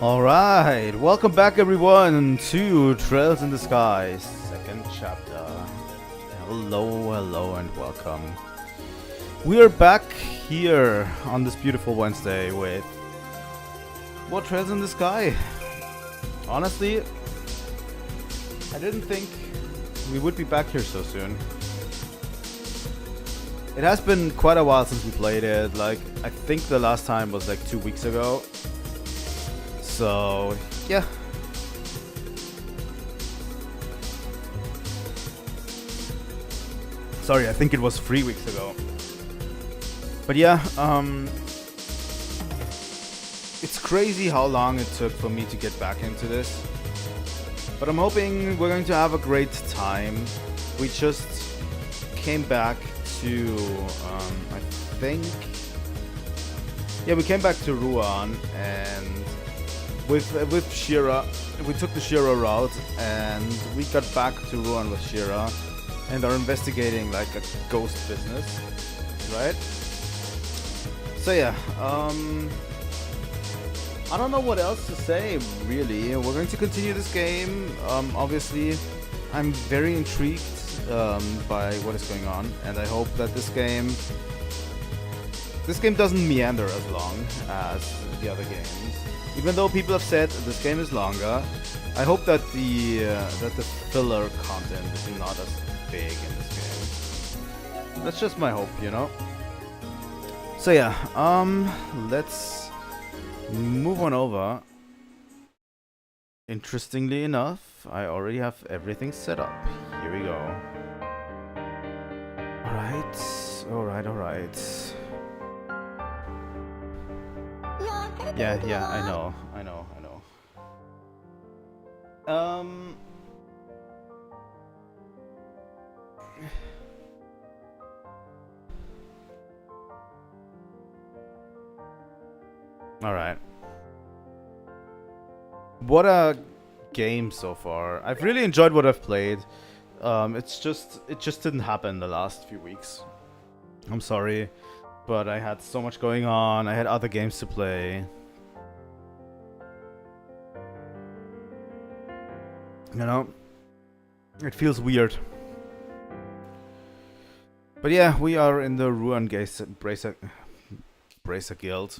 Alright, welcome back everyone to Trails in the Sky, second chapter. Hello and welcome. We are back here on this beautiful Wednesday with more Trails in the Sky. Honestly, I didn't think we would be back here so soon. It has been quite a while since we played it, like I think the last time was like 2 weeks ago. So, yeah. Sorry, I think it was 3 weeks ago. But yeah, it's crazy how long it took for me to get back into this. But I'm hoping we're going to have a great time. We just came back to, I think... Yeah, we came back to Ruan and... With Shira, we took the Shira route and we got back to Ruan with Shira and are investigating like a ghost business, right? So yeah, I don't know what else to say really. We're going to continue this game. Obviously, I'm very intrigued by what is going on, and I hope that this game doesn't meander as long as the other games. Even though people have said this game is longer, I hope that the filler content is not as big in this game. That's just my hope, you know. So yeah, let's move on over. Interestingly enough, I already have everything set up. Here we go. Alright. Yeah, I know. Alright. What a game so far. I've really enjoyed what I've played. It just didn't happen the last few weeks. I'm sorry, but I had so much going on. I had other games to play. You know, it feels weird. But yeah, we are in the Ruan Bracer Guild.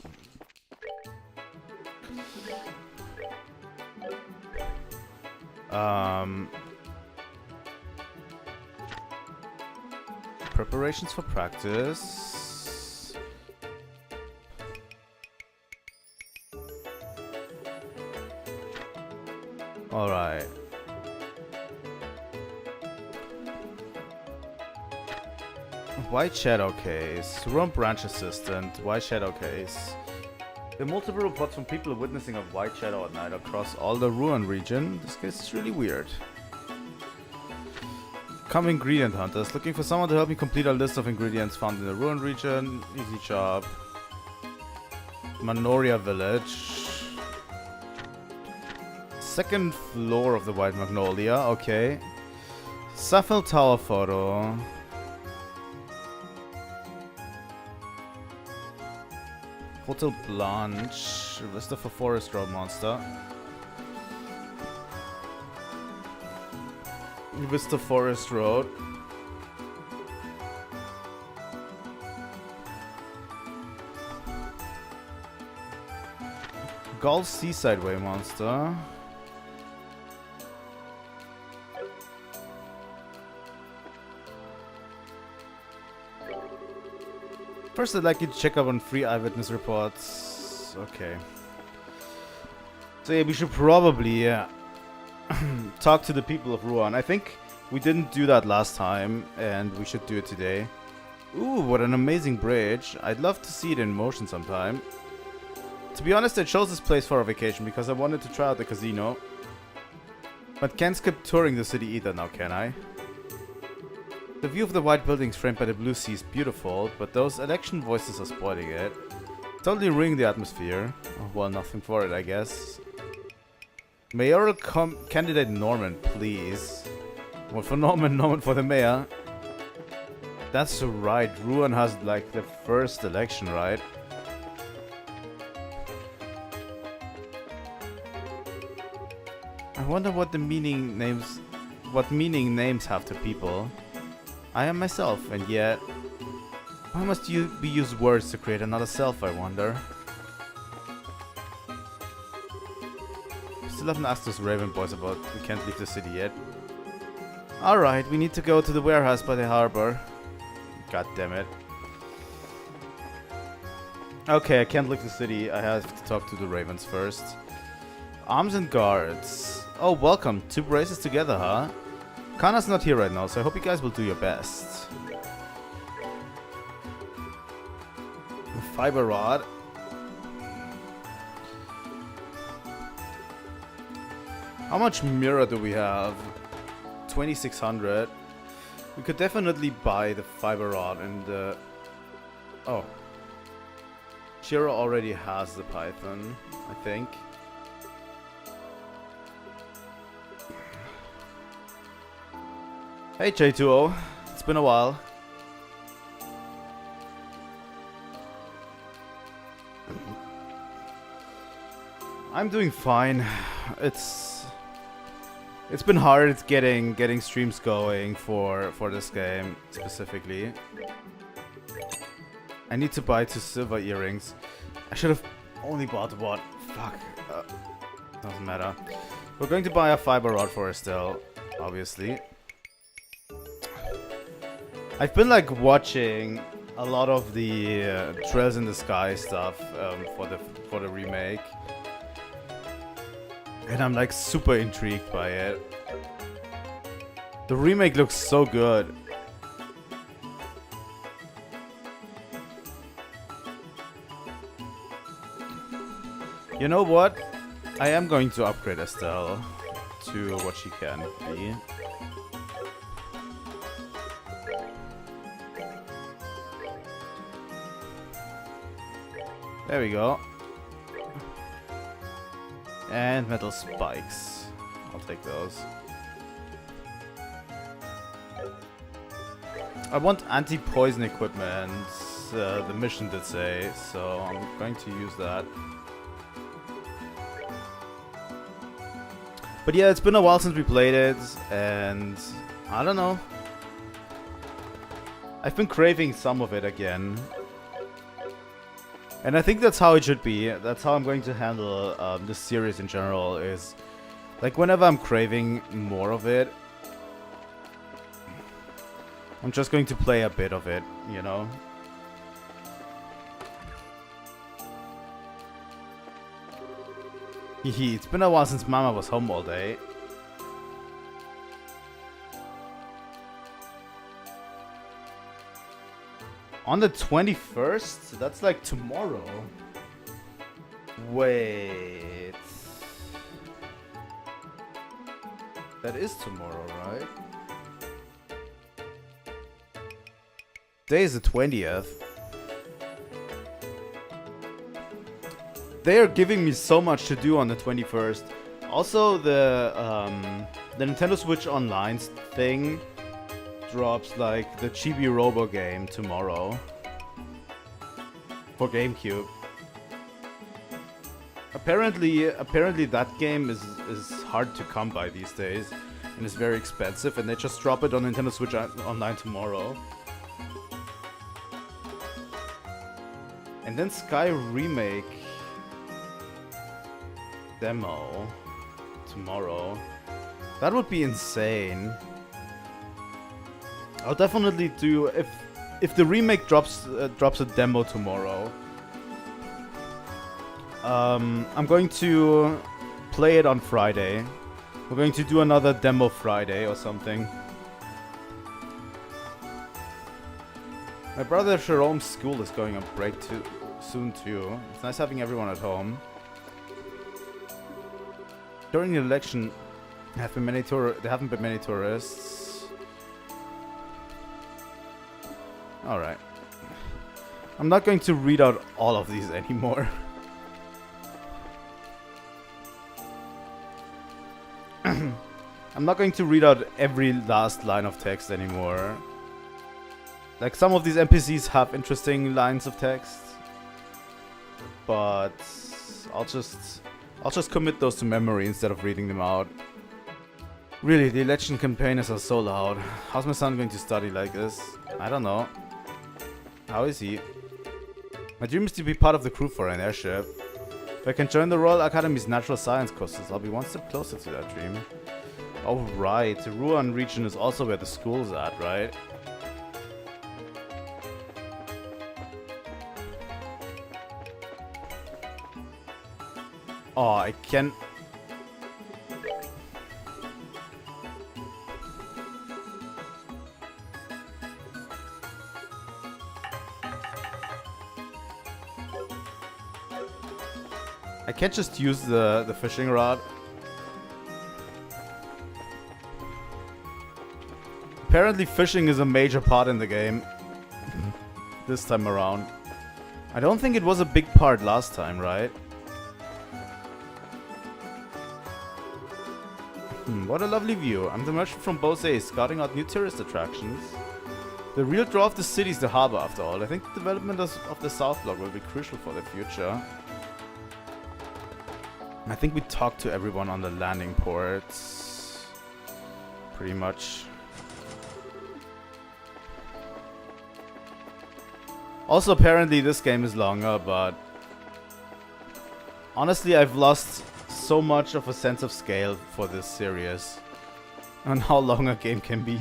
Preparations for practice. Alright. White Shadow Case. Ruan Branch Assistant. White Shadow Case. There are multiple reports from people witnessing a white shadow at night across all the Ruan region. This case is really weird. Come ingredient hunters. Looking for someone to help me complete a list of ingredients found in the Ruan region. Easy job. Manoria Village. Second floor of the White Magnolia. Okay. Safel Tower photo. Hotel Blanche. Vista for Forest Road Monster. Vista Forest Road. Gulf Seaside Way Monster. First, I'd like you to check up on free eyewitness reports. Okay. So yeah, we should probably talk to the people of Ruan. I think we didn't do that last time, and we should do it today. Ooh, what an amazing bridge. I'd love to see it in motion sometime. To be honest, I chose this place for a vacation because I wanted to try out the casino. But can't skip touring the city either now, can I? The view of the white buildings framed by the blue sea is beautiful, but those election voices are spoiling it. Totally ruining the atmosphere. Oh, well, nothing for it, I guess. Mayoral candidate Norman, please. Well, for Norman for the mayor. That's right, Ruan has like the first election, right? wonder what meaning names have to people. I am myself, and yet why must you use words to create another self, I wonder? Still haven't asked those Raven boys about we can't leave the city yet. Alright, we need to go to the warehouse by the harbor. God damn it. Okay, I can't leave the city. I have to talk to the Ravens first. Arms and guards. Oh, welcome. 2 braces together, huh? Kana's not here right now, so I hope you guys will do your best. Fiber rod. How much mirror do we have? 2600. We could definitely buy the fiber rod and the... Oh. Shiro already has the python, I think. Hey J2O, it's been a while. I'm doing fine. It's been hard getting streams going for this game specifically. I need to buy 2 silver earrings. I should have only bought one. Fuck. Doesn't matter. We're going to buy a fiber rod for Estelle, obviously. I've been like watching a lot of the Trails in the Sky stuff for the remake, and I'm like super intrigued by it. The remake looks so good. You know what? I am going to upgrade Estelle to what she can be. There we go. And metal spikes. I'll take those. I want anti-poison equipment, the mission did say, so I'm going to use that. But yeah, it's been a while since we played it, and I don't know. I've been craving some of it again. And I think that's how it should be. That's how I'm going to handle this series in general, is like whenever I'm craving more of it, I'm just going to play a bit of it, you know? Hehe, it's been a while since Mama was home all day. On the 21st? That's like tomorrow. Wait. That is tomorrow, right? Today is the 20th. They are giving me so much to do on the 21st. Also, the Nintendo Switch Online thing drops like the Chibi Robo game tomorrow for GameCube. Apparently that game is hard to come by these days and is very expensive, and they just drop it on Nintendo Switch Online tomorrow. And then Sky Remake demo tomorrow. That would be insane. I'll definitely do if the remake drops a demo tomorrow. I'm going to play it on Friday. We're going to do another demo Friday or something. My brother Jerome's school is going on break soon too. It's nice having everyone at home. During the election, there haven't been many tourists. Alright. I'm not going to read out all of these anymore. I'm not going to read out every last line of text anymore. Like, some of these NPCs have interesting lines of text, but I'll just commit those to memory instead of reading them out. Really, the election campaigners are so loud. How's my son going to study like this? I don't know. How is he? My dream is to be part of the crew for an airship. If I can join the Royal Academy's natural science courses, I'll be one step closer to that dream. Oh right, the Ruan region is also where the school's at, right? Oh, I can... I can't just use the fishing rod. Apparently fishing is a major part in the game. This time around. I don't think it was a big part last time, right? What a lovely view. I'm the merchant from Bose, scouting out new tourist attractions. The real draw of the city is the harbor, after all. I think the development of the South Block will be crucial for the future. I think we talked to everyone on the landing ports. Pretty much. Also, apparently this game is longer, but... honestly, I've lost so much of a sense of scale for this series. And how long a game can be.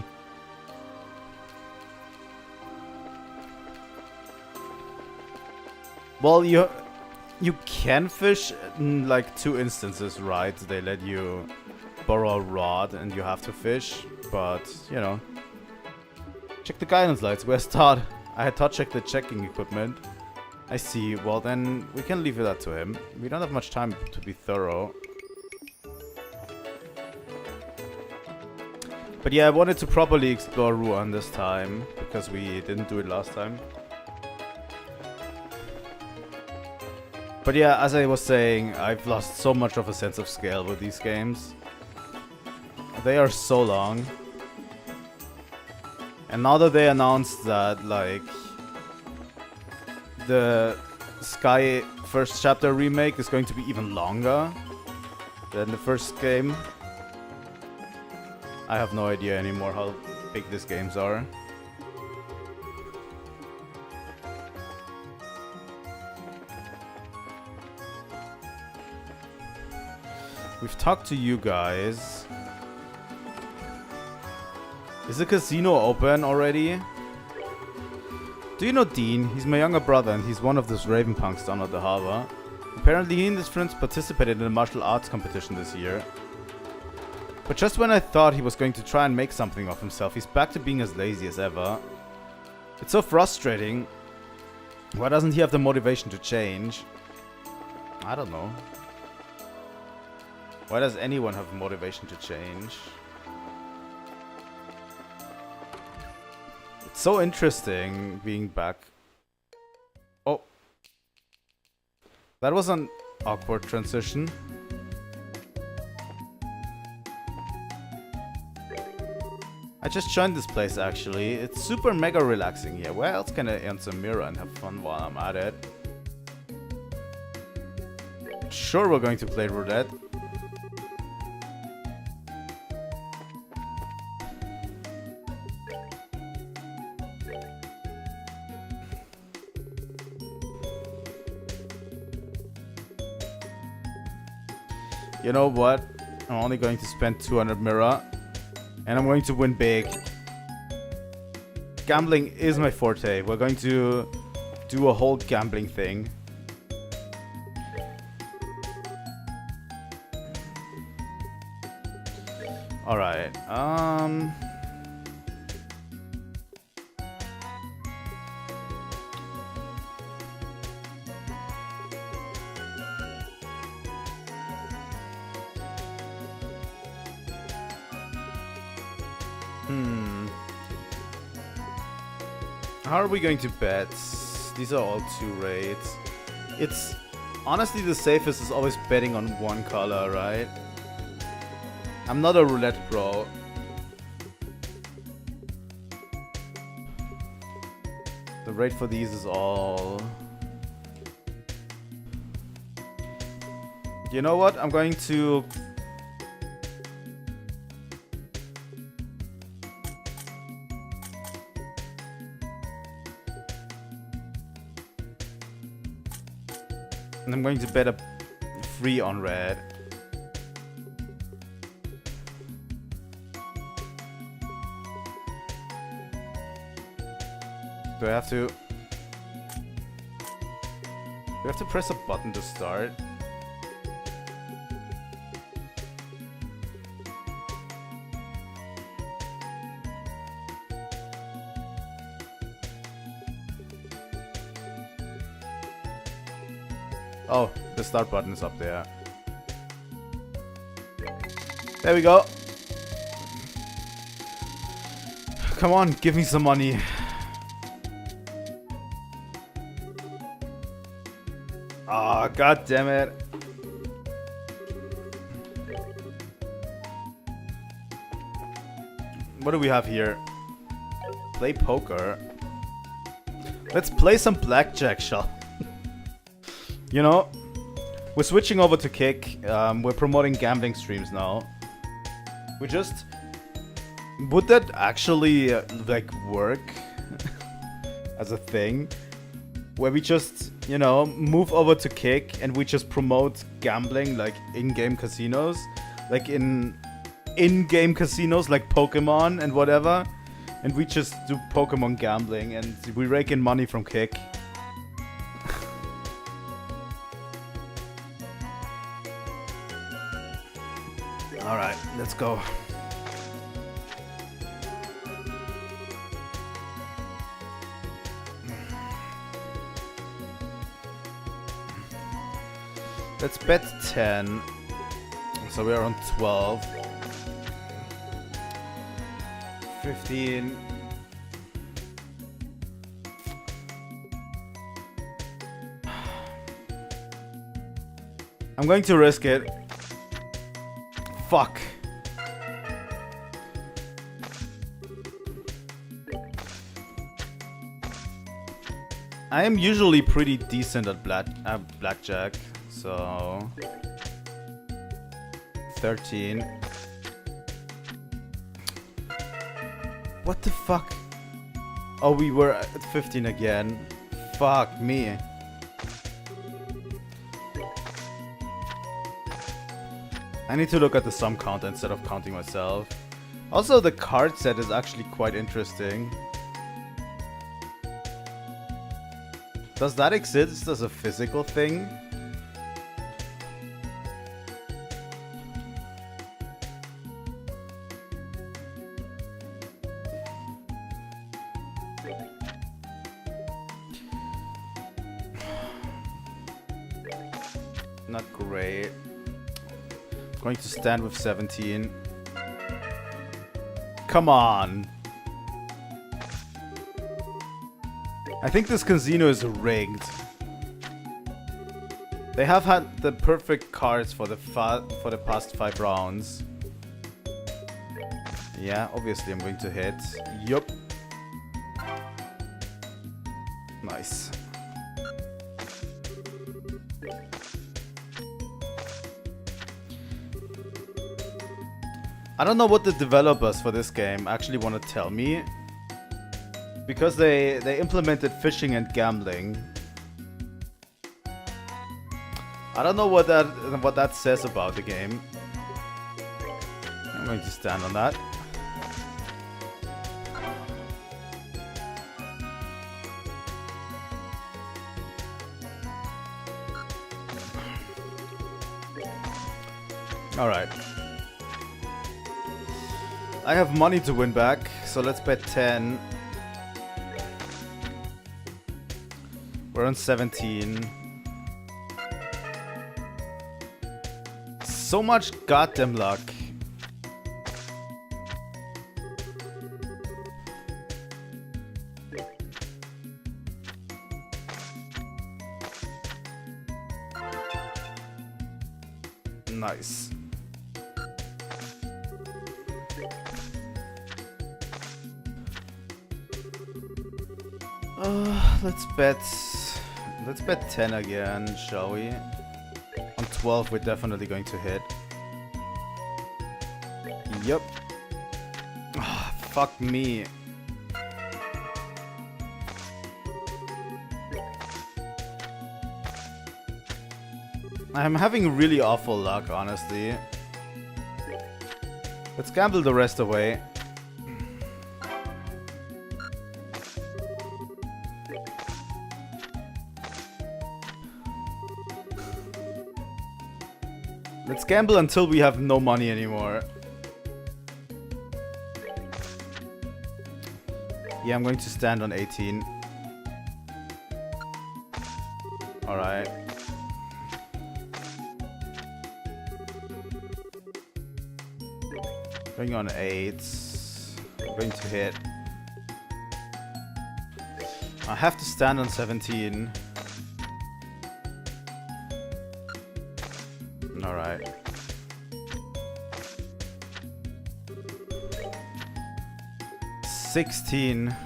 Well, you can fish in like 2 instances, right? They let you borrow a rod and you have to fish, but you know. Check the guidance lights, where's Todd? I had Todd check the checking equipment. I see, well then we can leave that to him. We don't have much time to be thorough. But yeah, I wanted to properly explore Ruan this time, because we didn't do it last time. But yeah, as I was saying, I've lost so much of a sense of scale with these games. They are so long. And now that they announced that, like, the Sky First Chapter remake is going to be even longer than the first game, I have no idea anymore how big these games are. We've talked to you guys. Is the casino open already? Do you know Dean? He's my younger brother and he's one of those Raven punks down at the harbor. Apparently he and his friends participated in a martial arts competition this year. But just when I thought he was going to try and make something of himself, he's back to being as lazy as ever. It's so frustrating. Why doesn't he have the motivation to change? I don't know. Why does anyone have motivation to change? It's so interesting being back. Oh. That was an awkward transition. I just joined this place actually. It's super mega relaxing here. Where else can I earn some mirror and have fun while I'm at it? Sure, we're going to play roulette. You know what? I'm only going to spend 200 mirror. And I'm going to win big. Gambling is my forte. We're going to do a whole gambling thing. Alright. How are we going to bet? These are all 2 raids. It's honestly the safest is always betting on one color, right? I'm not a roulette pro. The rate for these is all... You know what? I'm going to... And I'm going to bet a free on red. Do I have to... Do I have to press a button to start? Oh, the start button is up there. There we go. Come on, give me some money. Ah, god damn it. What do we have here? Play poker. Let's play some blackjack, shall You know, we're switching over to Kick. We're promoting gambling streams now. We just... Would that actually, like, work? As a thing? Where we just, you know, move over to Kick and we just promote gambling, like, in-game casinos? Like, in-game casinos, like Pokemon and whatever. And we just do Pokemon gambling and we rake in money from Kick. Alright, let's go. Let's bet 10. So we're on 12. 15. I'm going to risk it. Fuck. I am usually pretty decent at blackjack, so 13. What the fuck? Oh, we were at 15 again. Fuck me. I need to look at the sum count instead of counting myself. Also, the card set is actually quite interesting. Does that exist as a physical thing? Not great. Going to stand with 17. Come on. I think this casino is rigged. They have had the perfect cards for the past 5 rounds. Yeah, obviously I'm going to hit. Yup. Nice. I don't know what the developers for this game actually want to tell me. Because they implemented fishing and gambling. I don't know what that says about the game. I'm going to stand on that. Alright. I have money to win back, so let's bet 10. We're on 17. So much goddamn luck. Nice. Let's bet 10 again, shall we? On 12 we're definitely going to hit. Yep. Oh, fuck me. I'm having really awful luck, honestly. Let's gamble the rest away. Let's gamble until we have no money anymore. Yeah, I'm going to stand on 18. Alright. Going on 8. I'm going to hit. I have to stand on 17. Alright. $16.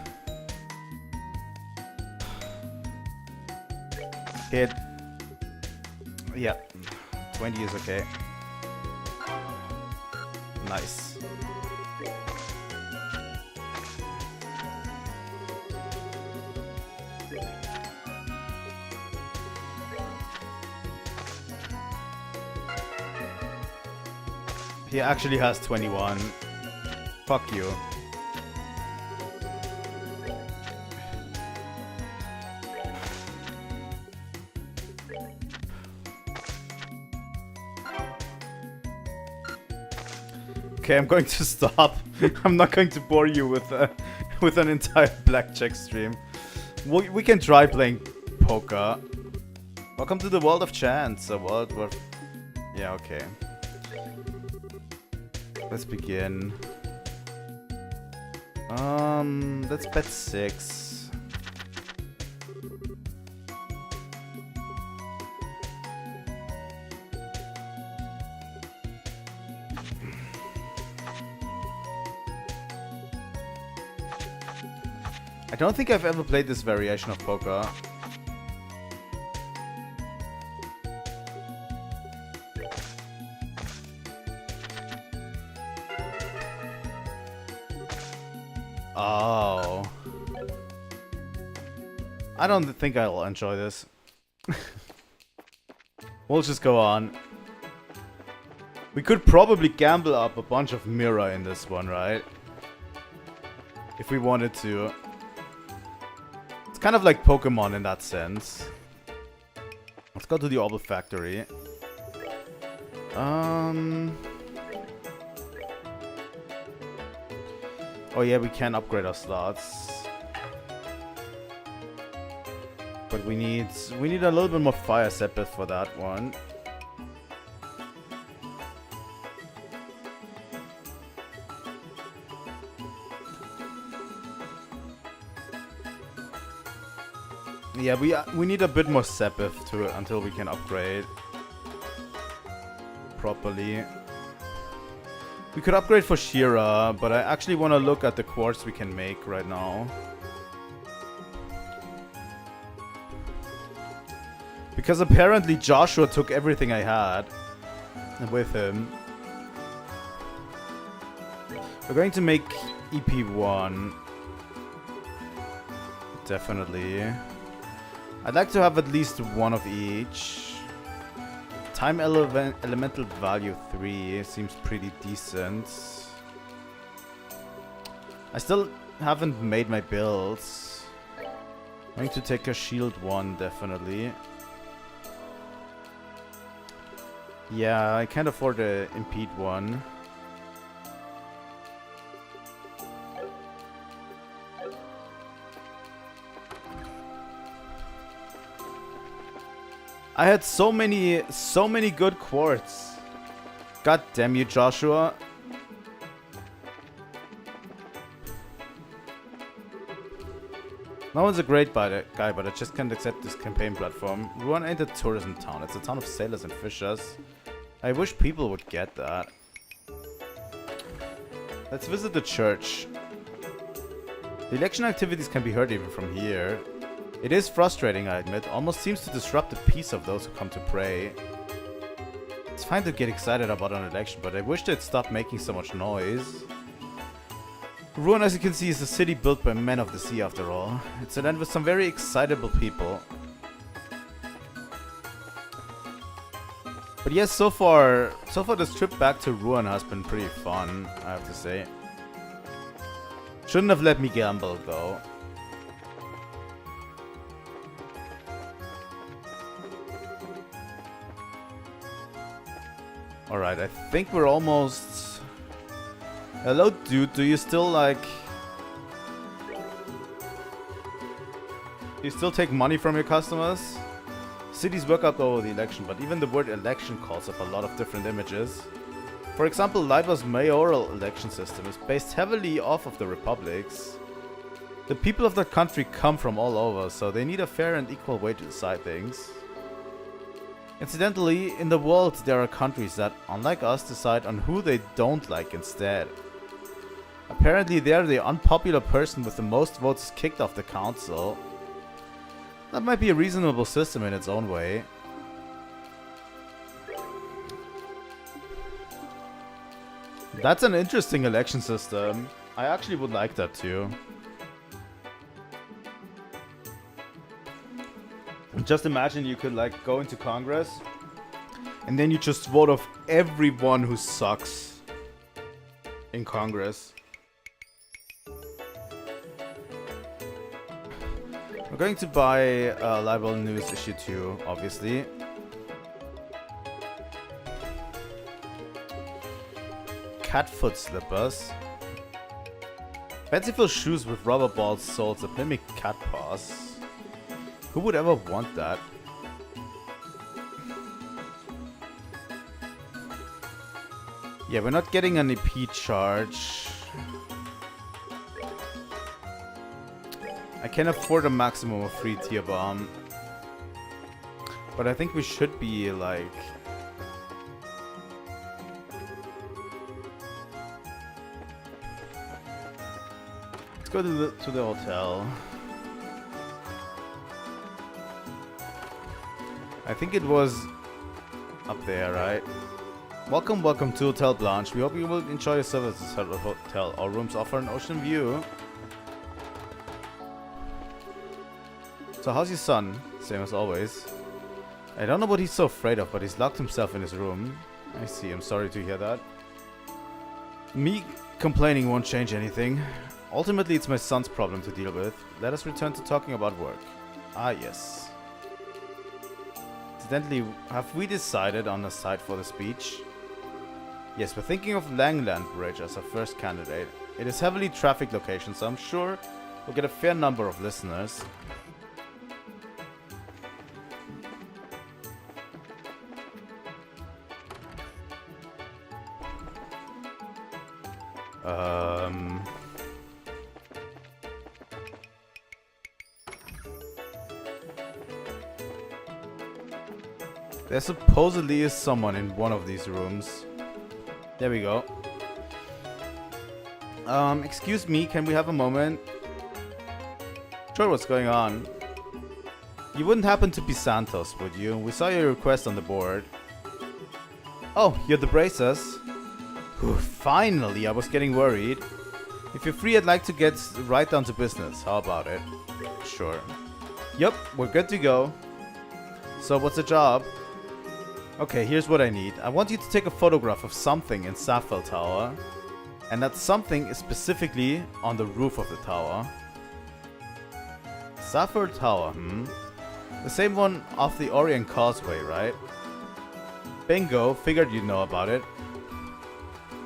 Hit. Yeah. 20 is okay. Nice. He actually has 21. Fuck you. Okay, I'm going to stop. I'm not going to bore you with an entire blackjack stream. We can try playing poker. Welcome to the world of chance. A world where... Yeah, okay. Let's begin. Let's bet 6. I don't think I've ever played this variation of poker. Oh. I don't think I'll enjoy this. We'll just go on. We could probably gamble up a bunch of mirror in this one, right? If we wanted to. It's kind of like Pokemon in that sense. Let's go to the Orbital Factory. Oh yeah, we can upgrade our slots. But we need a little bit more fire sepith for that one. Yeah, we need a bit more sepith to until we can upgrade properly. We could upgrade for Shira, but I actually want to look at the quartz we can make right now. Because apparently Joshua took everything I had with him. We're going to make EP1. Definitely. I'd like to have at least one of each. Time elemental value 3 seems pretty decent. I still haven't made my builds. I'm going to take a shield 1, definitely. Yeah, I can't afford to impede 1. I had so many good quartz. God damn you, Joshua. No one's a great guy, but I just can't accept this campaign platform. Ruan ain't a tourism town. It's a town of sailors and fishers. I wish people would get that. Let's visit the church. The election activities can be heard even from here. It is frustrating, I admit. Almost seems to disrupt the peace of those who come to pray. It's fine to get excited about an election, but I wish they'd stop making so much noise. Ruan, as you can see, is a city built by men of the sea, after all. It's a land with some very excitable people. But yes, so far this trip back to Ruan has been pretty fun, I have to say. Shouldn't have let me gamble, though. Alright, I think we're almost... Hello, dude, do you still, like... You still take money from your customers? Cities work out over the election, but even the word election calls up a lot of different images. For example, Lidwa's mayoral election system is based heavily off of the republics. The people of that country come from all over, so they need a fair and equal way to decide things. Incidentally, in the world there are countries that, unlike us, decide on who they don't like instead. Apparently they're the unpopular person with the most votes kicked off the council. That might be a reasonable system in its own way. That's an interesting election system. I actually would like that too. Just imagine you could like go into Congress and then you just vote off everyone who sucks in Congress. We're going to buy Libel News issue 2, obviously. Cat foot slippers. Fanciful shoes with rubber ball soles that mimic cat paws. Who would ever want that? Yeah, we're not getting an EP charge. I can afford a maximum of 3 tier bomb. But I think we should be like... Let's go to the hotel. I think it was up there, right? Welcome to Hotel Blanche. We hope you will enjoy your services at the hotel. Our rooms offer an ocean view. So how's your son? Same as always. I don't know what he's so afraid of, but he's locked himself in his room. I see, I'm sorry to hear that. Me complaining won't change anything. Ultimately, it's my son's problem to deal with. Let us return to talking about work. Ah, yes. Incidentally, have we decided on a site for the speech? Yes, we're thinking of Langland Bridge as our first candidate. It is heavily trafficked location, so I'm sure we'll get a fair number of listeners. There supposedly is someone in one of these rooms. There we go. Excuse me, can we have a moment? Sure, what's going on? You wouldn't happen to be Santos, would you? We saw your request on the board. Oh, you're the Bracers? Whew, finally, I was getting worried. If you're free, I'd like to get right down to business. How about it? Sure. Yup, we're good to go. So what's the job? Okay, here's what I need. I want you to take a photograph of something in Safel Tower. And that something is specifically on the roof of the tower. Safel Tower, The same one off the Orient Causeway, right? Bingo, figured you'd know about it.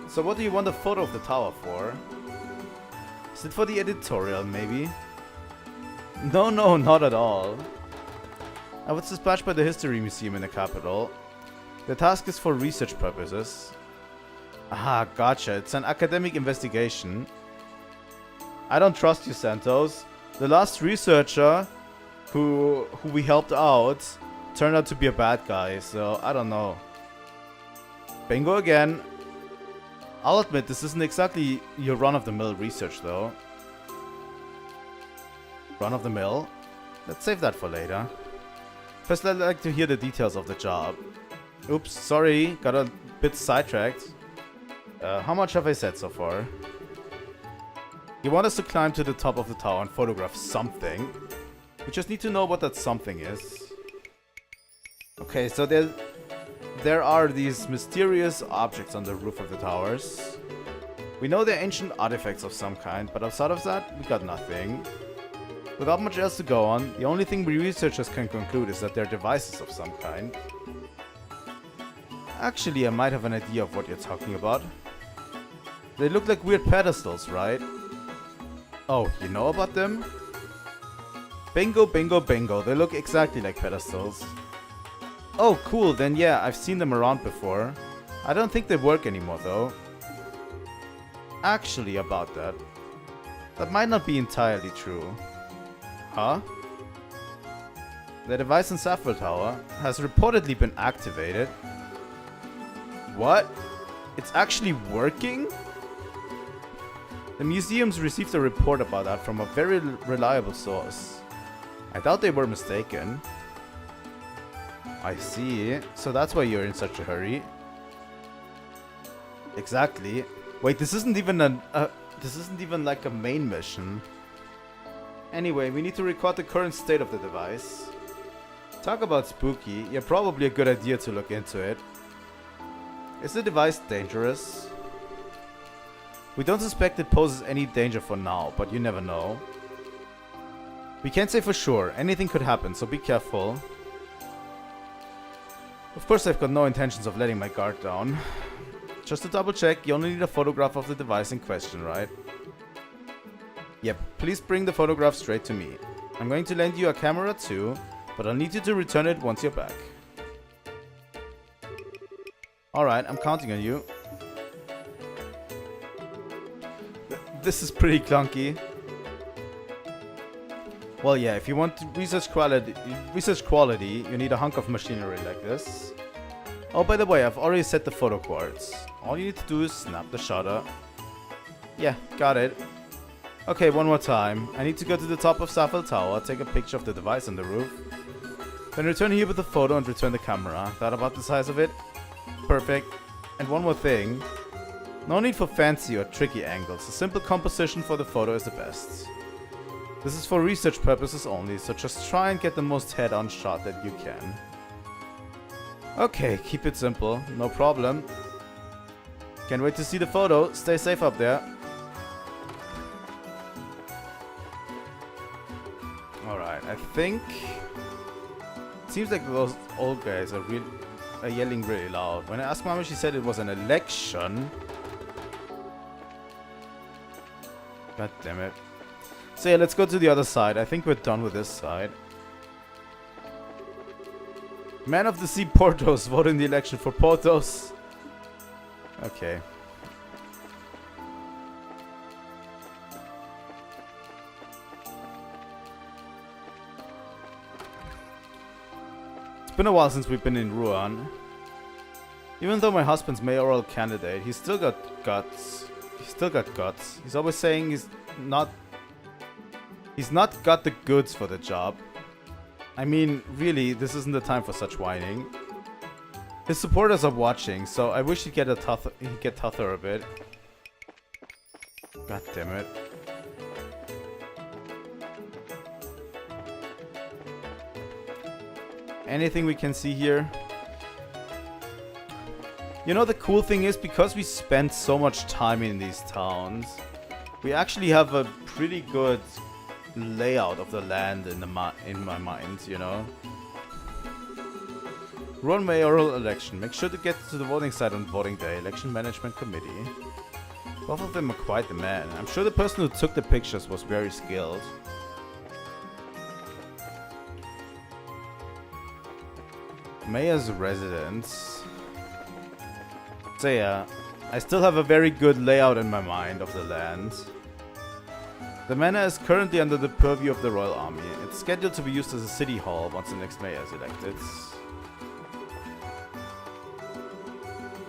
So what do you want a photo of the tower for? Is it for the editorial, maybe? No, not at all. I was dispatched by the History Museum in the capital. The task is for research purposes. Ah, gotcha. It's an academic investigation. I don't trust you, Santos. The last researcher who we helped out turned out to be a bad guy, so I don't know. Bingo again. I'll admit, this isn't exactly your run-of-the-mill research, though. Run-of-the-mill? Let's save that for later. First, I'd like to hear the details of the job. Oops, sorry, got a bit sidetracked. How much have I said so far? You want us to climb to the top of the tower and photograph something. We just need to know what that something is. Okay, so there are these mysterious objects on the roof of the towers. We know they're ancient artifacts of some kind, but outside of that, we got nothing. Without much else to go on, the only thing we researchers can conclude is that they're devices of some kind. Actually, I might have an idea of what you're talking about. They look like weird pedestals, right? Oh, you know about them? Bingo, bingo, bingo. They look exactly like pedestals. Oh, cool. Then yeah, I've seen them around before. I don't think they work anymore, though. Actually, about that. That might not be entirely true. Huh? The device in Sapphire Tower has reportedly been activated. What? It's actually working? The museums received a report about that from a very reliable source. I doubt they were mistaken. I see. So that's why you're in such a hurry. Exactly. Wait, this isn't even like a main mission. Anyway, we need to record the current state of the device. Talk about spooky. Yeah, probably a good idea to look into it. Is the device dangerous? We don't suspect it poses any danger for now, but you never know. We can't say for sure. Anything could happen, so be careful. Of course, I've got no intentions of letting my guard down. Just to double check, you only need a photograph of the device in question, right? Yep, please bring the photograph straight to me. I'm going to lend you a camera too, but I'll need you to return it once you're back. Alright, I'm counting on you. This is pretty clunky. Well, yeah, if you want research quality, you need a hunk of machinery like this. Oh, by the way, I've already set the photo quartz. All you need to do is snap the shutter. Yeah, got it. Okay, one more time. I need to go to the top of Sapphire Tower, take a picture of the device on the roof. Then return here with the photo and return the camera. That about the size of it? Perfect. And one more thing. No need for fancy or tricky angles. A simple composition for the photo is the best. This is for research purposes only, so just try and get the most head-on shot that you can. Okay, keep it simple. No problem. Can't wait to see the photo. Stay safe up there. Alright, I think... It seems like those old guys are yelling really loud. When I asked Mama, she said it was an election. God damn it. So yeah, let's go to the other side. I think we're done with this side. Man of the Sea Portos vote in the election for Portos. Okay. It's been a while since we've been in Ruan. Even though my husband's mayoral candidate, he's still got guts. He's always saying he's not got the goods for the job. I mean, really, this isn't the time for such whining. His supporters are watching, so I wish he'd get tougher a bit. God damn it. Anything we can see here? You know, the cool thing is, because we spend so much time in these towns, we actually have a pretty good layout of the land in my mind, you know. Run mayoral election. Make sure to get to the voting site on voting day. Election management committee. Both of them are quite the man. I'm sure the person who took the pictures was very skilled. Mayor's residence. So yeah, I still have a very good layout in my mind of the land. The manor is currently under the purview of the Royal Army. It's scheduled to be used as a city hall once the next mayor is elected.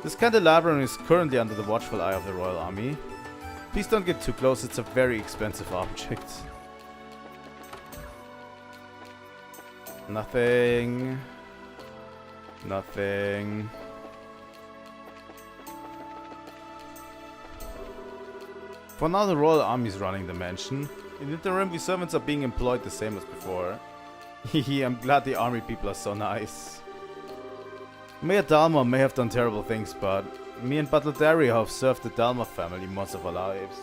This candelabrum is currently under the watchful eye of the Royal Army. Please don't get too close, it's a very expensive object. Nothing. Nothing. For now, the Royal Army is running the mansion. In the interim, we servants are being employed the same as before. Hehe, I'm glad the army people are so nice. Mayor Dalma may have done terrible things, but me and Butler Dario have served the Dalma family most of our lives.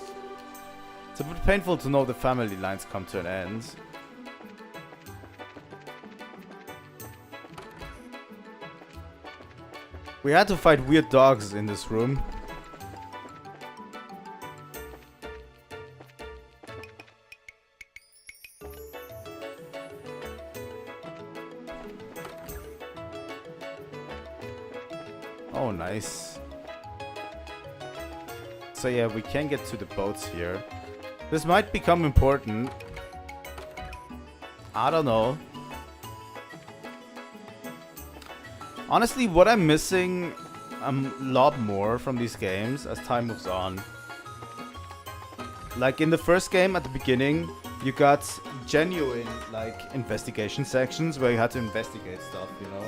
It's a bit painful to know the family lines come to an end. We had to fight weird dogs in this room. Oh, nice. So yeah, we can get to the boats here. This might become important. I don't know. Honestly, what I'm missing a lot more from these games as time moves on. Like in the first game at the beginning, you got genuine like investigation sections where you had to investigate stuff, you know?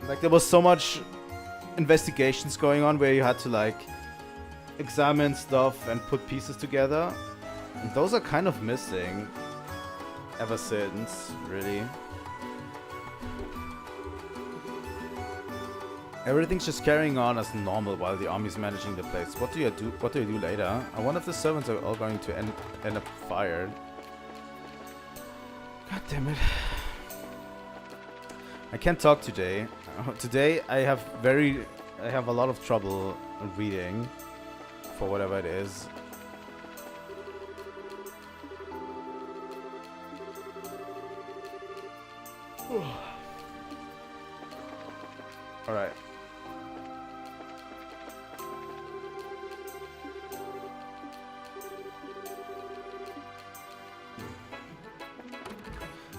Like there was so much investigations going on where you had to like examine stuff and put pieces together. And those are kind of missing. Ever since, really. Everything's just carrying on as normal while the army's managing the place. What do you do? What do you do later? I wonder if the servants are all going to end up fired. God damn it! I can't talk today. Today I have a lot of trouble reading, for whatever it is. Alright.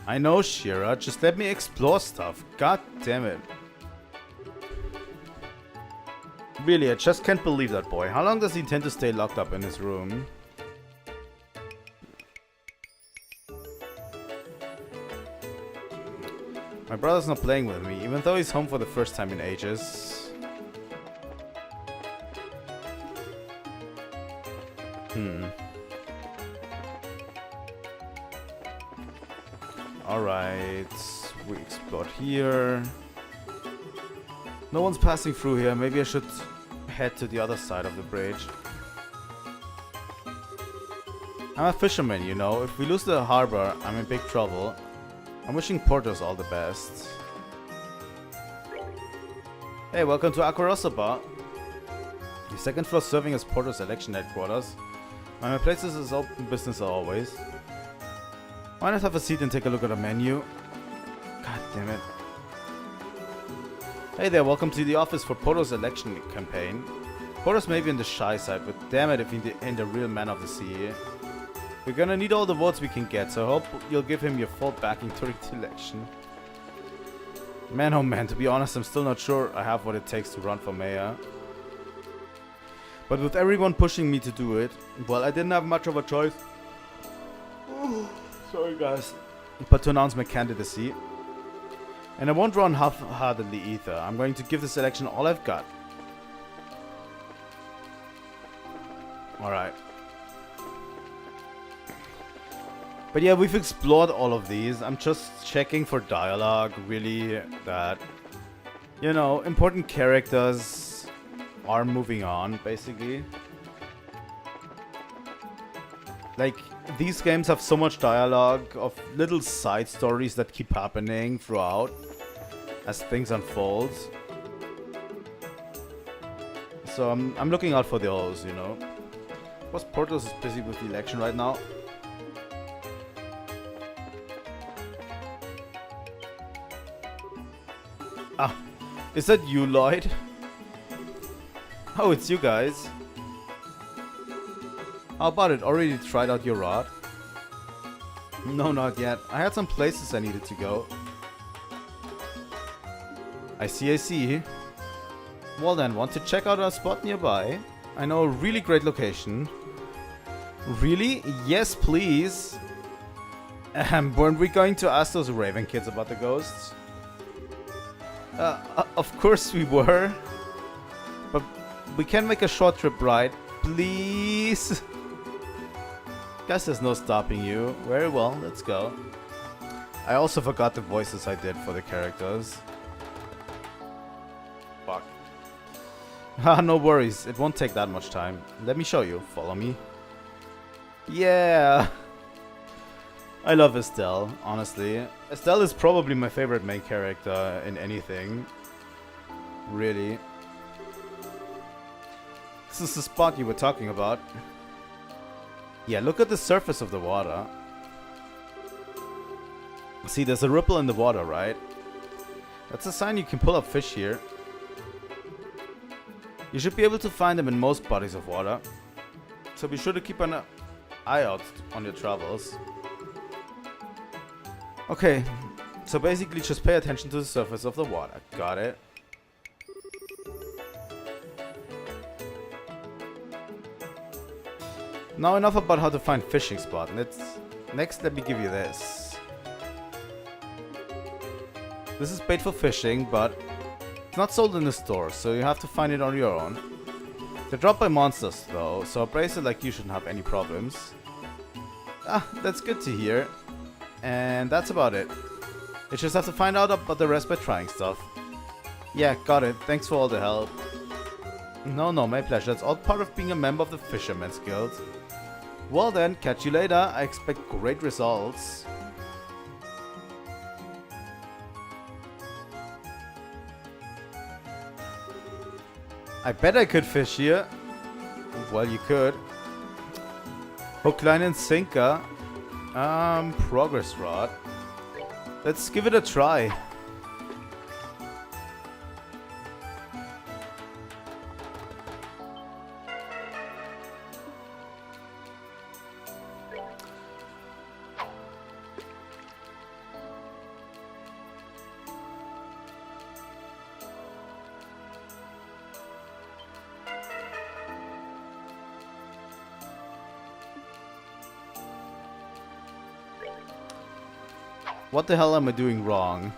I know, Shira. Just let me explore stuff. God damn it. Really, I just can't believe that boy. How long does he intend to stay locked up in his room? My brother's not playing with me, even though he's home for the first time in ages. Alright, we explored here. No one's passing through here. Maybe I should head to the other side of the bridge. I'm a fisherman, you know. If we lose the harbor, I'm in big trouble. I'm wishing Portos all the best. Hey, welcome to Aquarosa Bar. The second floor serving as Portos election headquarters. My place is as open business as always. Why not have a seat and take a look at the menu? God damn it. Hey there, welcome to the office for Portos election campaign. Portos may be on the shy side, but damn it if he ain't the real man of the sea. We're gonna need all the votes we can get, so I hope you'll give him your full backing during the election. Man, oh man, to be honest, I'm still not sure I have what it takes to run for mayor. But with everyone pushing me to do it, well, I didn't have much of a choice. Sorry guys. But to announce my candidacy. And I won't run half-heartedly either. I'm going to give this election all I've got. Alright. But yeah, we've explored all of these. I'm just checking for dialogue, really, that, you know, important characters are moving on, basically. Like, these games have so much dialogue of little side stories that keep happening throughout as things unfold. So I'm looking out for those, you know. Plus, Portos is busy with the election right now. Ah, is that you, Lloyd? Oh, it's you guys. How about it? Already tried out your rod? No, not yet. I had some places I needed to go. I see, I see. Well then, want to check out a spot nearby? I know a really great location. Really? Yes, please. Weren't we going to ask those Raven kids about the ghosts? Of course we were. But we can make a short trip ride, please. Guess there's no stopping you. Very well, let's go. I also forgot the voices I did for the characters. Fuck. Ah, no worries. It won't take that much time. Let me show you. Follow me. Yeah. I love Estelle, honestly. Estelle is probably my favorite main character in anything. Really. This is the spot you were talking about. Yeah, look at the surface of the water. See, there's a ripple in the water, right? That's a sign you can pull up fish here. You should be able to find them in most bodies of water. So be sure to keep an eye out on your travels. Okay, so basically just pay attention to the surface of the water. Got it. Now enough about how to find fishing spot. Next, let me give you this. This is bait for fishing, but it's not sold in the store, so you have to find it on your own. They're dropped by monsters though, so a bracelet like you shouldn't have any problems. Ah, that's good to hear. And that's about it. You just have to find out about the rest by trying stuff. Yeah, got it. Thanks for all the help. No, my pleasure. It's all part of being a member of the Fisherman's Guild. Well then, catch you later. I expect great results. I bet I could fish here. Well, you could. Hook, line, and sinker. Progress rod. Let's give it a try. What the hell am I doing wrong?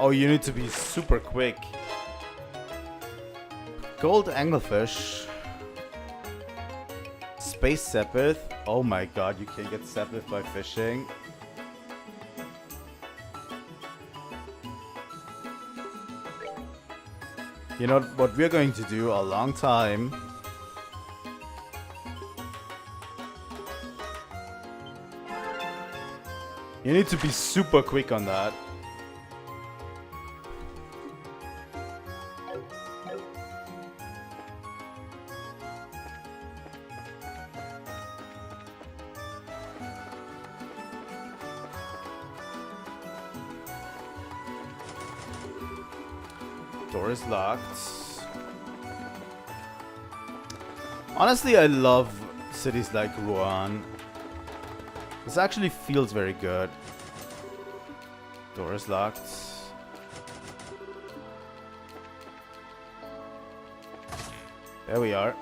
Oh, you need to be super quick. Gold anglefish. Space sepith. Oh my god, you can get sepith by fishing. You know what we're going to do a long time. You need to be super quick on that. Door is locked. Honestly, I love cities like Rouen. This actually feels very good. Door is locked. There we are.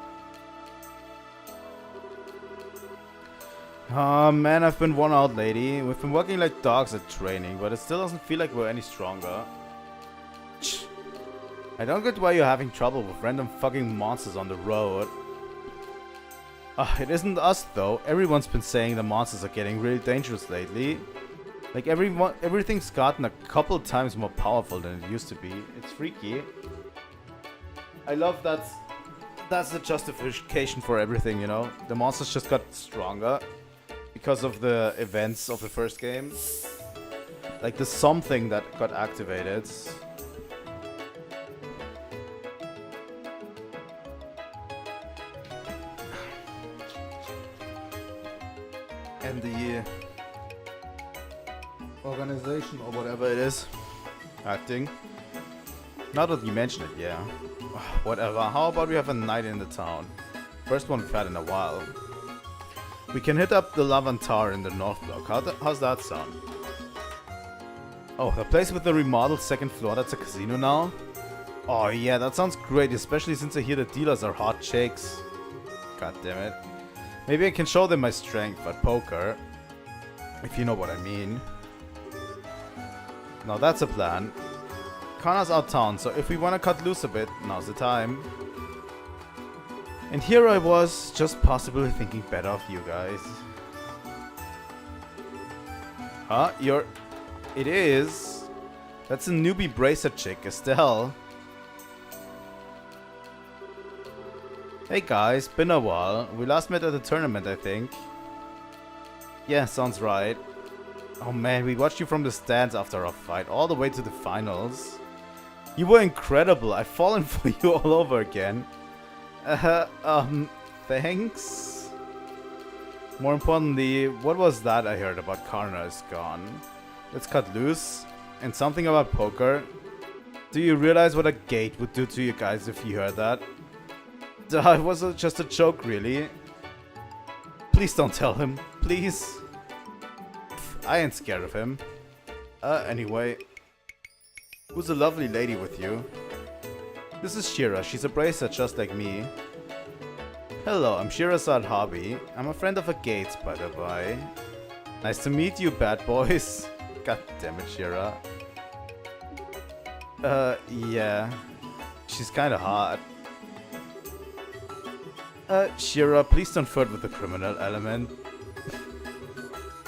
Oh man, I've been worn out, lady. We've been working like dogs at training, but it still doesn't feel like we're any stronger. I don't get why you're having trouble with random fucking monsters on the road. It isn't us though. Everyone's been saying the monsters are getting really dangerous lately. Like everything's gotten a couple times more powerful than it used to be. It's freaky. I love that's the justification for everything, you know? The monsters just got stronger because of the events of the first game. Like the something that got activated. And the organization or whatever it is acting. Now that you mention it, yeah. Whatever. How about we have a night in the town? First one we've had in a while. We can hit up the Lavantar in the North Block. How's that sound? Oh, the place with the remodeled second floor, that's a casino now? Oh yeah, that sounds great, especially since I hear the dealers are hot chicks. God damn it. Maybe I can show them my strength at poker. If you know what I mean. Now that's a plan. Kana's out town, so if we want to cut loose a bit, now's the time. And here I was, just possibly thinking better of you guys. Huh? It is. That's a newbie bracer chick, Estelle. Hey guys, been a while. We last met at the tournament, I think. Yeah, sounds right. Oh man, we watched you from the stands after our fight, all the way to the finals. You were incredible. I've fallen for you all over again. Thanks. More importantly, what was that I heard about Karna is gone? Let's cut loose. And something about poker. Do you realize what a gate would do to you guys if you heard that? It was just a joke, really. Please don't tell him. Please. I ain't scared of him. Anyway. Who's a lovely lady with you? This is Shira. She's a bracer just like me. Hello, I'm Shirazad Hobby. I'm a friend of a Gates, by the by. Nice to meet you, bad boys. God damn it, Shira. Yeah. She's kinda hot. Shira, please don't flirt with the criminal element.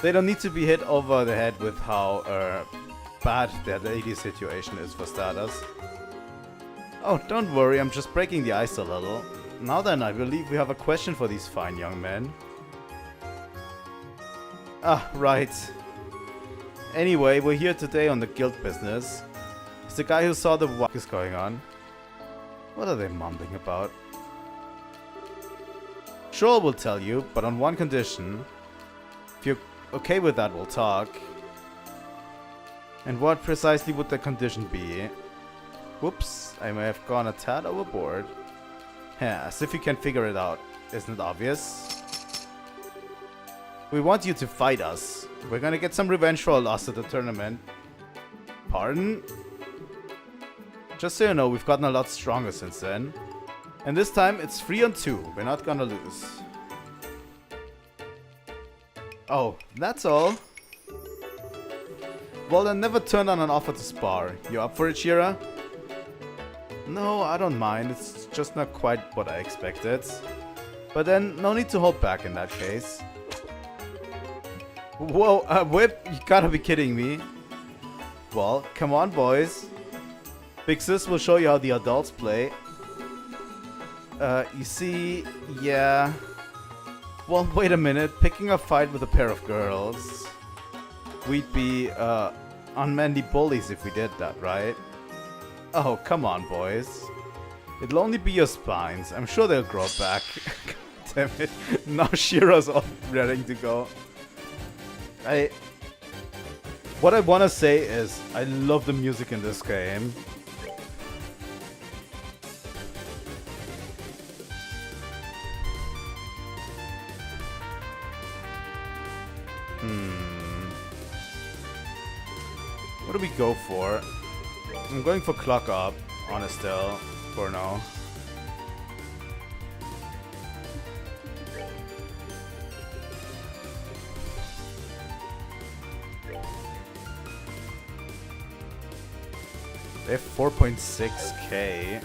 They don't need to be hit over the head with how, bad their lady situation is for starters. Oh, don't worry, I'm just breaking the ice a little. Now then, I believe we have a question for these fine young men. Ah, right. Anyway, we're here today on the guild business. It's the guy who saw the what is going on. What are they mumbling about? Sure, we'll tell you, but on one condition. If you're okay with that, we'll talk. And what precisely would the condition be? Whoops, I may have gone a tad overboard. Yeah, as if you can figure it out. Isn't it obvious? We want you to fight us. We're gonna get some revenge for our loss at the tournament. Pardon? Just so you know, we've gotten a lot stronger since then. And this time, it's 3-on-2. We're not gonna lose. Oh, that's all? Well, then never turn on an offer to spar. You up for it, Shira? No, I don't mind. It's just not quite what I expected. But then, no need to hold back in that case. Whoa, Whip? You gotta be kidding me. Well, come on, boys. Big Sis will show you how the adults play. You see, yeah. Well, wait a minute. Picking a fight with a pair of girls. We'd be, unmanly bullies if we did that, right? Oh, come on, boys. It'll only be your spines. I'm sure they'll grow back. Damn it. Now Shira's all ready to go. What I want to say is, I love the music in this game. What do we go for? I'm going for clock up on Estelle for now. They have 4.6k.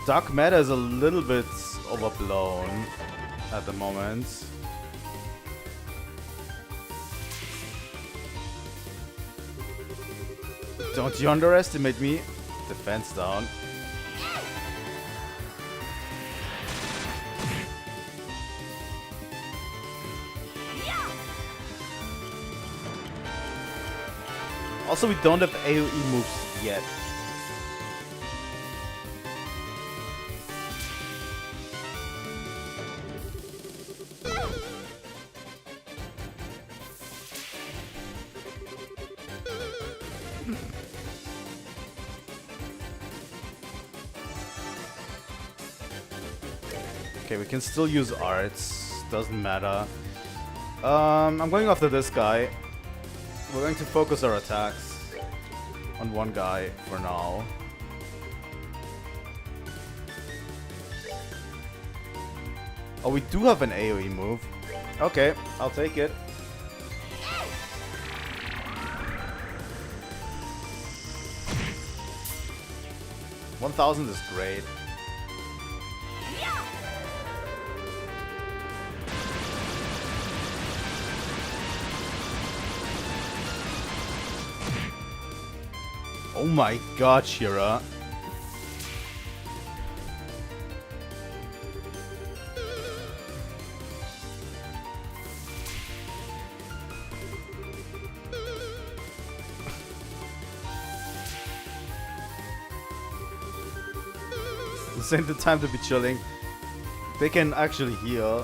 Dark Matter is a little bit overblown at the moment. Don't you underestimate me. Defense down. Also, we don't have AoE moves yet. Okay, we can still use arts. Doesn't matter. I'm going after this guy. We're going to focus our attacks on one guy for now. Oh, we do have an AoE move. Okay, I'll take it. $1,000 is great. Oh my god, Shira. This ain't the time to be chilling. They can actually heal.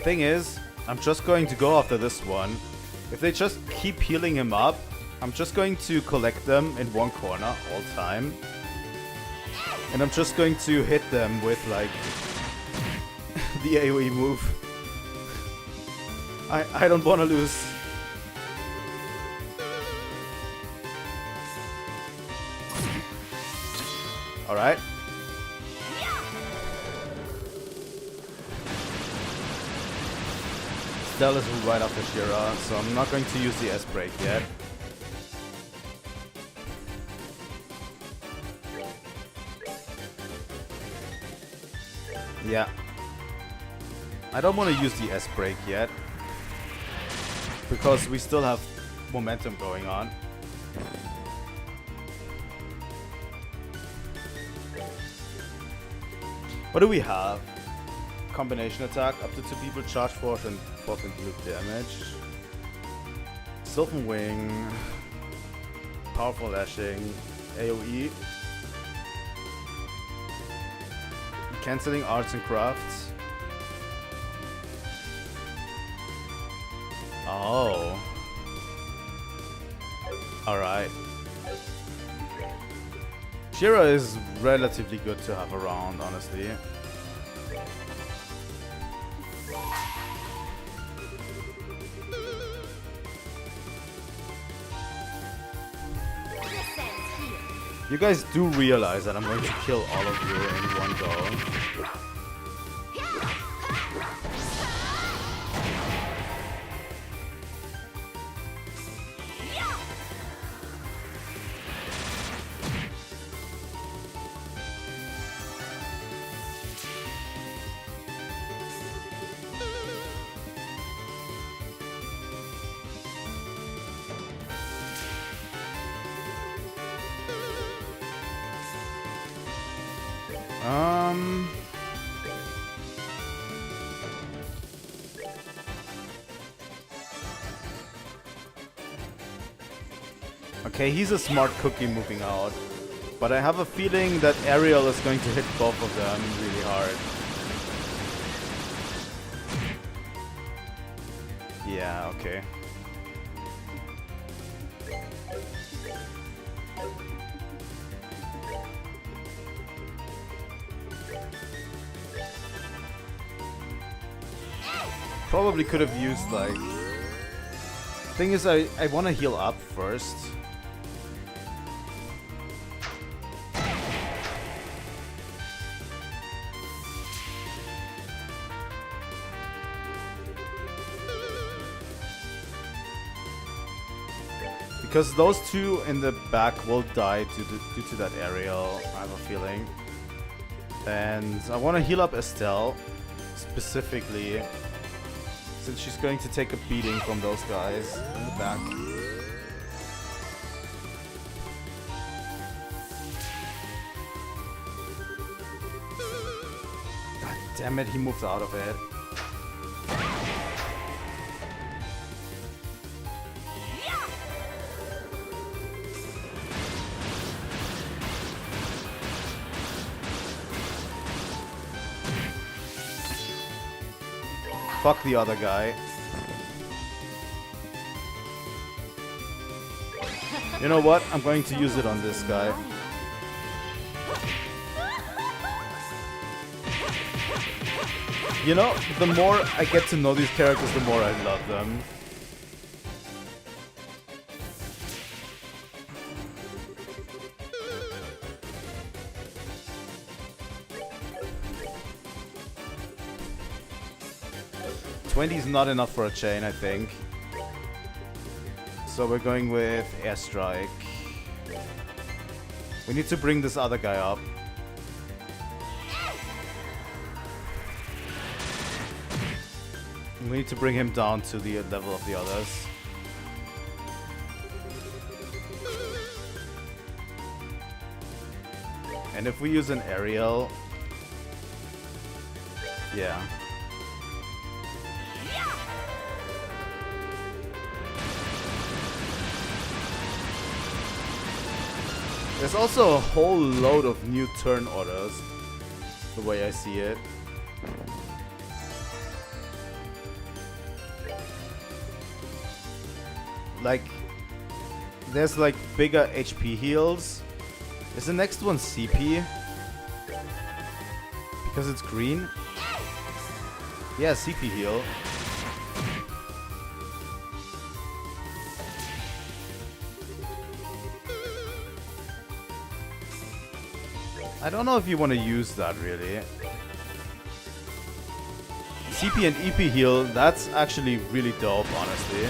Thing is, I'm just going to go after this one. If they just keep healing him up, I'm just going to collect them in one corner all time. And I'm just going to hit them with, like, the AoE move. I don't want to lose. Alright. Estelle is right after Shira, so I'm not going to use the S-Break yet. Yeah. I don't want to use the S-Break yet, because we still have momentum going on. What do we have? Combination attack, up to 2 people, charge force and 4 deal damage. Sylvan Wing, powerful lashing, AoE, cancelling arts and crafts. Oh. Alright. Shira is relatively good to have around, honestly. You guys do realize that I'm going to kill all of you in one go. Okay, he's a smart cookie moving out, but I have a feeling that Ariel is going to hit both of them really hard. Yeah, okay. Probably could have used, like... Thing is, I want to heal up first. Because those two in the back will die due to that aerial, I have a feeling. And I want to heal up Estelle, specifically, since she's going to take a beating from those guys in the back. God damn it, he moved out of it. Fuck the other guy. You know what? I'm going to use it on this guy. You know, the more I get to know these characters, the more I love them. $20 is not enough for a chain, I think. So we're going with Airstrike. We need to bring this other guy up. We need to bring him down to the level of the others. And if we use an aerial... Yeah. There's also a whole load of new turn orders, the way I see it. Like, there's like bigger HP heals. Is the next one CP? Because it's green? Yeah, CP heal. I don't know if you want to use that really. CP and EP heal, that's actually really dope, honestly.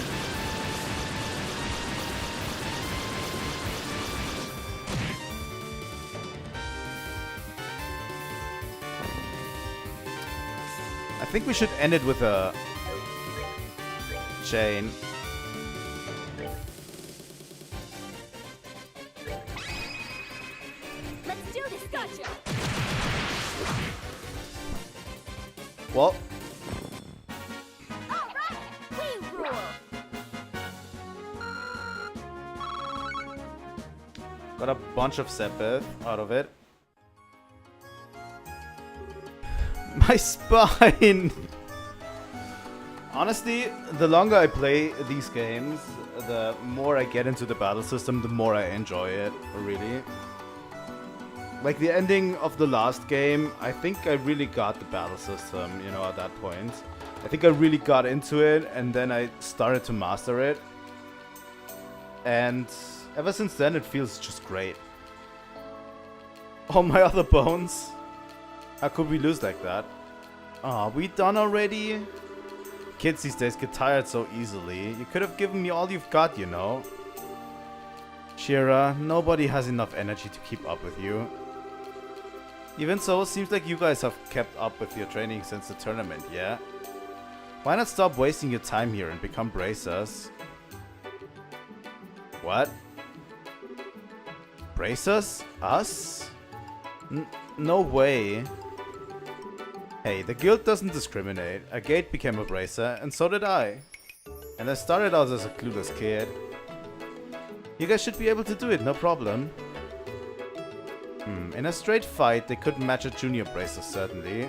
I think we should end it with a chain. Let's do this, gotcha. Well, All right, we rule. got a bunch of Sepith out of it. My spine! Honestly, the longer I play these games, the more I get into the battle system, the more I enjoy it, really. Like the ending of the last game, I think I really got the battle system, you know, at that point. I think I really got into it, and then I started to master it. And ever since then, it feels just great. Oh, my other bones! How could we lose like that? Are we done already? Kids these days get tired so easily. You could have given me all you've got, you know. Shira, nobody has enough energy to keep up with you. Even so, it seems like you guys have kept up with your training since the tournament, yeah? Why not stop wasting your time here and become bracers? What? Bracers? Us? No way. Hey, the guild doesn't discriminate. A gate became a bracer, and so did I. And I started out as a clueless kid. You guys should be able to do it, no problem. In a straight fight, they couldn't match a junior bracer, certainly.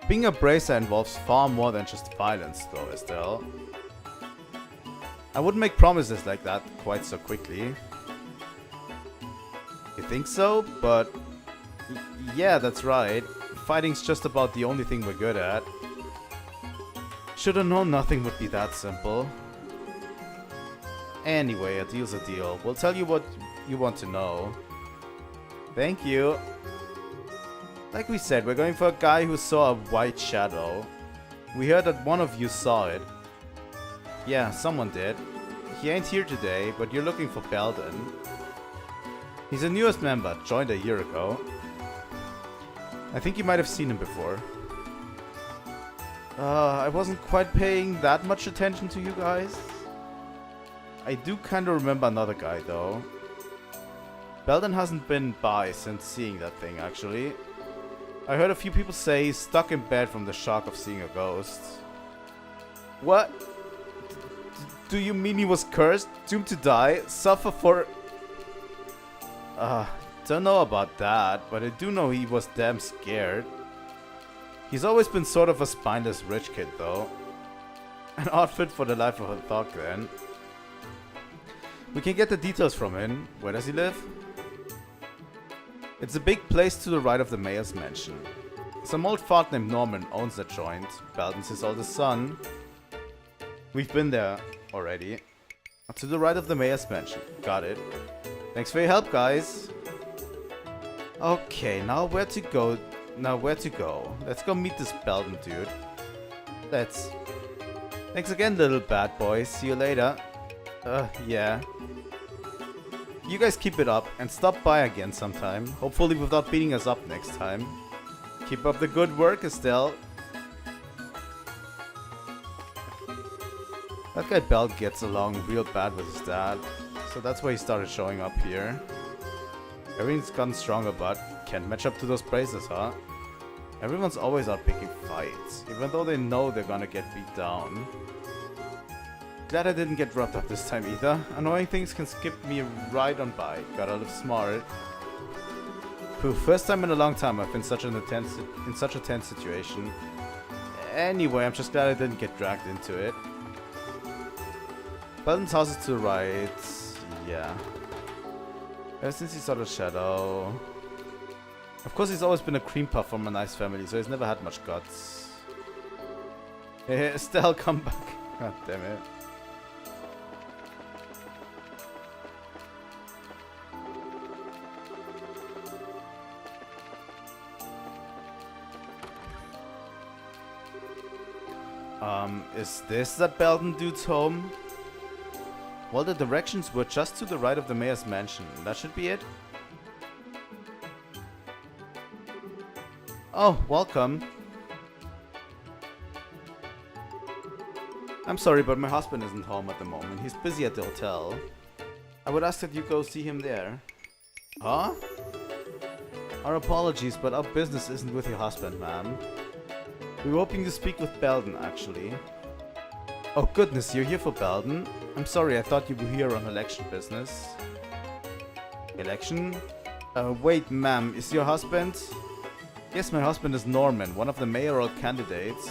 Being a bracer involves far more than just violence, though, Estelle. I wouldn't make promises like that quite so quickly. You think so? But... yeah, that's right. Fighting's just about the only thing we're good at. Should've known nothing would be that simple. Anyway, a deal's a deal. We'll tell you what you want to know. Thank you. Like we said, we're going for a guy who saw a white shadow. We heard that one of you saw it. Yeah, someone did. He ain't here today, but you're looking for Belden. He's the newest member, joined a year ago. I think you might have seen him before. I wasn't quite paying that much attention to you guys. I do kinda remember another guy though. Belden hasn't been by since seeing that thing, actually. I heard a few people say he's stuck in bed from the shock of seeing a ghost. What? Do you mean he was cursed, doomed to die, suffer for... don't know about that, but I do know he was damn scared. He's always been sort of a spineless rich kid, though. An outfit for the life of a thug, then. We can get the details from him. Where does he live? It's a big place to the right of the mayor's mansion. Some old fart named Norman owns that joint. Belden's his oldest son. We've been there already. To the right of the mayor's mansion. Got it. Thanks for your help, guys. Okay, now where to go? Let's go meet this Belden dude. Let's. Thanks again, little bad boy. See you later. Yeah. You guys keep it up and stop by again sometime. Hopefully without beating us up next time. Keep up the good work, Estelle. That guy Belt gets along real bad with his dad, so that's why he started showing up here. Everyone's gotten stronger, but can't match up to those braces, huh? Everyone's always out picking fights, even though they know they're gonna get beat down. Glad I didn't get roughed up this time either. Annoying things can skip me right on by. Gotta live smart. Phew, first time in a long time I've been in such a tense situation. Anyway, I'm just glad I didn't get dragged into it. Belden's house is to the right. Yeah. Ever since he saw the shadow. Of course, he's always been a cream puff from a nice family, so he's never had much guts. Hey, Estelle, come back. God damn it. Is this that Belden dude's home? Well, the directions were just to the right of the mayor's mansion. That should be it. Oh, welcome. I'm sorry, but my husband isn't home at the moment. He's busy at the hotel. I would ask that you go see him there. Huh? Our apologies, but our business isn't with your husband, ma'am. We were hoping to speak with Belden, actually. Oh goodness, you're here for Belden? I'm sorry, I thought you were here on election business. Election? Wait, ma'am, is your husband? Yes, my husband is Norman, one of the mayoral candidates.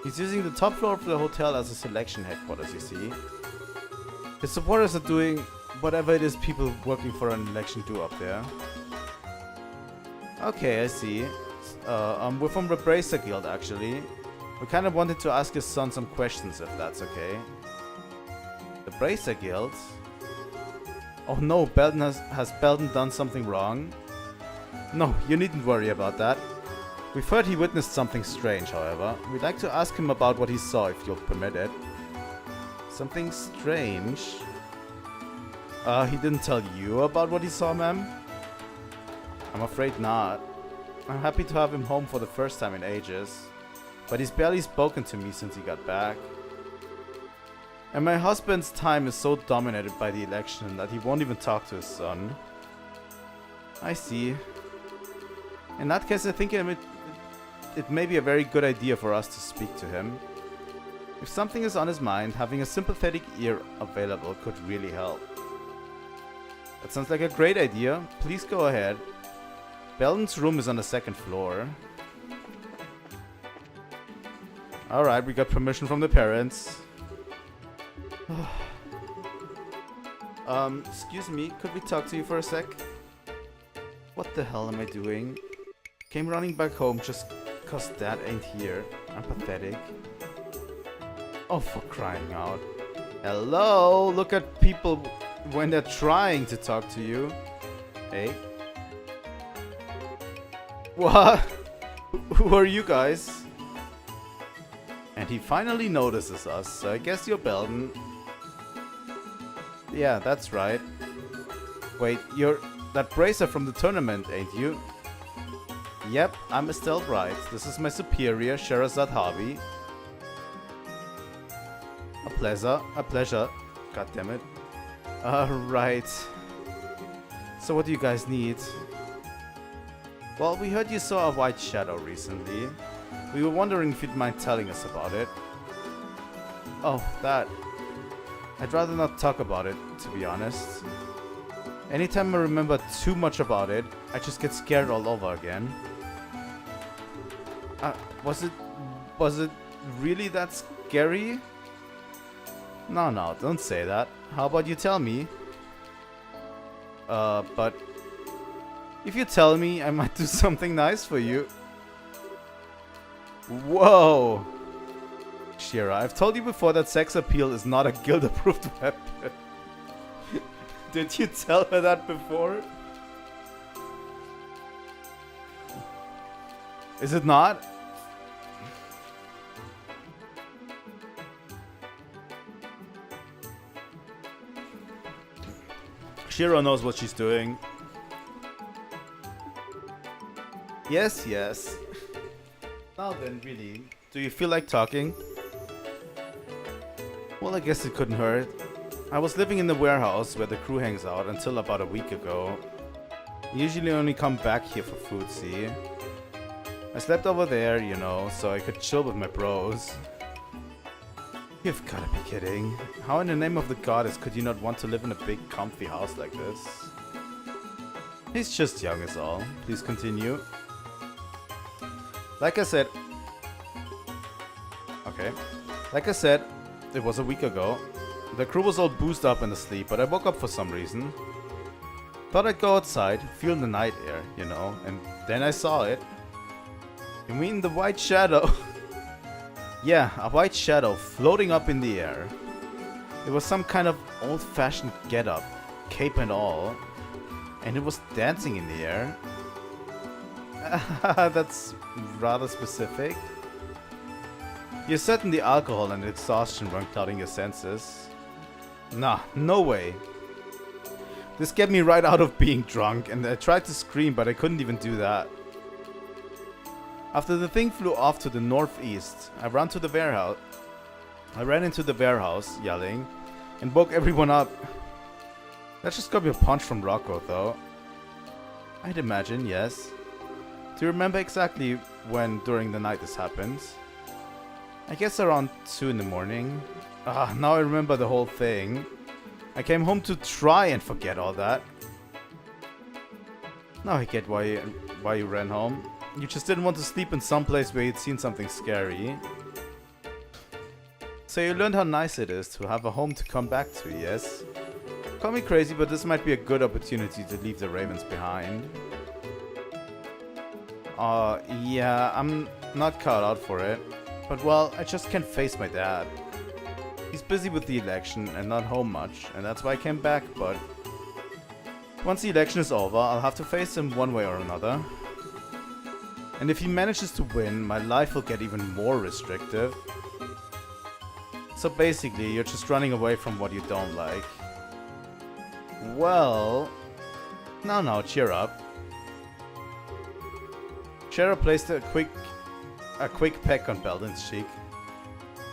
He's using the top floor of the hotel as a selection headquarters, you see. His supporters are doing whatever it is people working for an election do up there. Okay, I see. We're from the Bracer Guild, actually. We kind of wanted to ask his son some questions, if that's okay. The Bracer Guild? Oh no, has Belden done something wrong? No, you needn't worry about that. We've heard he witnessed something strange, however. We'd like to ask him about what he saw, if you'll permit it. Something strange? He didn't tell you about what he saw, ma'am? I'm afraid not. I'm happy to have him home for the first time in ages. But he's barely spoken to me since he got back. And my husband's time is so dominated by the election that he won't even talk to his son. I see. In that case, I think it may be a very good idea for us to speak to him. If something is on his mind, having a sympathetic ear available could really help. That sounds like a great idea. Please go ahead. Belden's room is on the second floor. Alright, we got permission from the parents. Excuse me, could we talk to you for a sec? What the hell am I doing? Came running back home just cause dad ain't here. I'm pathetic. Oh, for crying out. Hello, look at people when they're trying to talk to you. Hey. What? Who are you guys? And he finally notices us, so I guess you're Belden. Yeah, that's right. Wait, you're that bracer from the tournament, ain't you? Yep, I'm Estelle Bright. This is my superior, Sherazad Harvey. A pleasure. God damn it. Right. So what do you guys need? Well, we heard you saw a white shadow recently. We were wondering if you'd mind telling us about it. Oh, that. I'd rather not talk about it, to be honest. Anytime I remember too much about it, I just get scared all over again. Was it really that scary? No, don't say that. How about you tell me? But if you tell me, I might do something nice for you. Whoa! Shira, I've told you before that sex appeal is not a guild-approved weapon. Did you tell her that before? Is it not? Shira knows what she's doing. Yes, yes. Now then, really, do you feel like talking? Well, I guess it couldn't hurt. I was living in the warehouse where the crew hangs out until about a week ago. I usually only come back here for food, see? I slept over there, you know, so I could chill with my bros. You've gotta be kidding. How in the name of the goddess could you not want to live in a big comfy house like this? He's just young is all. Please continue. Like I said... Okay. Like I said, it was a week ago. The crew was all boozed up and asleep, but I woke up for some reason. Thought I'd go outside, feel the night air, you know, and then I saw it. You mean the white shadow? Yeah, a white shadow floating up in the air. It was some kind of old-fashioned get-up, cape and all, and it was dancing in the air. That's rather specific. You're certain the alcohol and exhaustion weren't clouding your senses? Nah, no way. This scared me right out of being drunk, and I tried to scream, but I couldn't even do that. After the thing flew off to the northeast, I ran into the warehouse, yelling, and woke everyone up. That just got me a punch from Rocco, though. I'd imagine, yes. Do you remember exactly when during the night this happened? I guess around 2 in the morning. Now I remember the whole thing. I came home to try and forget all that. Now I get why you ran home. You just didn't want to sleep in some place where you'd seen something scary. So you learned how nice it is to have a home to come back to, yes? Call me crazy, but this might be a good opportunity to leave the Ravens behind. Yeah, I'm not cut out for it. But well, I just can't face my dad. He's busy with the election and not home much, and that's why I came back, but... Once the election is over, I'll have to face him one way or another. And if he manages to win, my life will get even more restrictive. So basically, you're just running away from what you don't like. Well... No, cheer up. Shara placed a quick peck on Belden's cheek.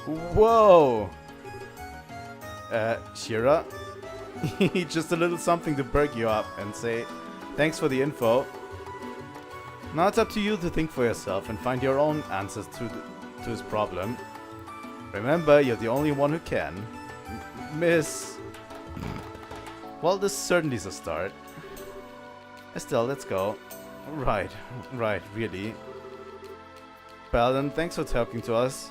Whoa! Shira? Just a little something to perk you up and say, thanks for the info. Now it's up to you to think for yourself and find your own answers to his problem. Remember, you're the only one who can. Miss... Well, this certainly is a start. Estelle, let's go. Right, really. Belden, thanks for talking to us.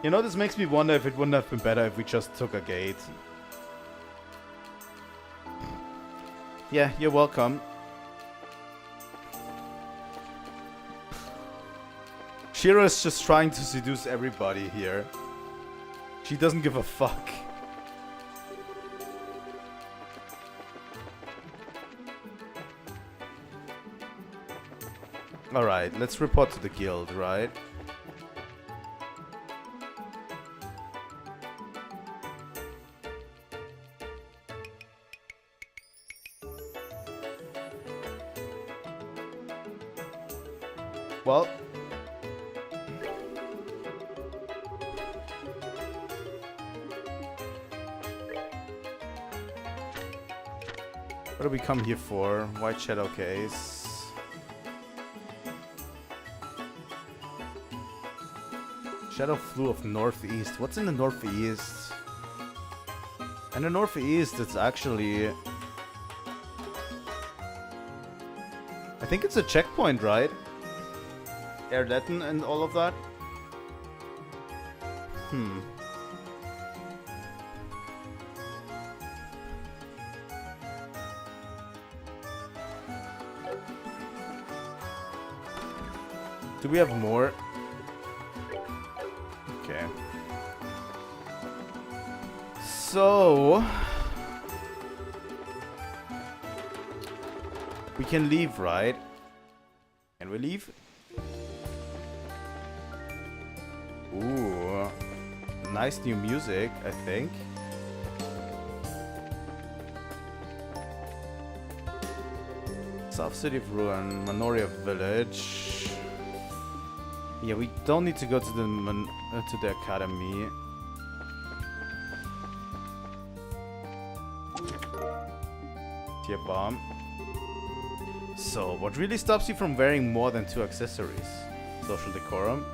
You know, this makes me wonder if it wouldn't have been better if we just took a gate. Yeah, you're welcome. Shira is just trying to seduce everybody here. She doesn't give a fuck. Alright, let's report to the guild, right? Well... What do we come here for? White Shadow case. Shadow flew of northeast. What's in the northeast? In the northeast, it's actually... I think it's a checkpoint, right? Erletten and all of that? Do we have more? Okay. So we can leave, right? Can we leave? Ooh, nice new music, I think. South City of Ruin, Manoria Village. Yeah, we don't need to go to the academy. Tier bomb. So, what really stops you from wearing more than 2 accessories? Social decorum?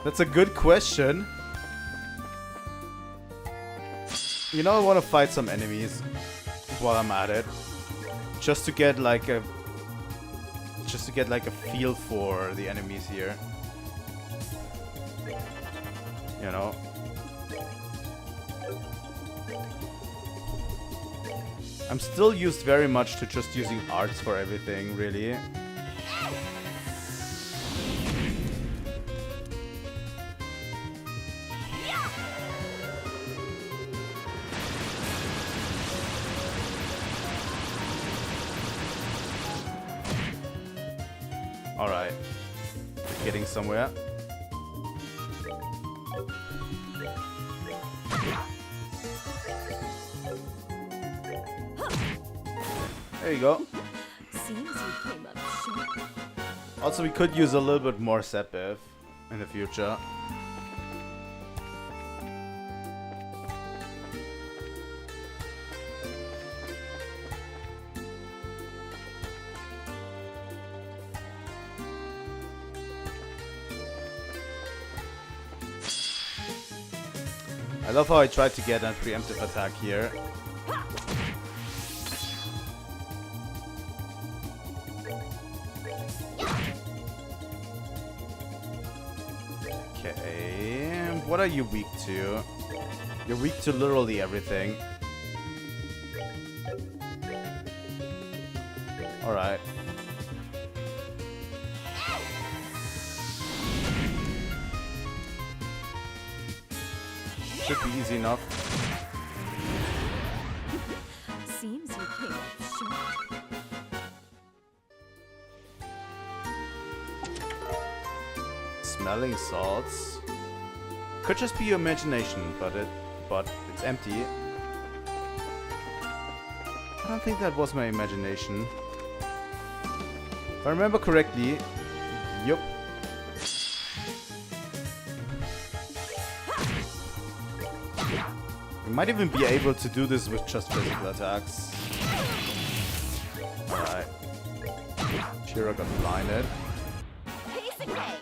That's a good question. You know, I want to fight some enemies while I'm at it, just to get like a feel for the enemies here. You know. I'm still used very much to just using arts for everything, really. Alright. Getting somewhere. There you go. Seems you came up short. Also, we could use a little bit more Seppiv in the future. I love how I tried to get a preemptive attack here. Okay, what are you weak to? You're weak to literally everything. Alright. Should be easy enough. Seems you came up short. Smelling salts. Could just be your imagination, but it's empty. I don't think that was my imagination. If I remember correctly, yup. We might even be able to do this with just physical attacks. Alright. Shira got blinded. Piece of cake.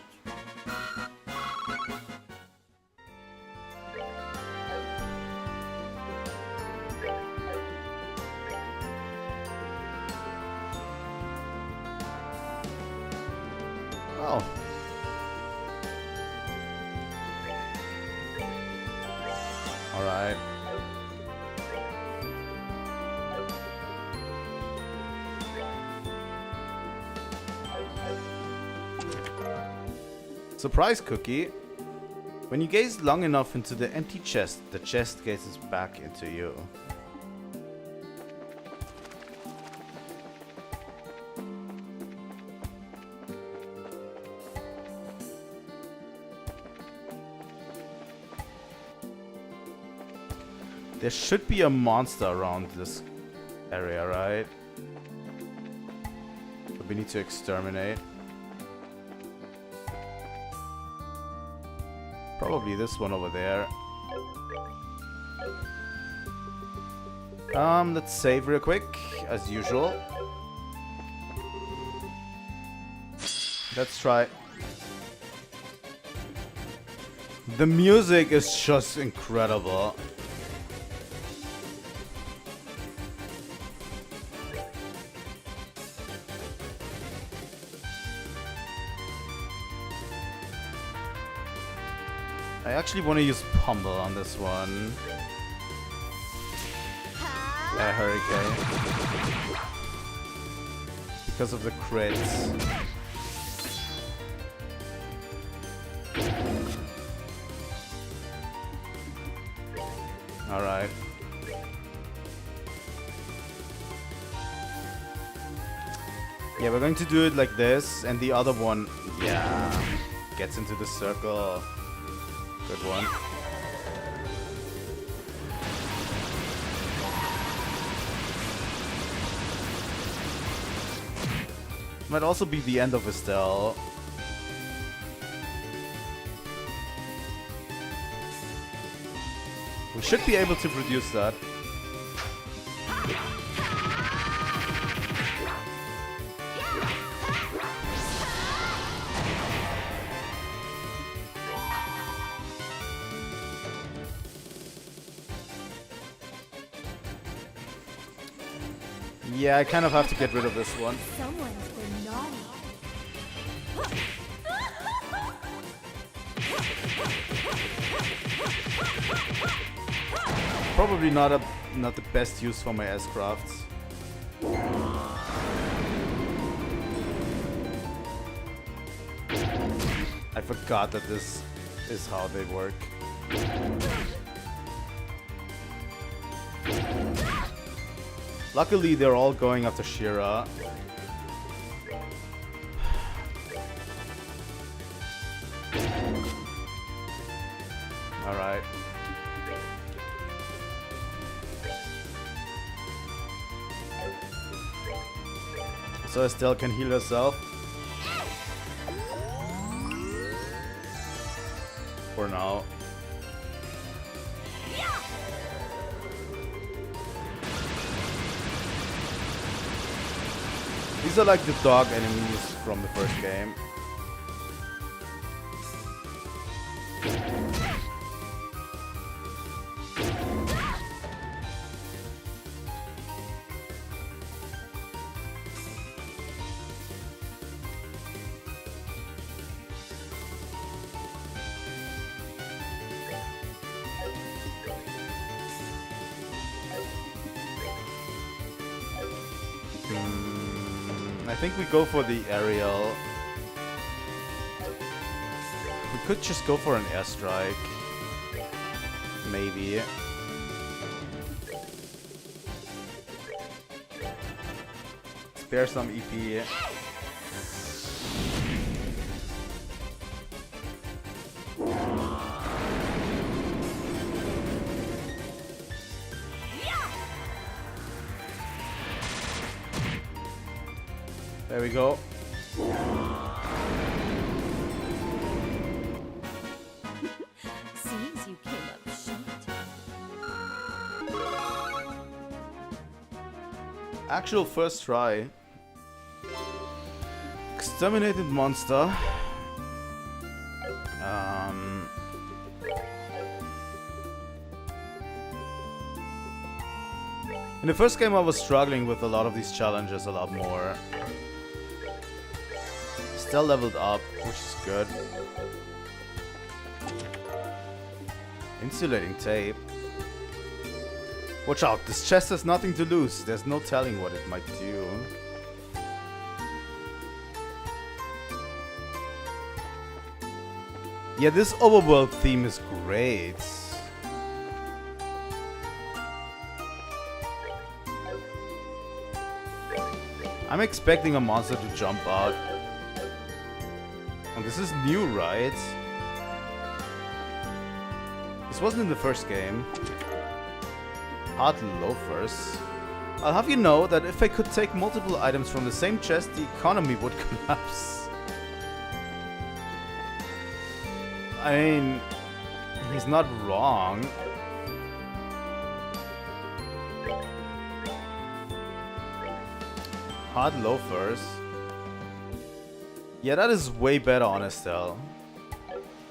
Oh. Alright. Surprise cookie. When you gaze long enough into the empty chest, the chest gazes back into you. There should be a monster around this area, right? But we need to exterminate. Probably this one over there. Let's save real quick, as usual. Let's try. The music is just incredible. I actually want to use Pummel on this one. Yeah, Hurricane. Because of the crits. Alright. Yeah, we're going to do it like this, and the other one, yeah, gets into the circle. Good one. Might also be the end of Estelle. We should be able to produce that. Yeah, I kind of have to get rid of this one. Someone's been naughty. Probably not the best use for my S-crafts. I forgot that this is how they work. Luckily, they're all going after Shira. Alright. So Estelle can heal herself. For now. These are like the dog enemies from the first game. I think we go for the aerial. We could just go for an airstrike. Maybe. Spare some EP. There we go. Seems you came up short. Actual first try. Exterminated monster. In the first game I was struggling with a lot of these challenges a lot more. Still leveled up, which is good. Insulating tape. Watch out, this chest has nothing to lose. There's no telling what it might do. Yeah, this overworld theme is great. I'm expecting a monster to jump out. And this is new, right? This wasn't in the first game. Hard loafers. I'll have you know that if I could take multiple items from the same chest, the economy would collapse. I mean, he's not wrong. Hard loafers. Yeah, that is way better on Estelle.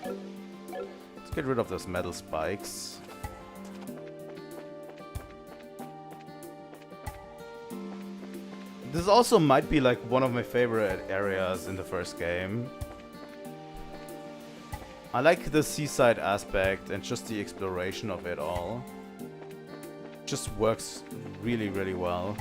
Let's get rid of those metal spikes. This also might be like one of my favorite areas in the first game. I like the seaside aspect and just the exploration of it all. Just works really, really well.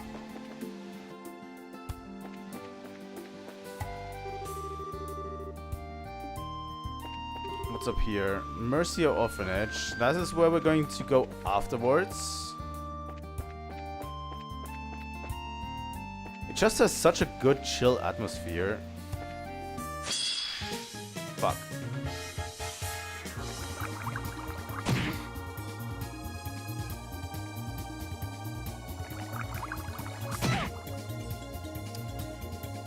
What's up here? Mercia Orphanage. That is where we're going to go afterwards. It just has such a good chill atmosphere. Fuck.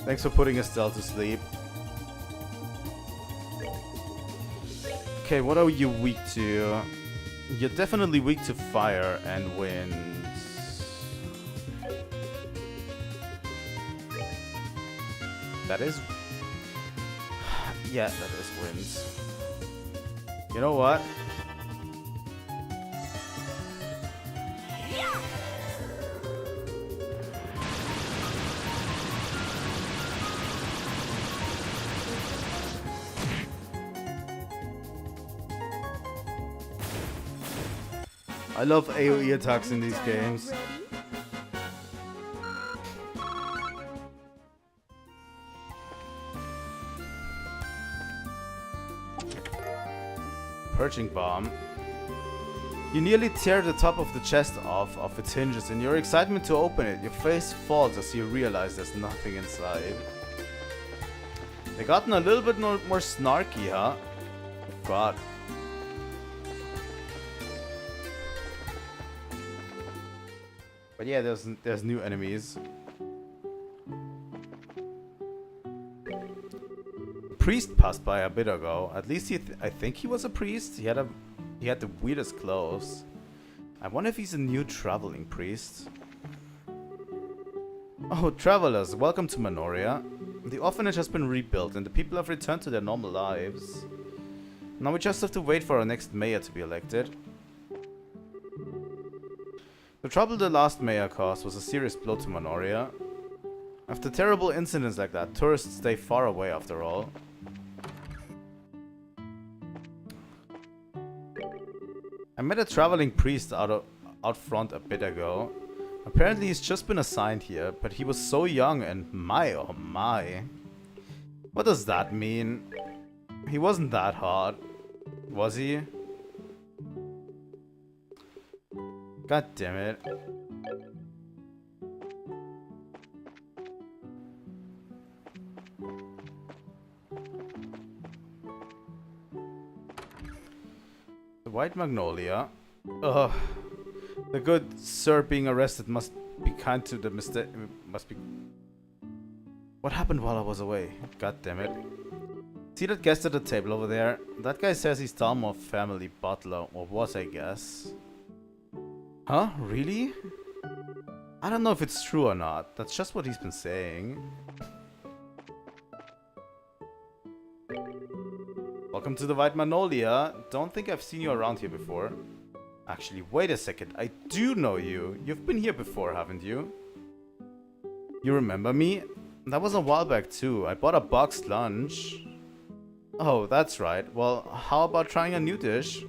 Thanks for putting Estelle to sleep. Okay, what are you weak to? You're definitely weak to fire and wind. That is... yeah, that is winds. You know what? I love AoE attacks in these games. Perching bomb. You nearly tear the top of the chest off of its hinges. In your excitement to open it, your face falls as you realize there's nothing inside. They gotten a little bit more snarky, huh? God. But yeah, there's new enemies. Priest passed by a bit ago. At least I think he was a priest. He had the weirdest clothes. I wonder if he's a new traveling priest. Oh, travelers, welcome to Manoria. The orphanage has been rebuilt and the people have returned to their normal lives. Now we just have to wait for our next mayor to be elected. The trouble the last mayor caused was a serious blow to Manoria. After terrible incidents like that, tourists stay far away after all. I met a traveling priest out front a bit ago. Apparently he's just been assigned here, but he was so young and my oh my. What does that mean? He wasn't that hot, was he? God damn it. The White Magnolia. Ugh. The good sir being arrested must be kind to the mistake. Must be. What happened while I was away? God damn it. See that guest at the table over there? That guy says he's Talmor family butler, or was, I guess. Huh? Really? I don't know if it's true or not. That's just what he's been saying. Welcome to the White Magnolia. Don't think I've seen you around here before. Actually, wait a second. I do know you. You've been here before, haven't you? You remember me? That was a while back too. I bought a boxed lunch. Oh, that's right. Well, how about trying a new dish?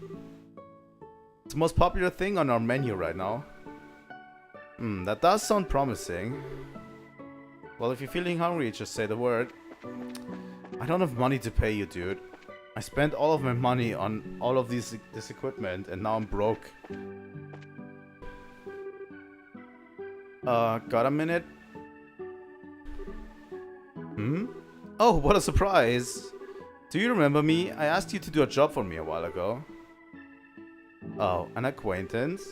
It's the most popular thing on our menu right now. That does sound promising. Well, if you're feeling hungry, just say the word. I don't have money to pay you, dude. I spent all of my money on all of this equipment, and now I'm broke. Got a minute? Oh, what a surprise! Do you remember me? I asked you to do a job for me a while ago. Oh, an acquaintance?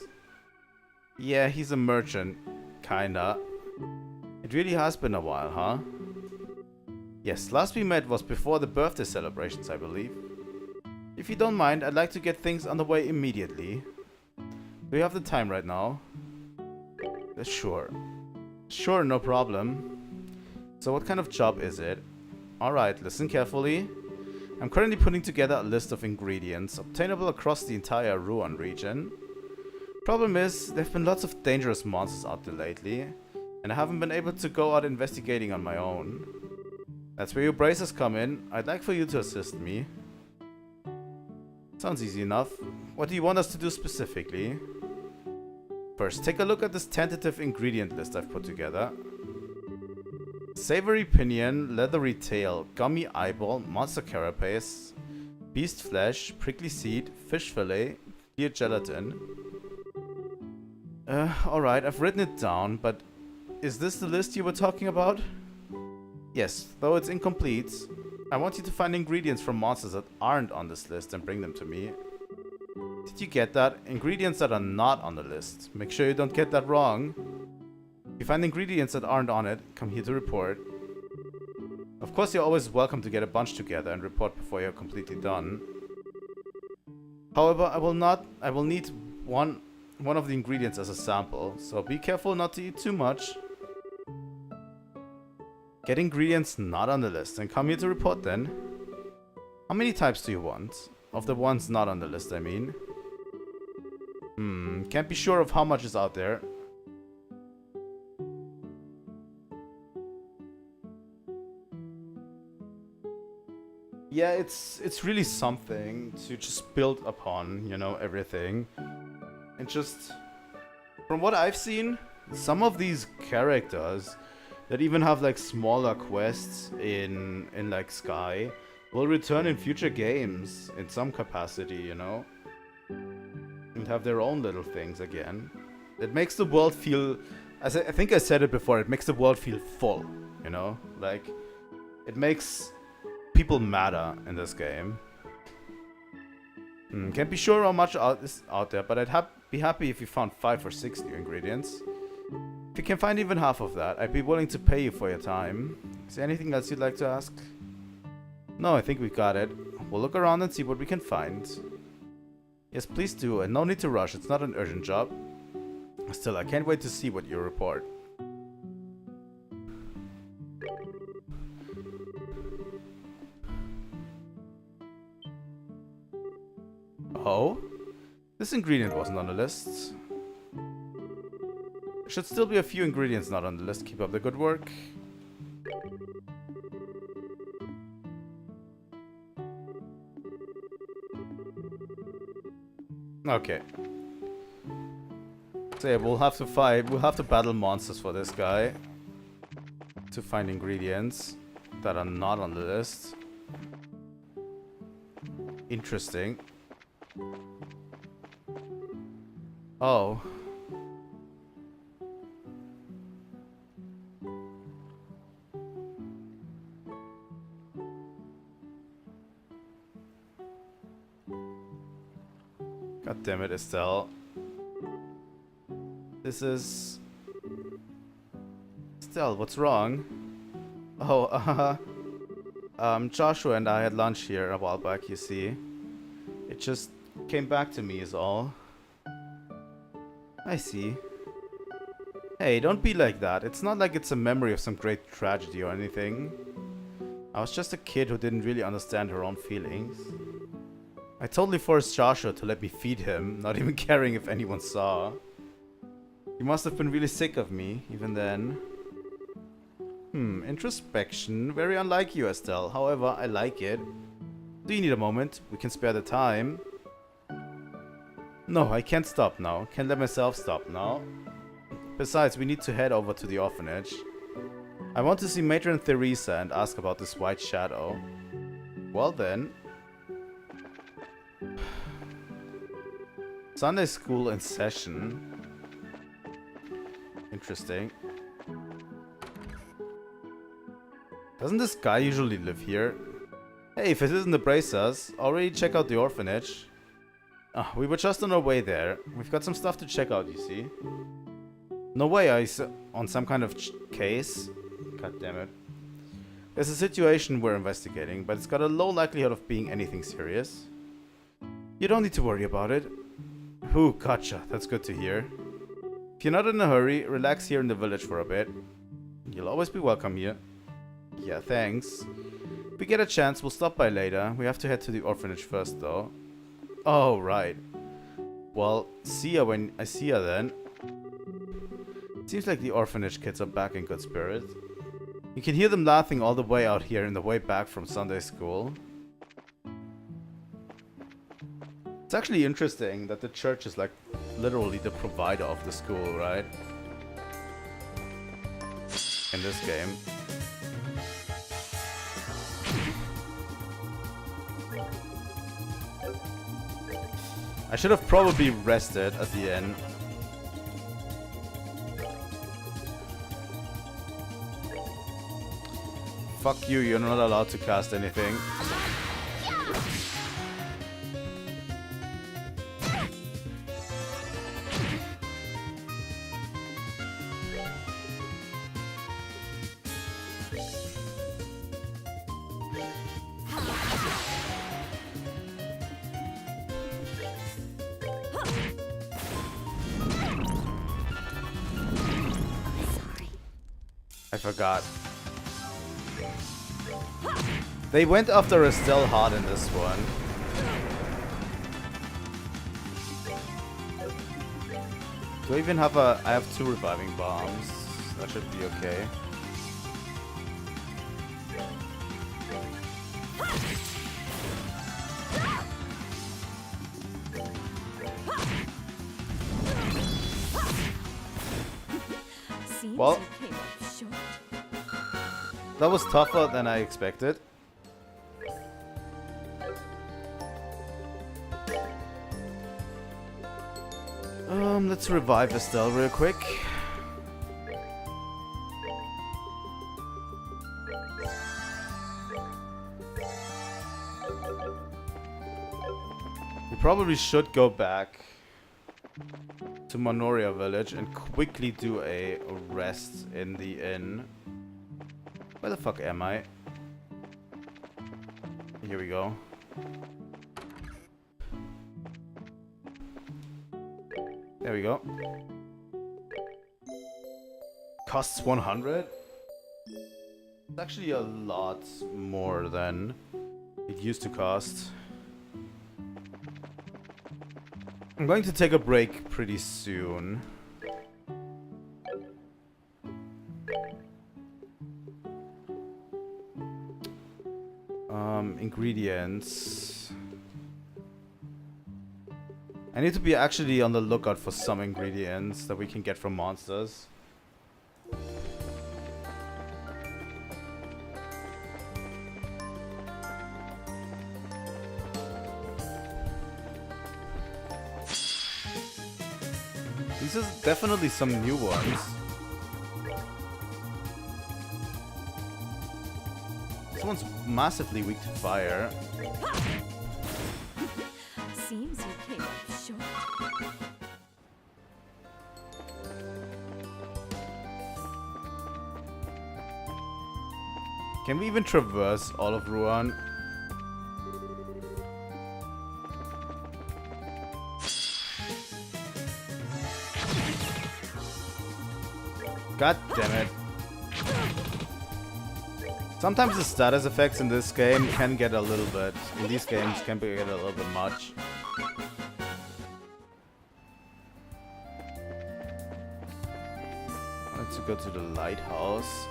Yeah, he's a merchant. Kinda. It really has been a while, huh? Yes, last we met was before the birthday celebrations, I believe. If you don't mind, I'd like to get things underway immediately. Do you have the time right now? Sure. Sure, no problem. So what kind of job is it? Alright, listen carefully. I'm currently putting together a list of ingredients obtainable across the entire Ruan region. Problem is, there have been lots of dangerous monsters out there lately, and I haven't been able to go out investigating on my own. That's where your braces come in. I'd like for you to assist me. Sounds easy enough. What do you want us to do specifically? First, take a look at this tentative ingredient list I've put together. Savory pinion, leathery tail, gummy eyeball, monster carapace, beast flesh, prickly seed, fish fillet, clear gelatin. Alright, I've written it down, but is this the list you were talking about? Yes, though it's incomplete. I want you to find ingredients from monsters that aren't on this list and bring them to me. Did you get that? Ingredients that are not on the list. Make sure you don't get that wrong. If you find ingredients that aren't on it, come here to report. Of course, you're always welcome to get a bunch together and report before you're completely done. However, I will need one of the ingredients as a sample, so be careful not to eat too much. Get ingredients not on the list and come here to report then. How many types do you want? Of the ones not on the list, I mean. Can't be sure of how much is out there. Yeah, it's really something to just build upon, you know, everything. And just, from what I've seen, some of these characters that even have like smaller quests in like Sky will return in future games in some capacity, you know, and have their own little things again. It makes the world feel, as I think I said it before, it makes the world feel full, you know, like it makes people matter in this game. Can't be sure how much is out there, but I'd be happy if you found 5 or 6 new ingredients. If you can find even half of that, I'd be willing to pay you for your time. Is there anything else you'd like to ask? No, I think we got it. We'll look around and see what we can find. Yes, please do, and no need to rush. It's not an urgent job. Still, I can't wait to see what you report. Oh? This ingredient wasn't on the list. Should still be a few ingredients not on the list. Keep up the good work. Okay. So yeah, we'll have to battle monsters for this guy to find ingredients that are not on the list. Interesting. Oh. God damn it, Estelle. This is... Estelle, what's wrong? Oh, Joshua and I had lunch here a while back, you see. It just came back to me is all. I see. Hey, don't be like that. It's not like it's a memory of some great tragedy or anything. I was just a kid who didn't really understand her own feelings. I totally forced Joshua to let me feed him, not even caring if anyone saw. He must have been really sick of me, even then. Introspection. Very unlike you, Estelle. However, I like it. Do you need a moment? We can spare the time. No, I can't stop now. Can't let myself stop now. Besides, we need to head over to the orphanage. I want to see Matron Theresa and ask about this white shadow. Well then. Sunday school in session. Interesting. Doesn't this guy usually live here? Hey, if it isn't the Bracers, already check out the orphanage. We were just on our way there. We've got some stuff to check out, you see. No way, on some kind of case? God damn it. There's a situation we're investigating, but it's got a low likelihood of being anything serious. You don't need to worry about it. Ooh, gotcha. That's good to hear. If you're not in a hurry, relax here in the village for a bit. You'll always be welcome here. Yeah, thanks. If we get a chance, we'll stop by later. We have to head to the orphanage first, though. Oh, right. Well, see ya when I see ya then. Seems like the orphanage kids are back in good spirit. You can hear them laughing all the way out here in the way back from Sunday school. It's actually interesting that the church is like literally the provider of the school, right? In this game. I should have probably rested at the end. Fuck you, you're not allowed to cast anything. I forgot. They went after Estelle hard in this one. Do I even have a... I have 2 reviving bombs. That should be okay. Seems Well, you came up short. that was tougher than I expected. Let's revive Estelle real quick. We probably should go back to Manoria village and quickly do a rest in the inn. Where the fuck am I? Here we go. There we go. Costs 100? It's actually a lot more than it used to cost. I'm going to take a break pretty soon. Ingredients. I need to be actually on the lookout for some ingredients that we can get from monsters. These are definitely some new ones. This one's massively weak to fire. Seems you came up short. Can we even traverse all of Ruan? God damn it. Sometimes the status effects in this game can get a little bit, in these games can get a little bit much. Let's go to the lighthouse.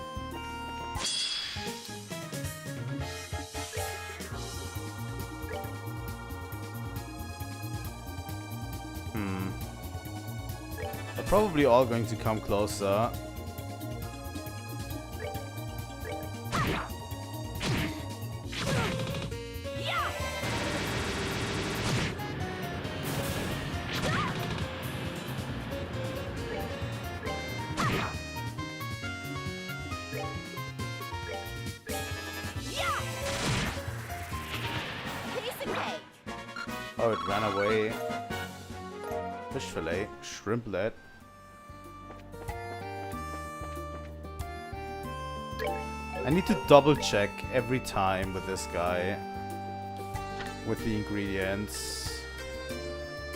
They're probably all going to come closer. Oh, it ran away. Fish fillet, shrimplet. I need to double check every time with this guy. With the ingredients.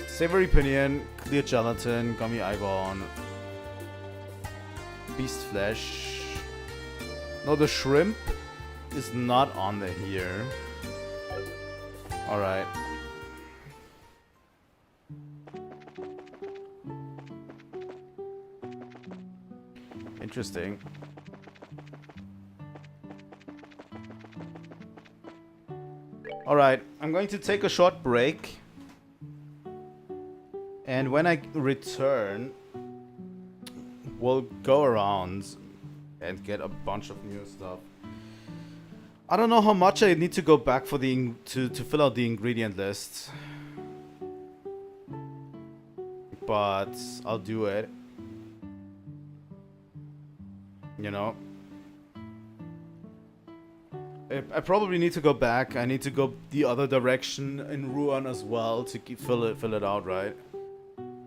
Savory pinion, clear gelatin, gummy eyebone. Beast flesh. No, the shrimp is not on the here. Alright. Interesting. Alright, I'm going to take a short break. And when I return, we'll go around and get a bunch of new stuff. I don't know how much I need to go back for the to fill out the ingredient list. but I'll do it. You know? I probably need to go back. I need to go the other direction in Ruan as well to fill it out, right?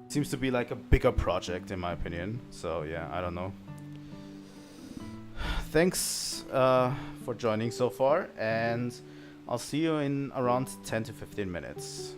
Seems to be like a bigger project in my opinion. So yeah, I don't know. Thanks for joining so far, and I'll see you in around 10 to 15 minutes.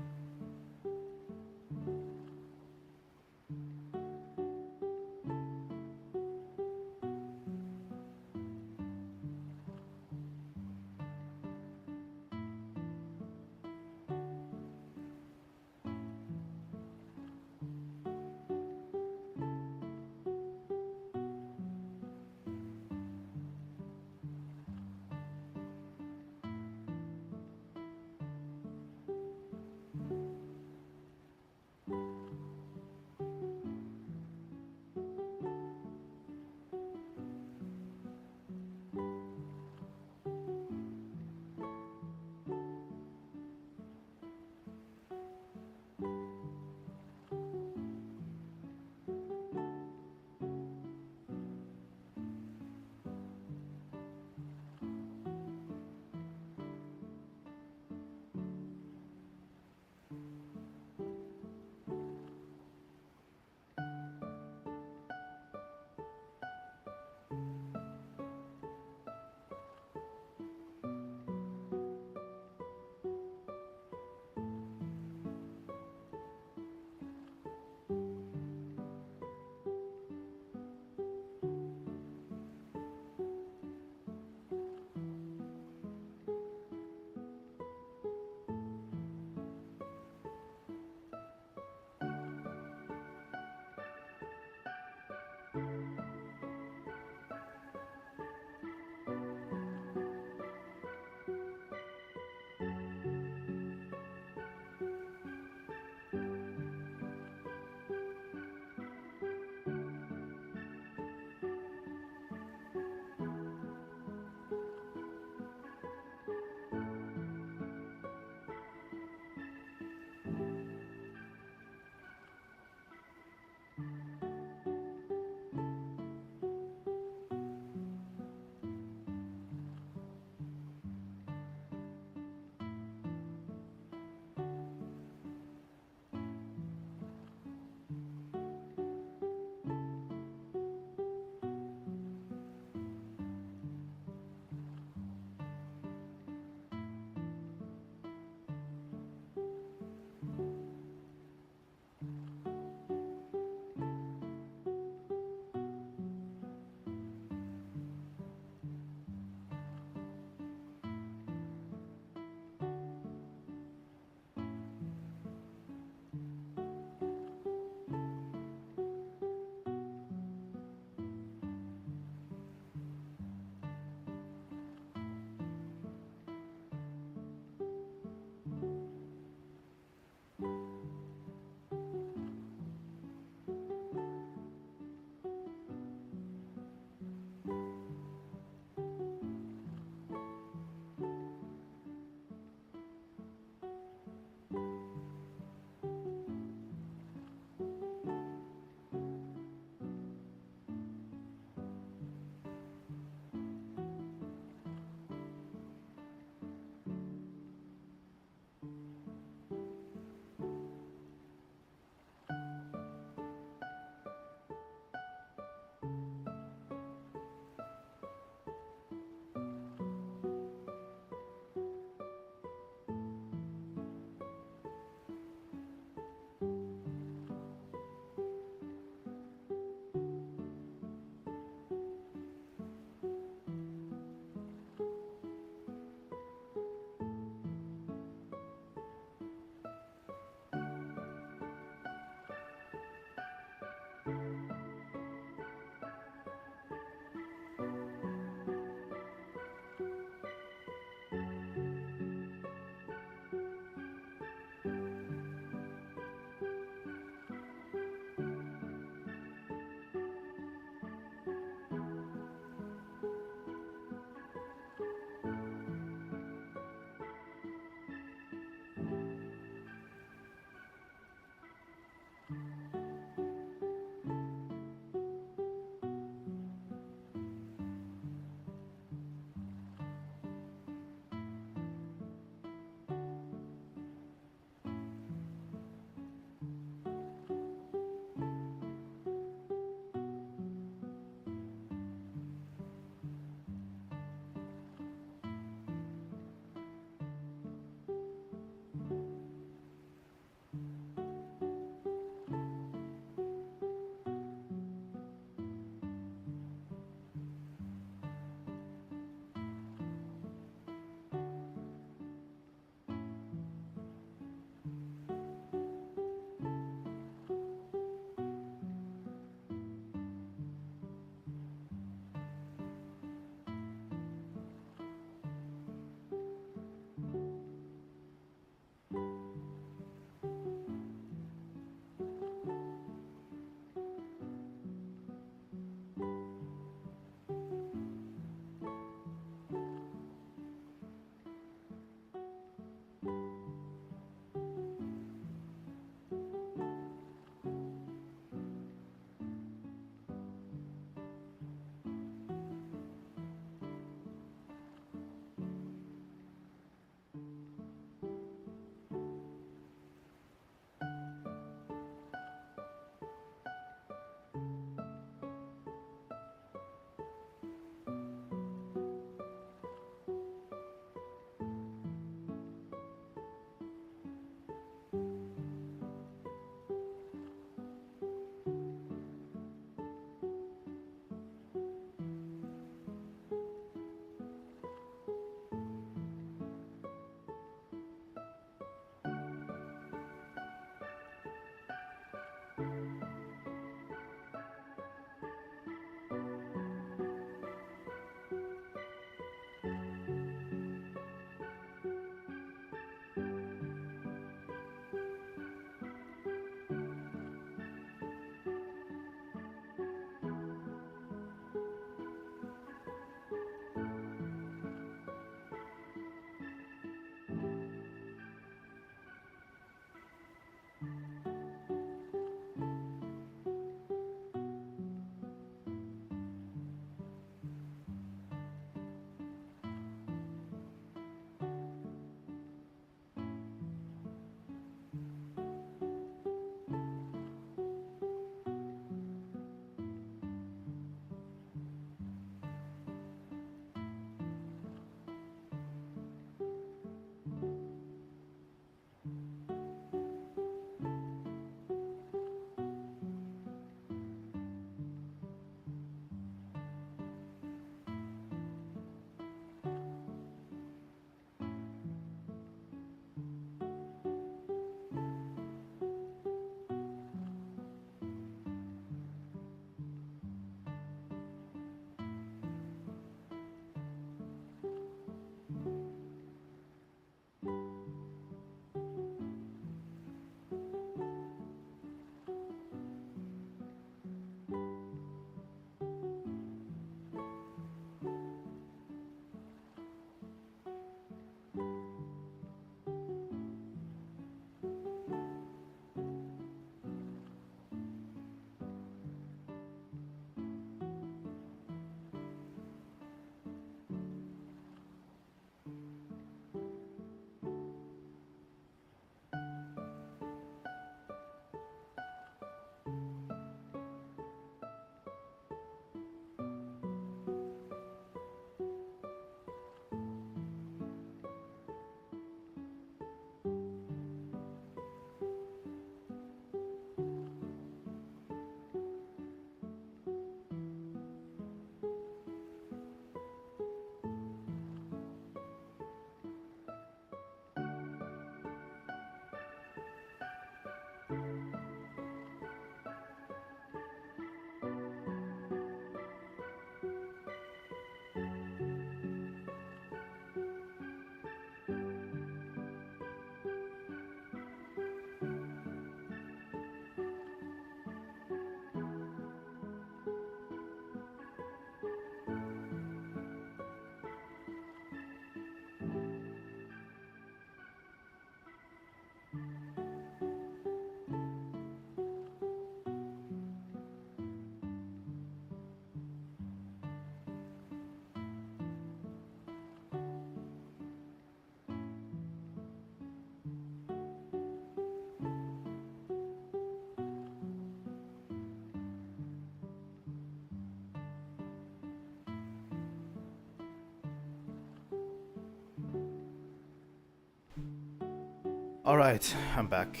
Alright, I'm back.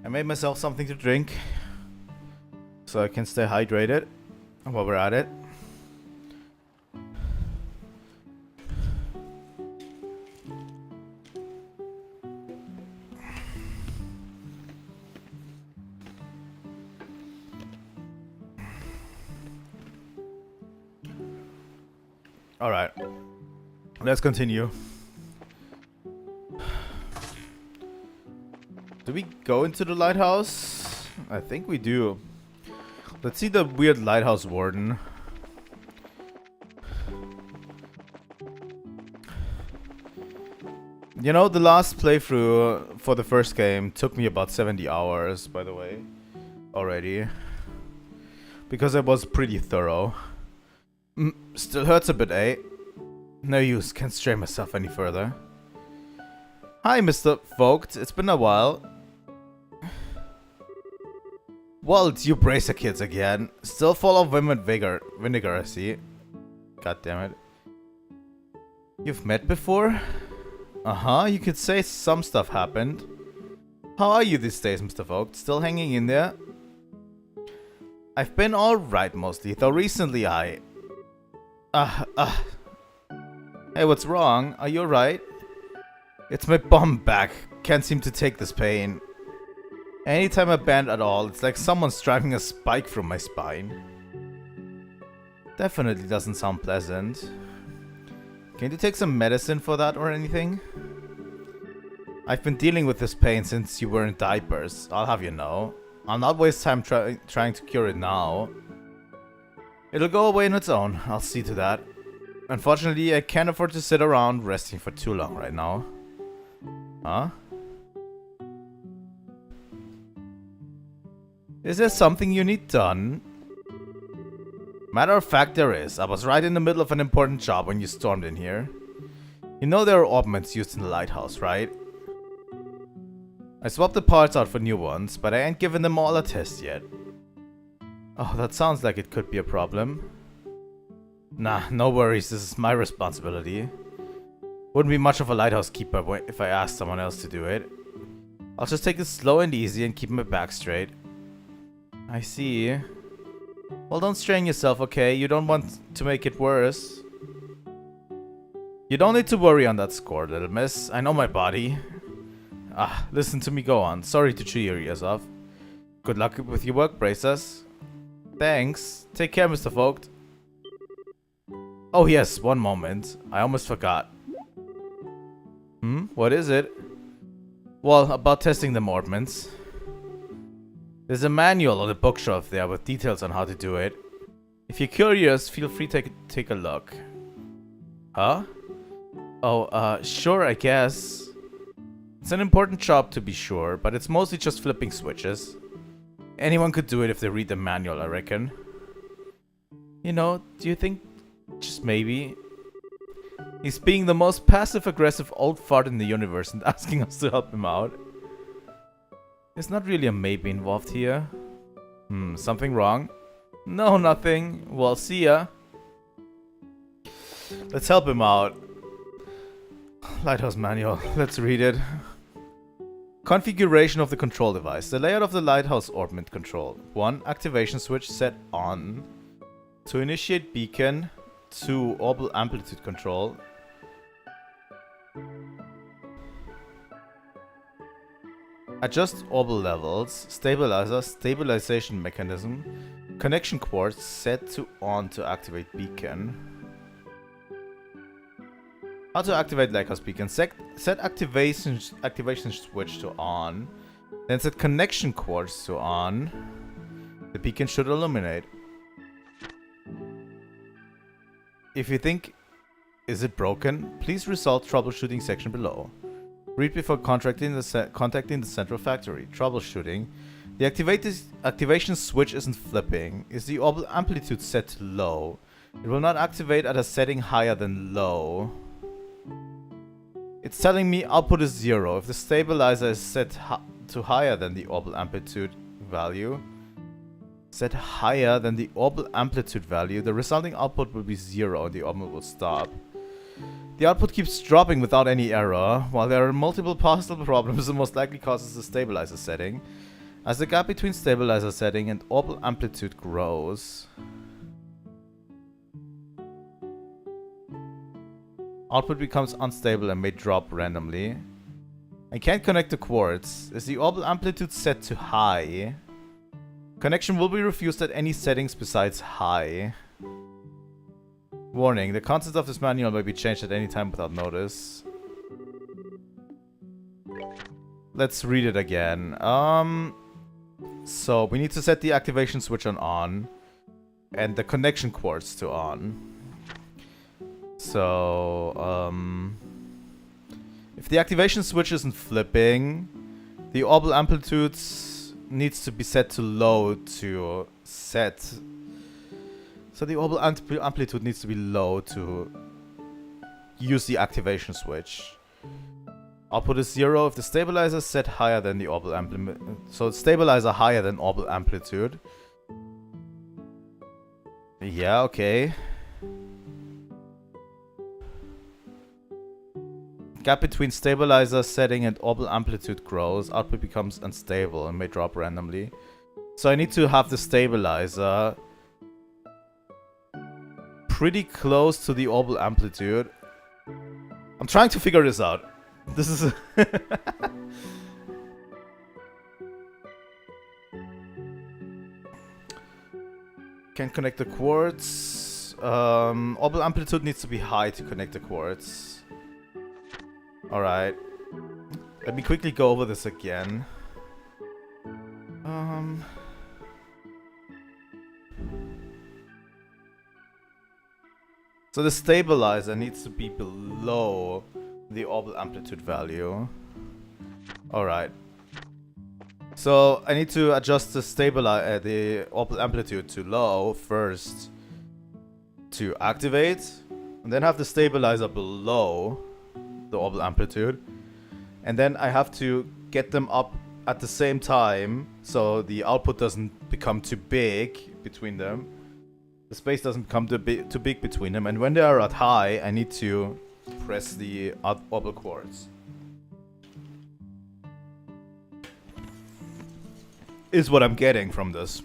I made myself something to drink so I can stay hydrated while we're at it. Alright, let's continue. Do we go into the lighthouse? I think we do. Let's see the weird lighthouse warden. You know, the last playthrough for the first game took me about 70 hours, by the way, already. Because it was pretty thorough. Still hurts a bit, eh? No use, can't strain myself any further. Hi, Mr. Vogt, it's been a while. Well, it's you bracer kids again. Still full of vim and vinegar, I see. God damn it. You've met before? Uh-huh, you could say some stuff happened. How are you these days, Mr. Vogt? Still hanging in there? I've been alright mostly, though recently I... Hey, what's wrong? Are you alright? It's my bum back. Can't seem to take this pain. Anytime I bend at all, it's like someone's driving a spike through my spine. Definitely doesn't sound pleasant. Can you take some medicine for that or anything? I've been dealing with this pain since you were in diapers, I'll have you know. I'll not waste time trying to cure it now. It'll go away on its own, I'll see to that. Unfortunately, I can't afford to sit around resting for too long right now. Huh? Is there something you need done? Matter of fact, there is. I was right in the middle of an important job when you stormed in here. You know there are Orbments used in the lighthouse, right? I swapped the parts out for new ones, but I ain't given them all a test yet. Oh, that sounds like it could be a problem. Nah, no worries, this is my responsibility. Wouldn't be much of a lighthouse keeper if I asked someone else to do it. I'll just take it slow and easy and keep my back straight. I see. Well, don't strain yourself, okay? You don't want to make it worse. You don't need to worry on that score, little miss. I know my body. Ah, listen to me go on. Sorry to chew your ears off. Good luck with your work, bracers. Thanks. Take care, Mr. Vogt. Oh yes, one moment. I almost forgot. What is it? Well, about testing the Orbments. There's a manual on the bookshelf there with details on how to do it. If you're curious, feel free to take a look. Huh? Oh, sure, I guess. It's an important job to be sure, but it's mostly just flipping switches. Anyone could do it if they read the manual, I reckon. You know, do you think... just maybe... he's being the most passive-aggressive old fart in the universe and asking us to help him out. There's not really a maybe involved here. Something wrong? No, nothing. Well, see ya. Let's help him out. Lighthouse manual. Let's read it. Configuration of the control device. The layout of the lighthouse orbment control. 1. Activation switch set on. To initiate beacon. 2. Orbital amplitude control. Adjust orbital levels. Stabilizer. Stabilization mechanism. Connection quartz set to on to activate beacon. How to activate lighthouse beacon. Set activation switch to on. Then set connection quartz to on. The beacon should illuminate. If you think, is it broken? Please result troubleshooting section below. Read before contacting the central factory. Troubleshooting. The activation switch isn't flipping. Is the orbital amplitude set to low? It will not activate at a setting higher than low. It's telling me output is 0. If the stabilizer is set to higher than the orbital amplitude value, the resulting output will be 0 and the orbital will stop. The output keeps dropping without any error. While there are multiple possible problems, the most likely cause is the stabilizer setting. As the gap between stabilizer setting and orbal amplitude grows, output becomes unstable and may drop randomly. I can't connect the quartz. Is the orbal amplitude set to high? Connection will be refused at any settings besides high. Warning, the contents of this manual may be changed at any time without notice. Let's read it again. So we need to set the activation switch on and the connection quartz to on. So, if the activation switch isn't flipping, the orbal amplitude needs to be set to low to set. So the orbal amplitude needs to be low to use the activation switch. Output is 0 if the stabilizer is set higher than the orbal amplitude. So stabilizer higher than orbal amplitude. Yeah, okay. Gap between stabilizer setting and orbal amplitude grows. Output becomes unstable and may drop randomly. So I need to have the stabilizer pretty close to the orbal amplitude. I'm trying to figure this out. This is Can't connect the quartz. Orbal amplitude needs to be high to connect the quartz. Alright. Let me quickly go over this again. So the stabilizer needs to be below the orbal amplitude value. Alright. So I need to adjust the the orbal amplitude to low first to activate, and then have the stabilizer below the orbal amplitude, and then I have to get them up at the same time so the output doesn't become too big between them. The space doesn't become too big between them, and when they are at high, I need to press the orbal quartz. Is what I'm getting from this.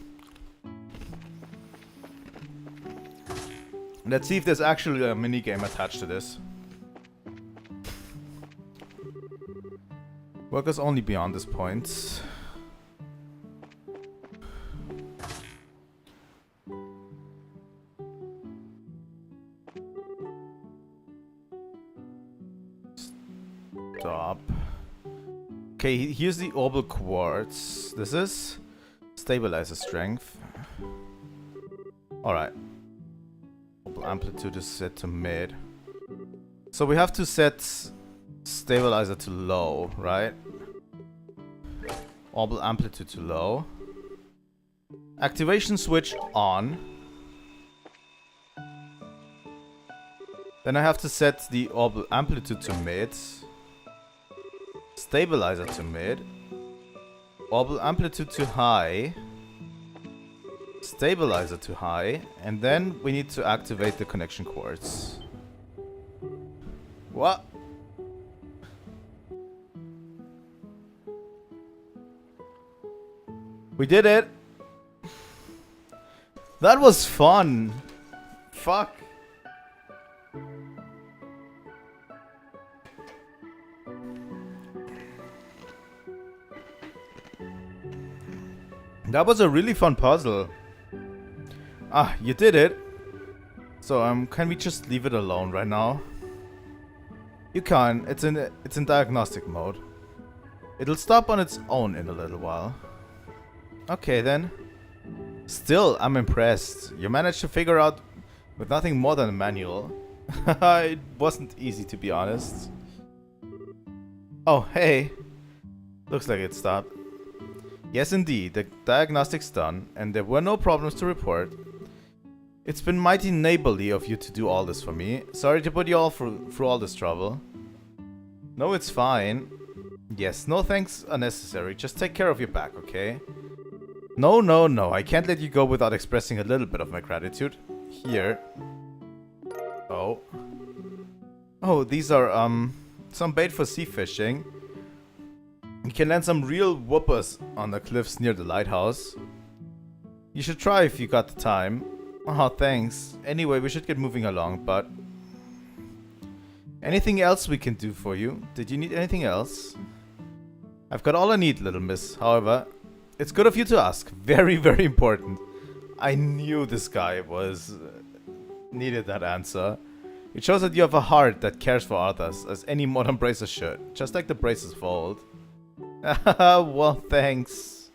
Let's see if there's actually a minigame attached to this. Workers only beyond this point. Stop. Okay, here's the orbal quartz. This is stabilizer strength. Alright. Orbal amplitude is set to mid. So we have to set stabilizer to low, right? Orbal amplitude to low. Activation switch on. Then I have to set the orbal amplitude to mid. Stabilizer to mid. Orbal amplitude to high. Stabilizer to high. And then we need to activate the connection quartz. What? We did it! That was fun! Fuck! That was a really fun puzzle. Ah, you did it! So, can we just leave it alone right now? You can. It's in diagnostic mode. It'll stop on its own in a little while. Okay then. Still, I'm impressed. You managed to figure out with nothing more than a manual. It wasn't easy, to be honest. Oh, hey. Looks like it stopped. Yes, indeed. The diagnostic's done, and there were no problems to report. It's been mighty neighborly of you to do all this for me. Sorry to put you all through all this trouble. No, it's fine. Yes, no thanks are necessary. Just take care of your back, okay? No, no, no. I can't let you go without expressing a little bit of my gratitude. Here. Oh. Oh, these are some bait for sea fishing. You can land some real whoopers on the cliffs near the lighthouse. You should try if you got the time. Oh, thanks. Anyway, we should get moving along, but... Anything else we can do for you? Did you need anything else? I've got all I need, little miss. However, it's good of you to ask. Very, very important. I knew this guy was... needed that answer. It shows that you have a heart that cares for others, as any modern bracer should. Just like the bracer's fault. Well, thanks.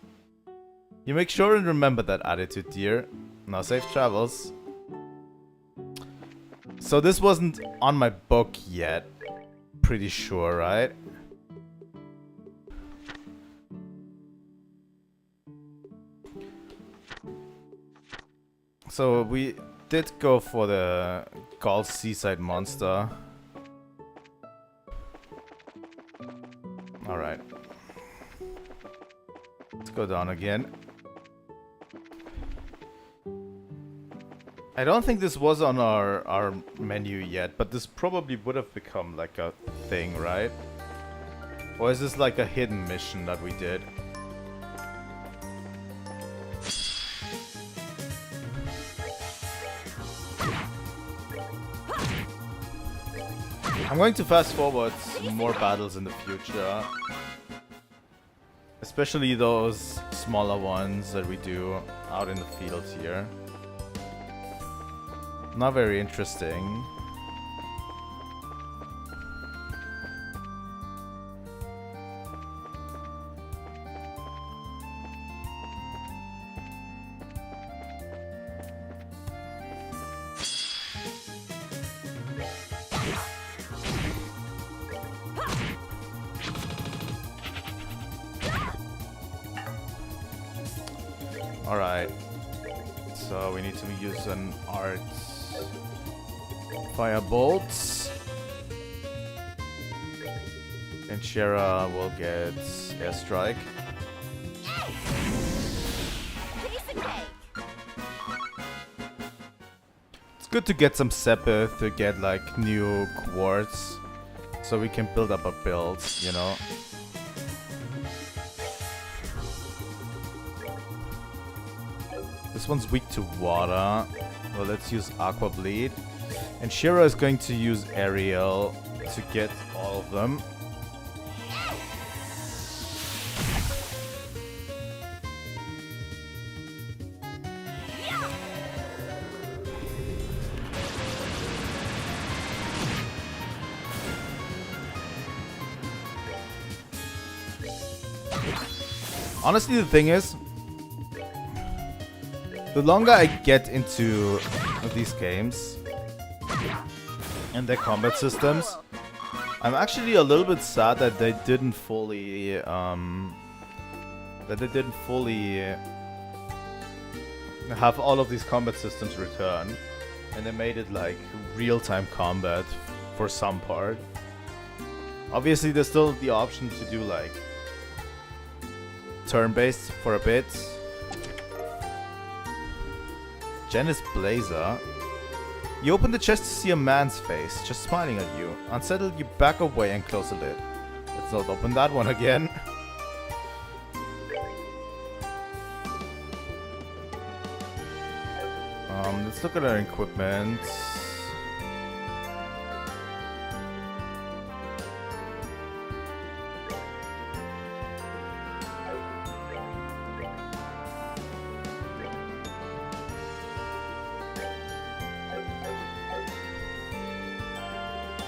You make sure and remember that attitude, dear. Now safe travels. So this wasn't on my book yet. Pretty sure, right? So we did go for the Gulf Seaside Monster. Alright. Let's go down again. I don't think this was on our menu yet, but this probably would have become like a thing, right? Or is this like a hidden mission that we did? I'm going to fast forward more battles in the future. Especially those smaller ones that we do out in the field here. Not very interesting. Alright. So we need to use an art. Fire bolts. And Shera will get airstrike. It's good to get some Sepith to get like new quartz. So we can build up our builds, you know. This one's weak to water. Well, let's use Aqua Bleed. And Shira is going to use Aerial to get all of them. Honestly, the thing is, the longer I get into these games and their combat systems, I'm actually a little bit sad that they didn't fully have all of these combat systems return, and they made it like real-time combat for some part. Obviously, there's still the option to do like turn-based for a bit. Janice Blazer. You open the chest to see a man's face, just smiling at you. Unsettled, you back away and close the lid. Let's not open that one again. Let's look at our equipment.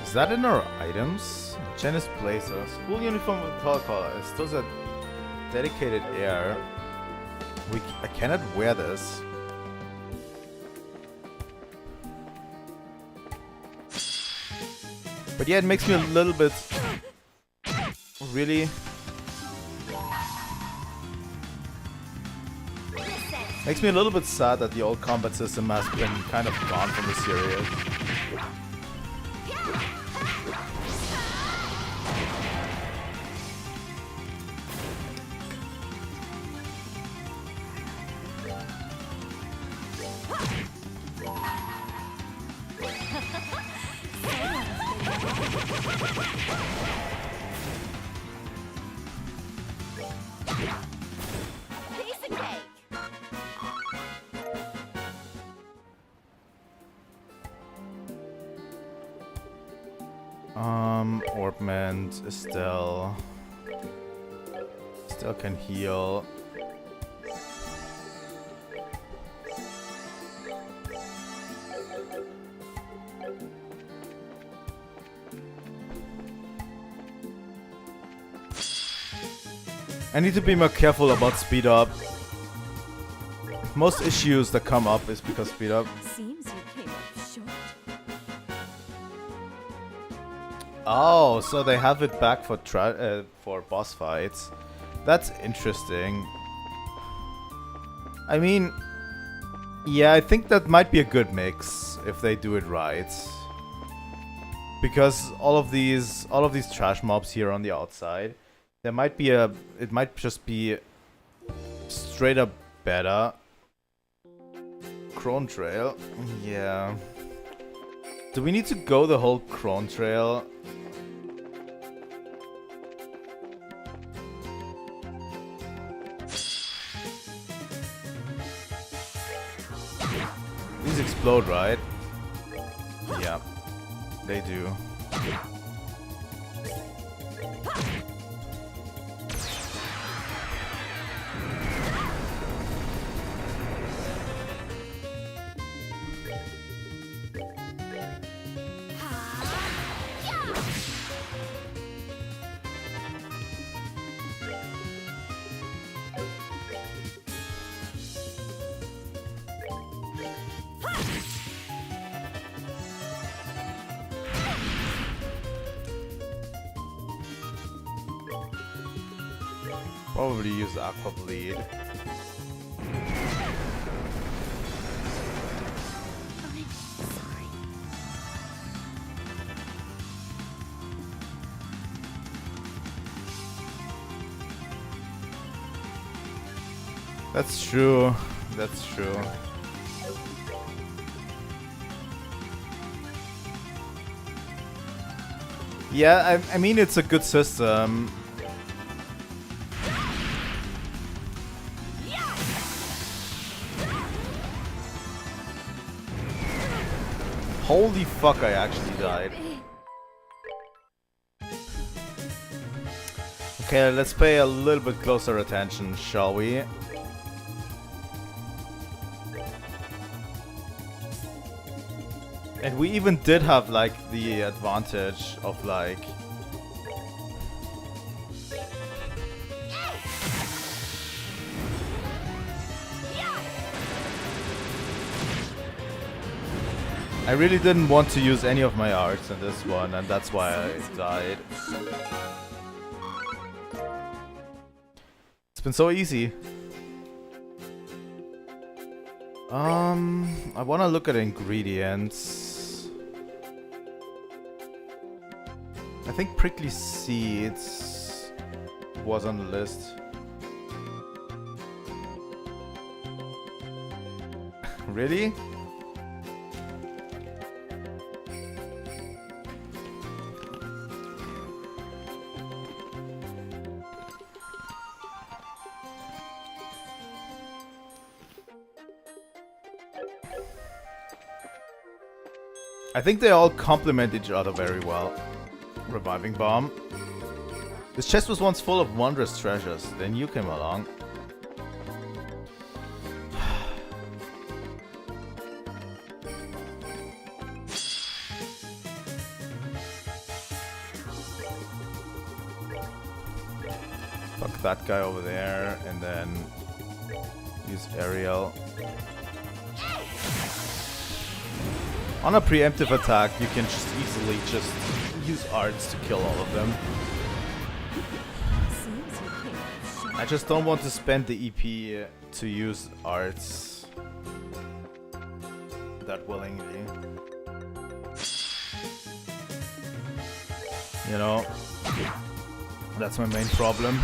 Is that in our items? Janice Blazer. School uniform with tall collar. It still a dedicated air. I cannot wear this. But yeah, it makes me a little bit... Really? Makes me a little bit sad that the old combat system has been kind of gone from the series. Orbments, Estelle. Estelle can heal. I need to be more careful about speed up. Most issues that come up is because speed up. Seems you came up short. Oh, so they have it back for boss fights. That's interesting. I mean, yeah, I think that might be a good mix if they do it right. Because all of these trash mobs here on the outside, there might be it might just be straight up better. Crone Trail, yeah. Do we need to go the whole Crone Trail? These explode, right? Yeah, they do. Probably use Aqua Bleed. I'm sorry. That's true. That's true. Yeah, I mean, it's a good system. Holy fuck, I actually died. Okay, let's pay a little bit closer attention, shall we? And we even did have, like, the advantage of, like... I really didn't want to use any of my arts in this one, and that's why I died. It's been so easy. I wanna look at ingredients. I think prickly seeds was on the list. Really? I think they all complement each other very well. Reviving Bomb. This chest was once full of wondrous treasures, then you came along. Fuck that guy over there, and then use Ariel. On a preemptive attack, you can just easily just use arts to kill all of them. Seems you came up short. I just don't want to spend the EP to use arts that willingly. You know, that's my main problem.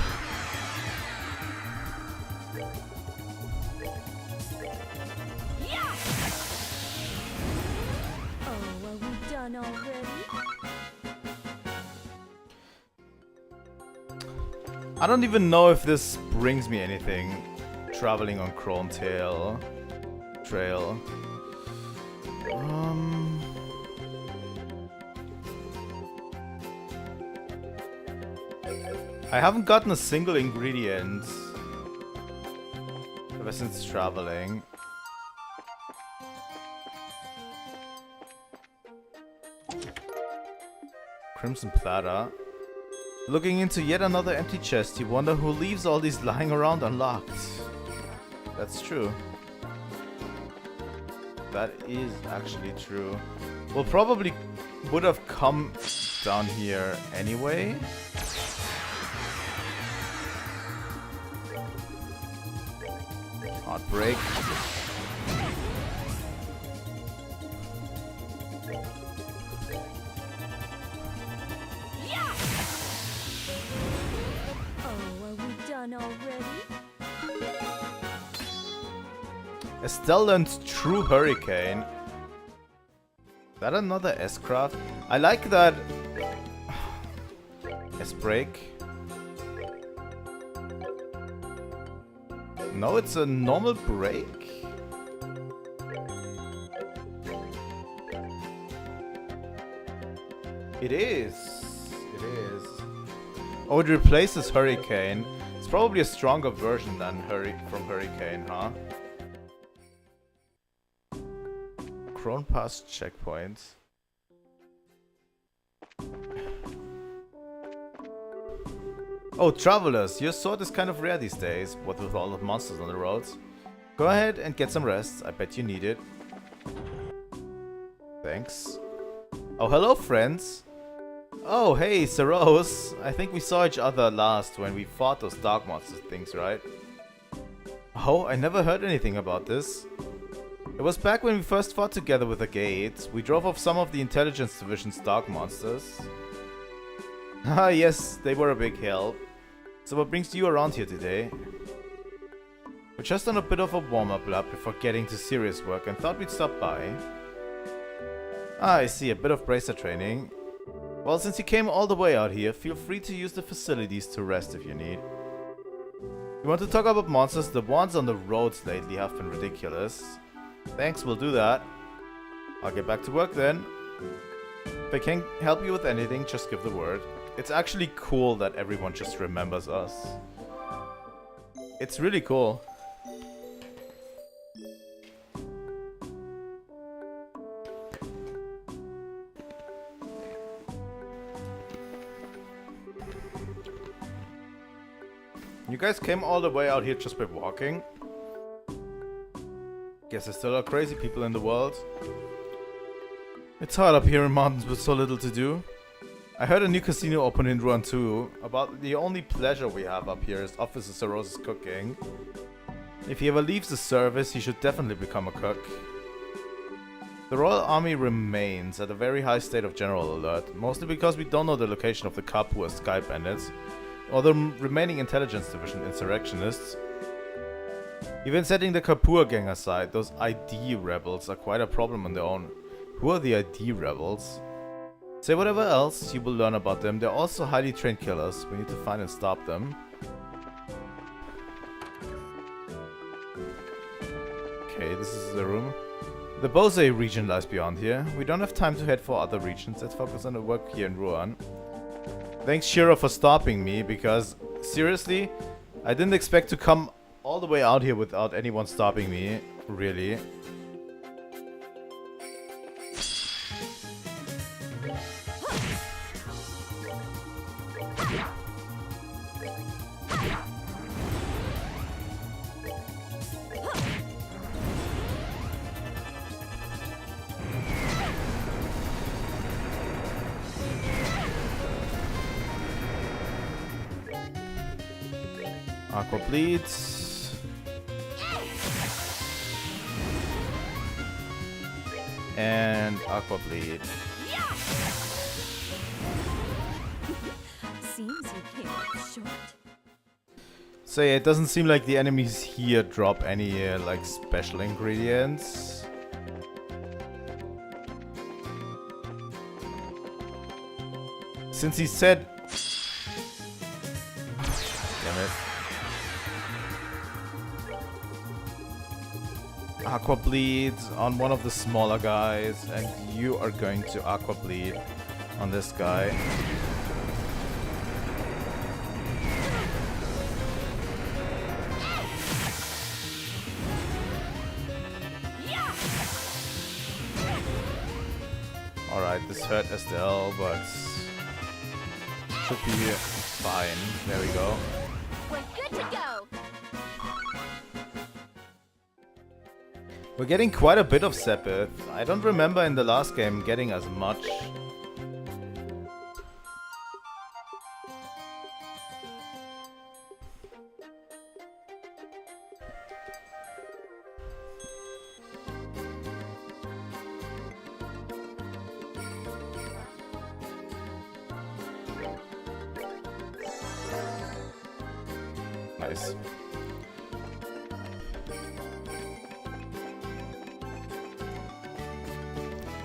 I don't even know if this brings me anything, traveling on Crone Trail. I haven't gotten a single ingredient ever since traveling. Crimson platter. Looking into yet another empty chest, you wonder who leaves all these lying around unlocked. That's true. That is actually true. We'll probably would have come down here anyway. Heartbreak. Estelle learns True Hurricane. Is that another S-Craft? I like that. S-Break. No, it's a normal break. It is. It is. Oh, it replaces Hurricane. It's probably a stronger version than from Hurricane, huh? Chrome Pass checkpoint. Oh, travelers, your sword is kind of rare these days, what with all the monsters on the roads. Go ahead and get some rest, I bet you need it. Thanks. Oh, hello friends. Oh, hey, Saros. I think we saw each other last when we fought those dark monster things, right? Oh, I never heard anything about this. It was back when we first fought together with the Gate. We drove off some of the Intelligence Division's dark monsters. Ah yes, they were a big help. So what brings you around here today? We're just on a bit of a warm-up lap before getting to serious work and thought we'd stop by. Ah, I see, a bit of bracer training. Well, since you came all the way out here, feel free to use the facilities to rest if you need. You want to talk about monsters? The ones on the roads lately have been ridiculous. Thanks, we'll do that. I'll get back to work then. If I can help you with anything, just give the word. It's actually cool that everyone just remembers us. It's really cool. You guys came all the way out here just by walking? Guess there still are crazy people in the world. It's hard up here in mountains with so little to do. I heard a new casino opened in Ruan too. About the only pleasure we have up here is Officer Saros' cooking. If he ever leaves the service, he should definitely become a cook. The Royal Army remains at a very high state of general alert, mostly because we don't know the location of the Kapu as Sky Bandits, or the remaining Intelligence Division insurrectionists. Even setting the Kapua gang aside, those ID rebels are quite a problem on their own. Who are the ID rebels? Say whatever else, you will learn about them. They're also highly trained killers. We need to find and stop them. Okay, this is the room. The Bose region lies beyond here. We don't have time to head for other regions. Let's focus on the work here in Ruan. Thanks, Shira, for stopping me, because seriously, I didn't expect to come all the way out here without anyone stopping me, really. Aqua bleeds. And Aqua bleed. Seems you came up short. So yeah, it doesn't seem like the enemies here drop any like special ingredients. Since he said, damn it. Aqua bleeds on one of the smaller guys, and you are going to Aqua bleed on this guy. Alright, this hurt Estelle, but should be fine. There we go. We're good to go. We're getting quite a bit of Sepith. I don't remember in the last game getting as much. Nice.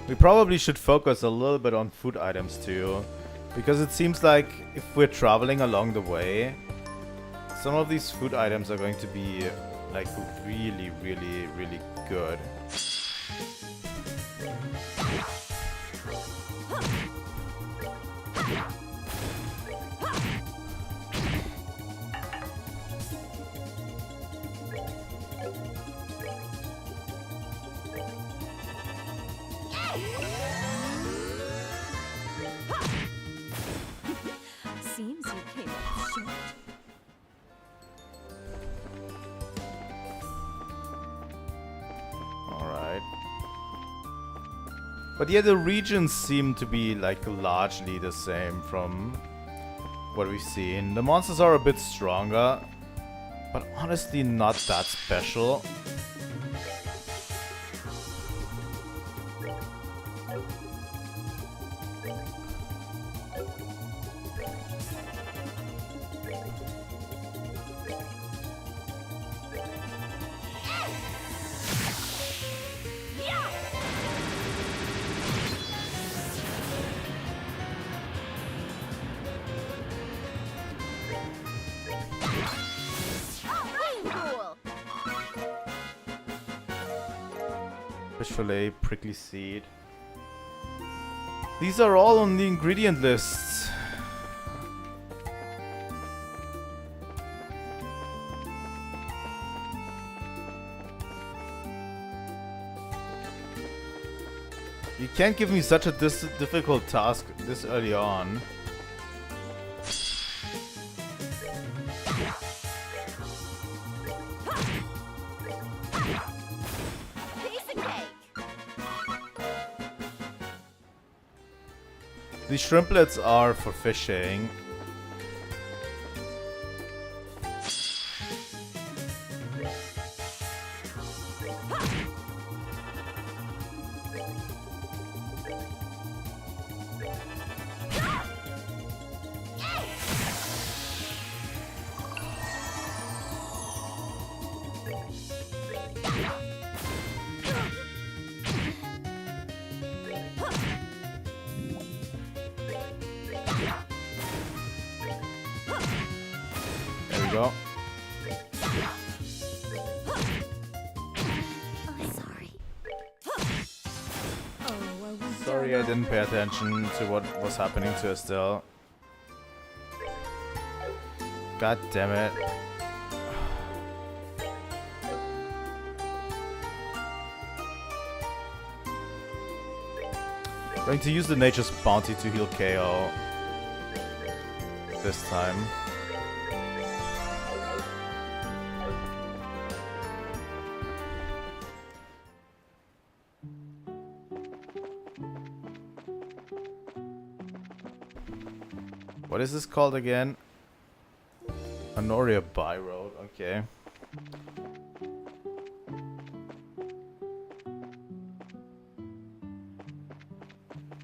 We probably should focus a little bit on food items too, because it seems like if we're traveling along the way, some of these food items are going to be like really, really, really good. Seems you came up short. Alright. But yeah, the regions seem to be like largely the same from what we've seen. The monsters are a bit stronger, but honestly not that special. Fish fillet, prickly seed. These are all on the ingredient lists. You can't give me such a difficult task this early on. These shrimplets are for fishing. Go. Sorry I didn't pay attention to what was happening to Estelle. God damn it. Going to use the Nature's Bounty to heal KO this time. What is this called again? Honoria By Road, okay.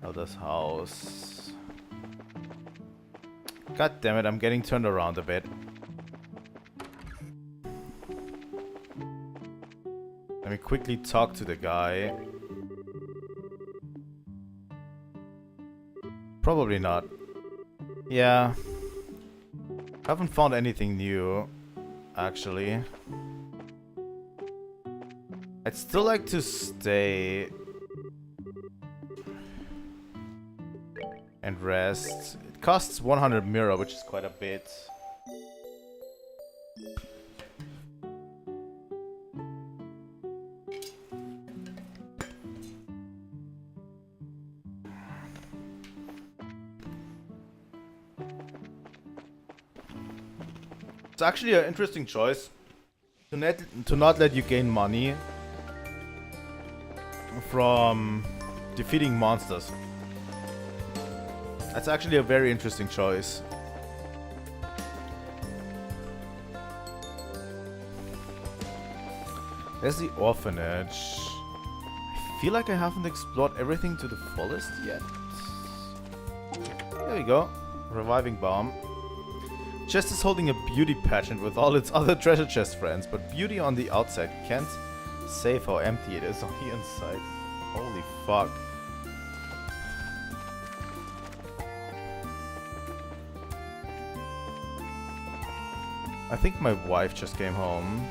Elder's house. God damn it, I'm getting turned around a bit. Let me quickly talk to the guy. Probably not. Yeah. Haven't found anything new, actually. I'd still like to stay and rest. It costs 100 mira, which is quite a bit. It's actually an interesting choice to not let you gain money from defeating monsters. That's actually a very interesting choice. There's the orphanage. I feel like I haven't explored everything to the fullest yet. There we go. Reviving bomb. Chest is holding a beauty pageant with all its other treasure chest friends, but beauty on the outside can't save how empty it is on the inside. Holy fuck. I think my wife just came home.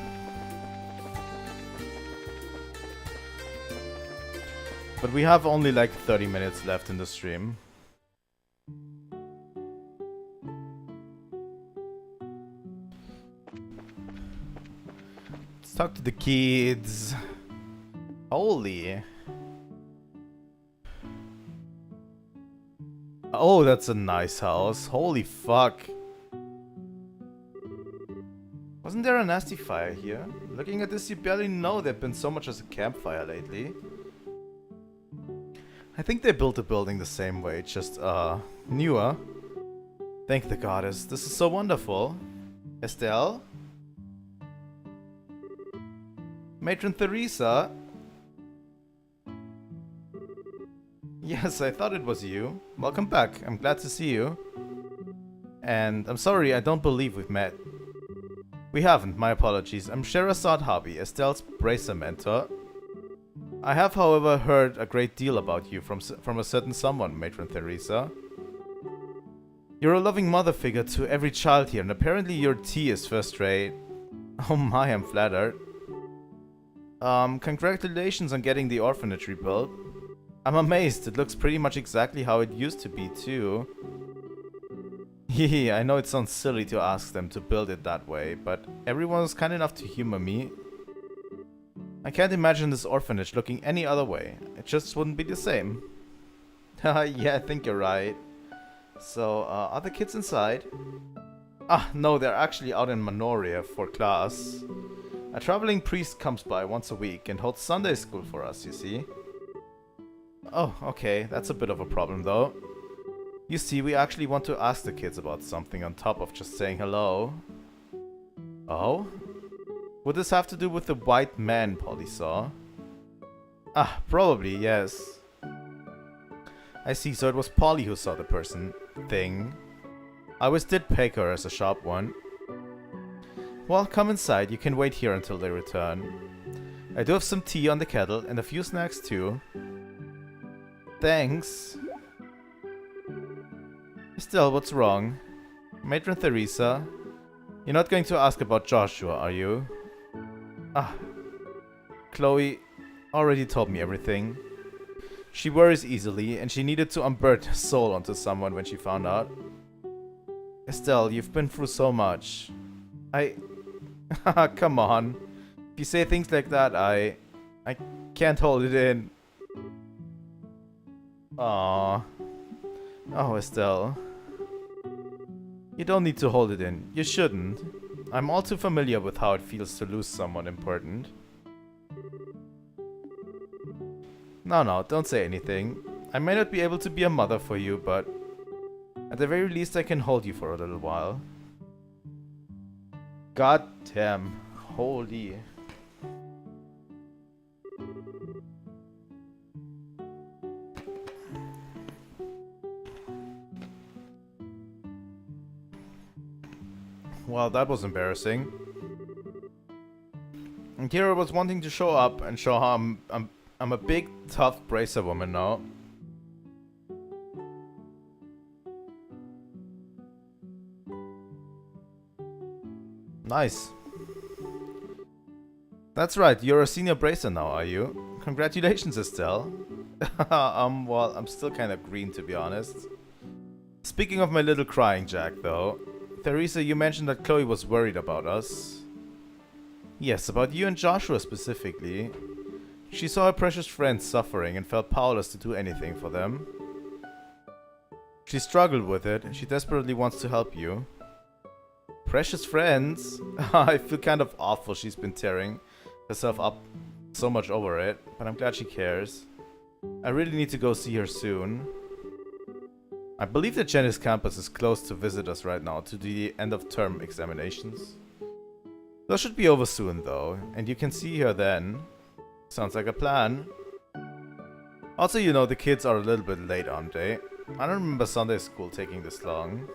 But we have only like 30 minutes left in the stream. Let's talk to the kids. Holy. Oh, that's a nice house. Holy fuck. Wasn't there a nasty fire here? Looking at this, you barely know there'd been so much as a campfire lately. I think they built the building the same way, just, newer. Thank the goddess. This is so wonderful. Estelle? Matron Theresa? Yes, I thought it was you. Welcome back. I'm glad to see you. And I'm sorry, I don't believe we've met. We haven't, my apologies. I'm Sherazad Hobby, Estelle's bracer mentor. I have, however, heard a great deal about you from a certain someone, Matron Theresa. You're a loving mother figure to every child here, and apparently your tea is first rate. Oh my, I'm flattered. Congratulations on getting the orphanage rebuilt. I'm amazed, it looks pretty much exactly how it used to be, too. Hehe, I know it sounds silly to ask them to build it that way, but everyone was kind enough to humor me. I can't imagine this orphanage looking any other way. It just wouldn't be the same. Haha, yeah, I think you're right. So, are the kids inside? Ah, no, they're actually out in Manoria for class. A traveling priest comes by once a week and holds Sunday school for us, you see. Oh, okay, that's a bit of a problem though. You see, we actually want to ask the kids about something on top of just saying hello. Oh? Would this have to do with the white man Polly saw? Ah, probably, yes. I see, so it was Polly who saw the person thing. I always did peg her as a sharp one. Well, come inside, you can wait here until they return. I do have some tea on the kettle and a few snacks too. Thanks. Still, what's wrong? Matron Theresa? You're not going to ask about Joshua, are you? Ah. Chloe already told me everything. She worries easily, and she needed to unburden her soul onto someone when she found out. Estelle, you've been through so much. Come on. If you say things like that, I can't hold it in. Aww. Oh, Estelle. You don't need to hold it in. You shouldn't. I'm all too familiar with how it feels to lose someone important. No, don't say anything. I may not be able to be a mother for you, but at the very least I can hold you for a little while. God damn. Holy. Well, that was embarrassing. And Kira was wanting to show up and show how I'm a big, tough bracer woman now. Nice. That's right, you're a senior bracer now, are you? Congratulations, Estelle. Well, I'm still kind of green, to be honest. Speaking of my little crying jack, though. Theresa, you mentioned that Chloe was worried about us. Yes, about you and Joshua specifically. She saw her precious friends suffering and felt powerless to do anything for them. She struggled with it and she desperately wants to help you. Precious friends. I feel kind of awful she's been tearing herself up so much over it, but I'm glad she cares. I really need to go see her soon. I believe the Janice campus is closed to visitors right now to the end of term examinations. Those should be over soon though, and you can see her then. Sounds like a plan. Also, you know, the kids are a little bit late, aren't they? I don't remember Sunday school taking this long.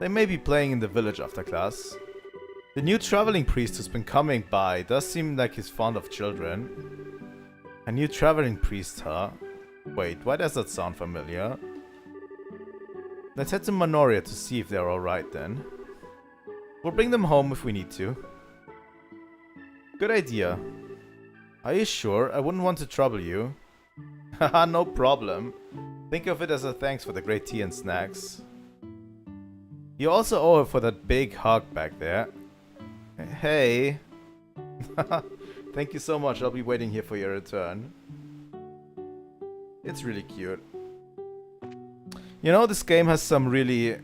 They may be playing in the village after class. The new traveling priest who's been coming by does seem like he's fond of children. A new traveling priest, huh? Wait, why does that sound familiar? Let's head to Manoria to see if they're alright then. We'll bring them home if we need to. Good idea. Are you sure? I wouldn't want to trouble you. Haha, no problem. Think of it as a thanks for the great tea and snacks. You also owe her for that big hug back there. Hey. Thank you so much. I'll be waiting here for your return. It's really cute. You know, this game has some really...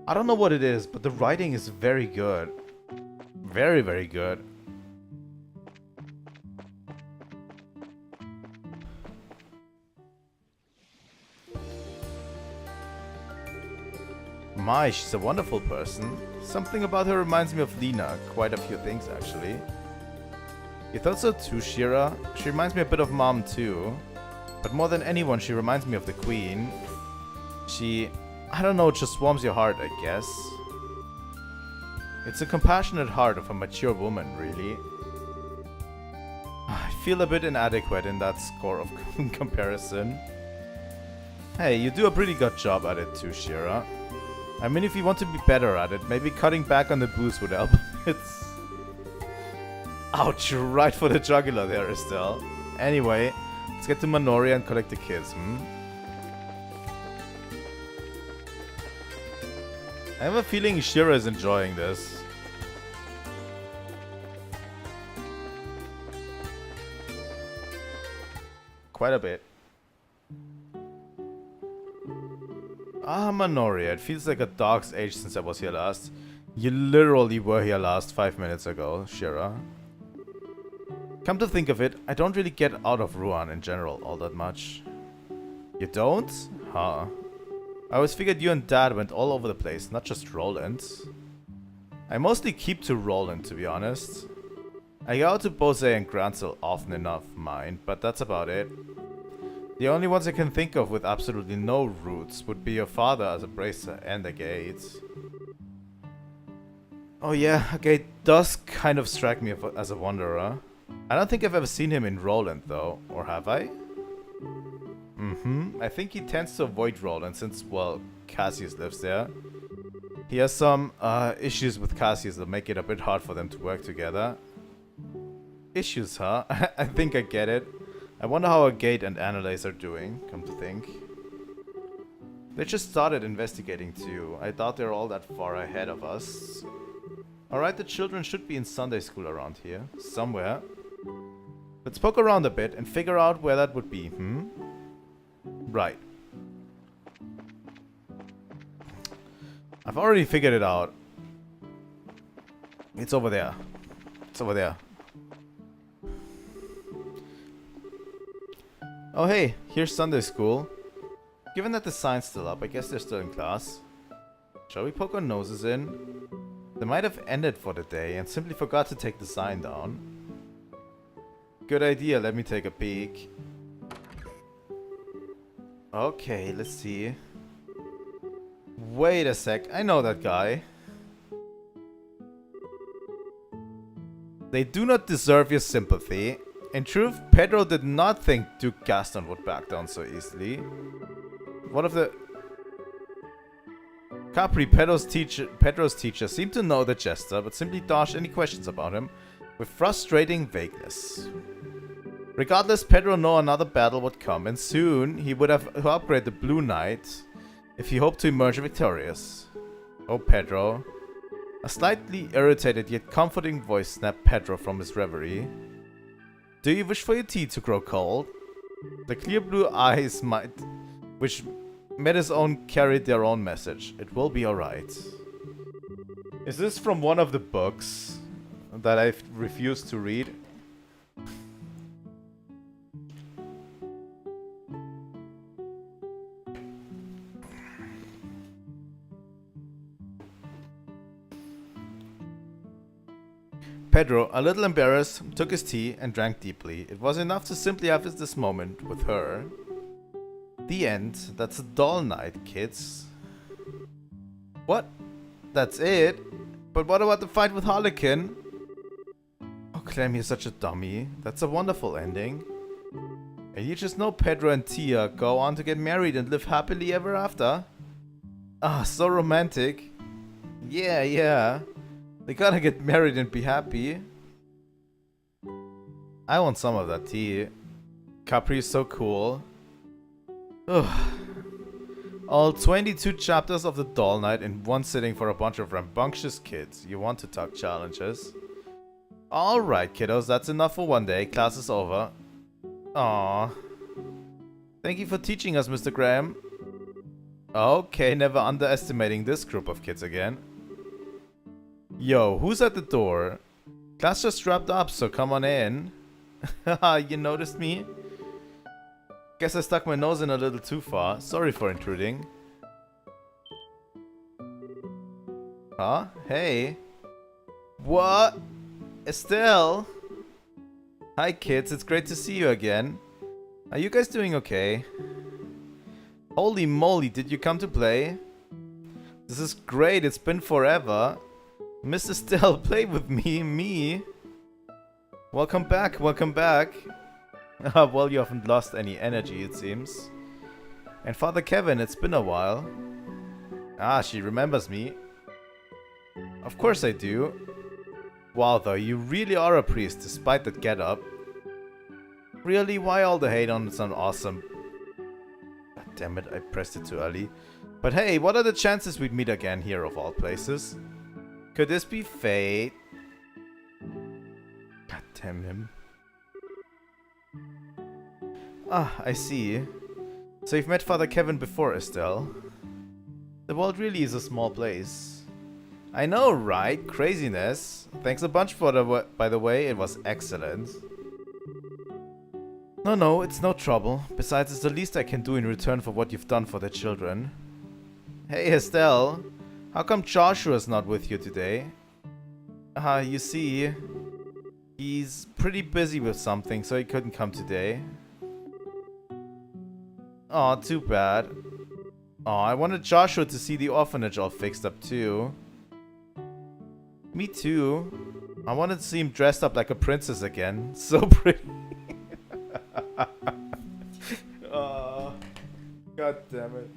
I don't know what it is, but the writing is very good. Very, very good. My, she's a wonderful person. Something about her reminds me of Lena. Quite a few things, actually. You thought so too, Shira? She reminds me a bit of Mom, too. But more than anyone, she reminds me of the Queen. She... I don't know, it just warms your heart, I guess. It's a compassionate heart of a mature woman, really. I feel a bit inadequate in that score of comparison. Hey, you do a pretty good job at it too, Shira. I mean, if you want to be better at it, maybe cutting back on the booze would help. It's... Ouch, right for the jugular there, Estelle. Anyway, let's get to Manoria and collect the kids, I have a feeling Shira is enjoying this. Quite a bit. Ah, Manoria. It feels like a dog's age since I was here last. You literally were here last 5 minutes ago, Shira. Come to think of it, I don't really get out of Ruan in general all that much. You don't? Huh. I always figured you and Dad went all over the place, not just Roland. I mostly keep to Roland, to be honest. I go out to Bose and Gransel often enough, mind, but that's about it. The only ones I can think of with absolutely no roots would be your father as a bracer and a gate. Oh yeah, a gate does kind of strike me as a wanderer. I don't think I've ever seen him in Roland though, or have I? I think he tends to avoid Roland since, well, Cassius lives there. He has some issues with Cassius that make it a bit hard for them to work together. Issues, huh? I think I get it. I wonder how Agate and Annalise are doing, come to think. They just started investigating too. I doubt they're all that far ahead of us. Alright, the children should be in Sunday school around here. Somewhere. Let's poke around a bit and figure out where that would be, Right. I've already figured it out. It's over there. It's over there. Oh hey, here's Sunday school. Given that the sign's still up, I guess they're still in class. Shall we poke our noses in? They might have ended for the day and simply forgot to take the sign down. Good idea, let me take a peek. Okay, let's see. Wait a sec, I know that guy. They do not deserve your sympathy. In truth, Pedro did not think Duke Gaston would back down so easily. One of the... Capri, Pedro's teacher, seemed to know the jester, but simply dodged any questions about him with frustrating vagueness. Regardless, Pedro knew another battle would come, and soon he would have to upgrade the Blue Knight if he hoped to emerge victorious. Oh, Pedro. A slightly irritated yet comforting voice snapped Pedro from his reverie. Do you wish for your tea to grow cold? The clear blue eyes which met his own carried their own message. It will be alright. Is this from one of the books that I refused to read? Pedro, a little embarrassed, took his tea and drank deeply. It was enough to simply have this moment with her. The end. That's a dull night, kids. What? That's it? But what about the fight with Harlequin? Oh, Clem, you're such a dummy. That's a wonderful ending. And you just know Pedro and Tia go on to get married and live happily ever after. Ah, so romantic. Yeah. They gotta get married and be happy. I want some of that tea. Capri is so cool. Ugh. All 22 chapters of the Doll Night in one sitting for a bunch of rambunctious kids. You want to talk challenges? Alright, kiddos, that's enough for one day. Class is over. Aww. Thank you for teaching us, Mr. Graham. Okay, never underestimating this group of kids again. Yo, who's at the door? Class just wrapped up, so come on in. Haha, you noticed me? Guess I stuck my nose in a little too far. Sorry for intruding. Huh? Hey. What? Estelle? Hi kids, it's great to see you again. Are you guys doing okay? Holy moly, did you come to play? This is great, it's been forever. Miss Estelle, play with me, Welcome back. Well, you haven't lost any energy, it seems. And Father Kevin, it's been a while. Ah, she remembers me. Of course I do. Wow, though, you really are a priest, despite that getup. Really, why all the hate on some awesome... God damn it, I pressed it too early. But hey, what are the chances we'd meet again here, of all places? Could this be fate? God damn him. Ah, I see. So you've met Father Kevin before, Estelle. The world really is a small place. I know, right? Craziness. Thanks a bunch for by the way, it was excellent. No, it's no trouble. Besides, it's the least I can do in return for what you've done for the children. Hey, Estelle. How come Joshua's not with you today? You see, he's pretty busy with something, so he couldn't come today. Aw, too bad. Aw, I wanted Joshua to see the orphanage all fixed up too. Me too. I wanted to see him dressed up like a princess again. So pretty. Aw, God damn it.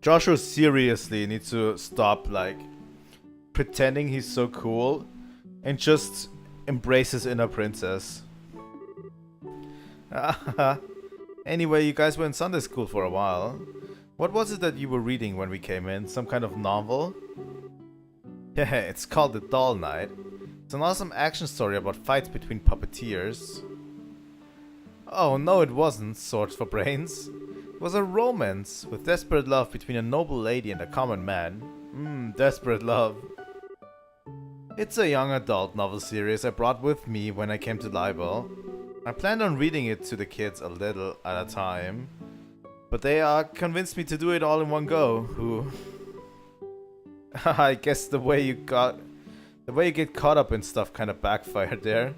Joshua seriously needs to stop, like, pretending he's so cool and just embrace his inner princess. Anyway, you guys were in Sunday school for a while. What was it that you were reading when we came in? Some kind of novel? Yeah, it's called The Doll Night. It's an awesome action story about fights between puppeteers. Oh, no it wasn't, Swords for Brains. It was a romance with desperate love between a noble lady and a common man. Desperate love. It's a young adult novel series I brought with me when I came to Libel. I planned on reading it to the kids a little at a time, but they convinced me to do it all in one go. I guess the way you get caught up in stuff kind of backfired there.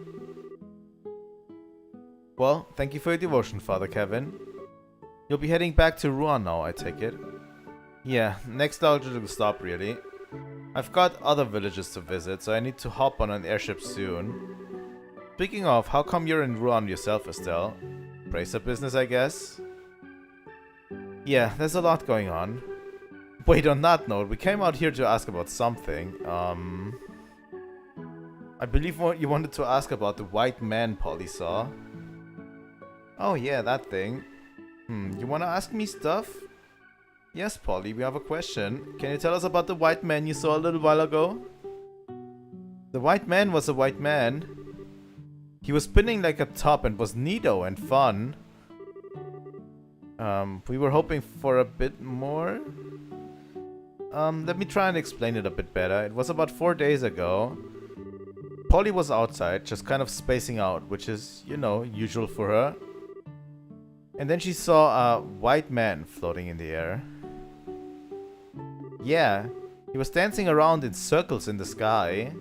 Well, thank you for your devotion, Father Kevin. You'll be heading back to Rouen now, I take it. Yeah, next logical stop really. I've got other villages to visit, so I need to hop on an airship soon. Speaking of, how come you're in Rouen yourself, Estelle? Bracer business, I guess? Yeah, there's a lot going on. Wait, on that note, we came out here to ask about something. I believe you wanted to ask about the white man Polly saw. Oh yeah, that thing. You wanna ask me stuff? Yes, Polly, we have a question. Can you tell us about the white man you saw a little while ago? The white man was a white man. He was spinning like a top and was neato and fun. We were hoping for a bit more. Let me try and explain it a bit better. It was about 4 days ago. Polly was outside, just kind of spacing out, which is, you know, usual for her. And then she saw a white man floating in the air. Yeah, he was dancing around in circles in the sky.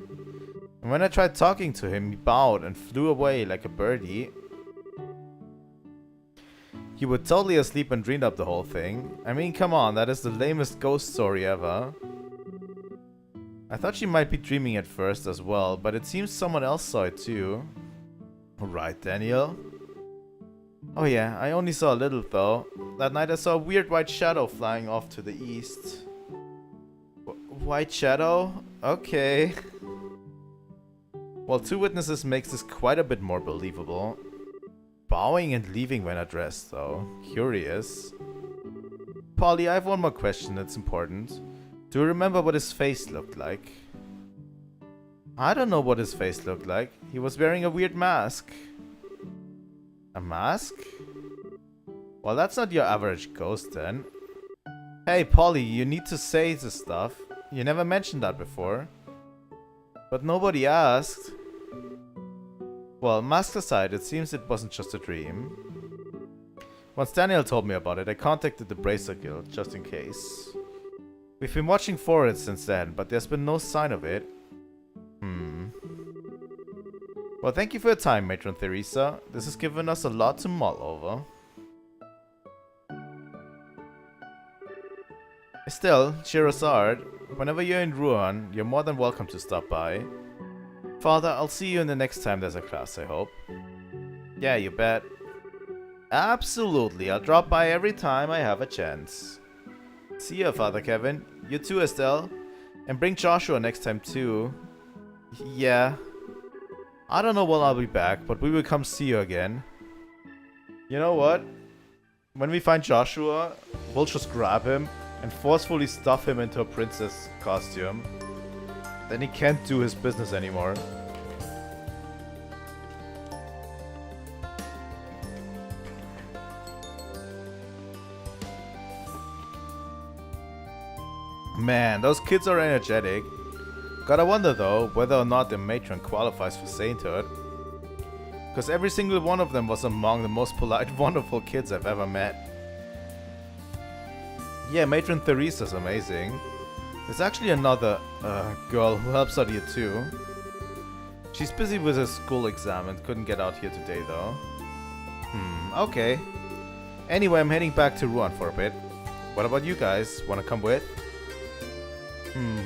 And when I tried talking to him, he bowed and flew away like a birdie. He was totally asleep and dreamed up the whole thing. I mean, come on, that is the lamest ghost story ever. I thought she might be dreaming at first as well, but it seems someone else saw it too. Right, Daniel? Oh yeah, I only saw a little though. That night I saw a weird white shadow flying off to the east. White shadow? Okay. Well, 2 witnesses makes this quite a bit more believable. Bowing and leaving when addressed though. Curious. Polly, I have one more question that's important. Do you remember what his face looked like? I don't know what his face looked like. He was wearing a weird mask. A mask? Well, that's not your average ghost then. Hey, Polly, you need to say this stuff. You never mentioned that before. But nobody asked. Well, mask aside, it seems it wasn't just a dream. Once Daniel told me about it, I contacted the Bracer Guild, just in case. We've been watching for it since then, but there's been no sign of it. Well, thank you for your time, Matron Theresa. This has given us a lot to mull over. Estelle, Sherazard, whenever you're in Ruan, you're more than welcome to stop by. Father, I'll see you in the next time there's a class, I hope. Yeah, you bet. Absolutely, I'll drop by every time I have a chance. See ya, Father Kevin. You too, Estelle. And bring Joshua next time too. Yeah. I don't know when I'll be back, but we will come see you again. You know what? When we find Joshua, we'll just grab him and forcefully stuff him into a princess costume. Then he can't do his business anymore. Man, those kids are energetic. Gotta wonder though, whether or not the matron qualifies for sainthood. Because every single one of them was among the most polite, wonderful kids I've ever met. Yeah, Matron Theresa's amazing. There's actually another girl who helps out here too. She's busy with her school exam and couldn't get out here today though. Okay. Anyway, I'm heading back to Ruan for a bit. What about you guys? Wanna come with?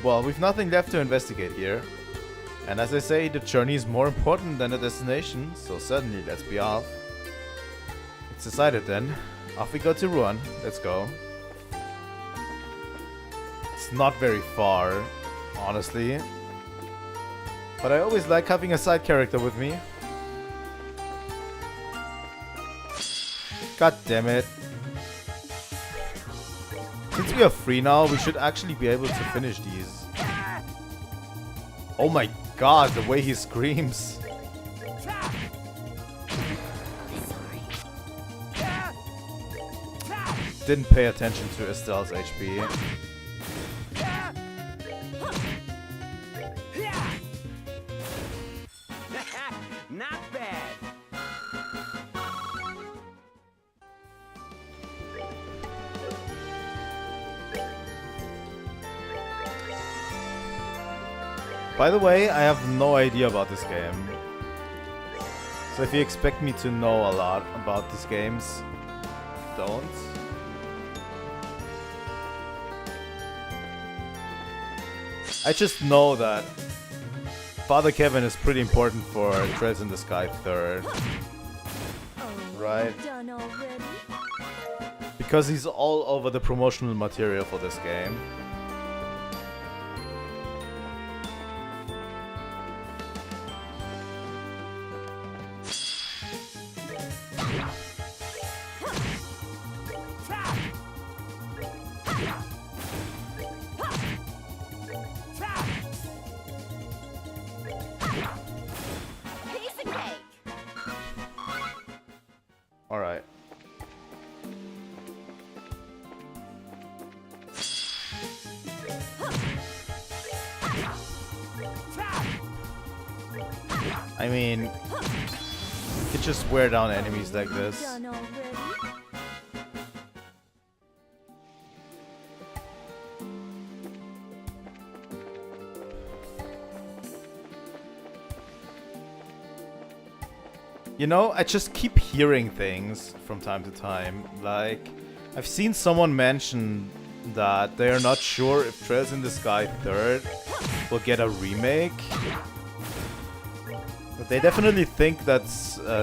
Well, we've nothing left to investigate here. And as I say, the journey is more important than the destination, so certainly let's be off. It's decided then. Off we go to Ruan. Let's go. It's not very far, honestly. But I always like having a side character with me. God damn it. Since we are free now, we should actually be able to finish these. Oh my god, the way he screams. Didn't pay attention to Estelle's HP. Not bad. By the way, I have no idea about this game. So if you expect me to know a lot about these games, don't. I just know that Father Kevin is pretty important for Treads in the Sky 3rd. Right? Done already? Because he's all over the promotional material for this game. I mean, you could just wear down enemies like this. Done already? You know, I just keep hearing things from time to time. Like, I've seen someone mention that they are not sure if Trails in the Sky 3rd will get a remake. But they definitely think that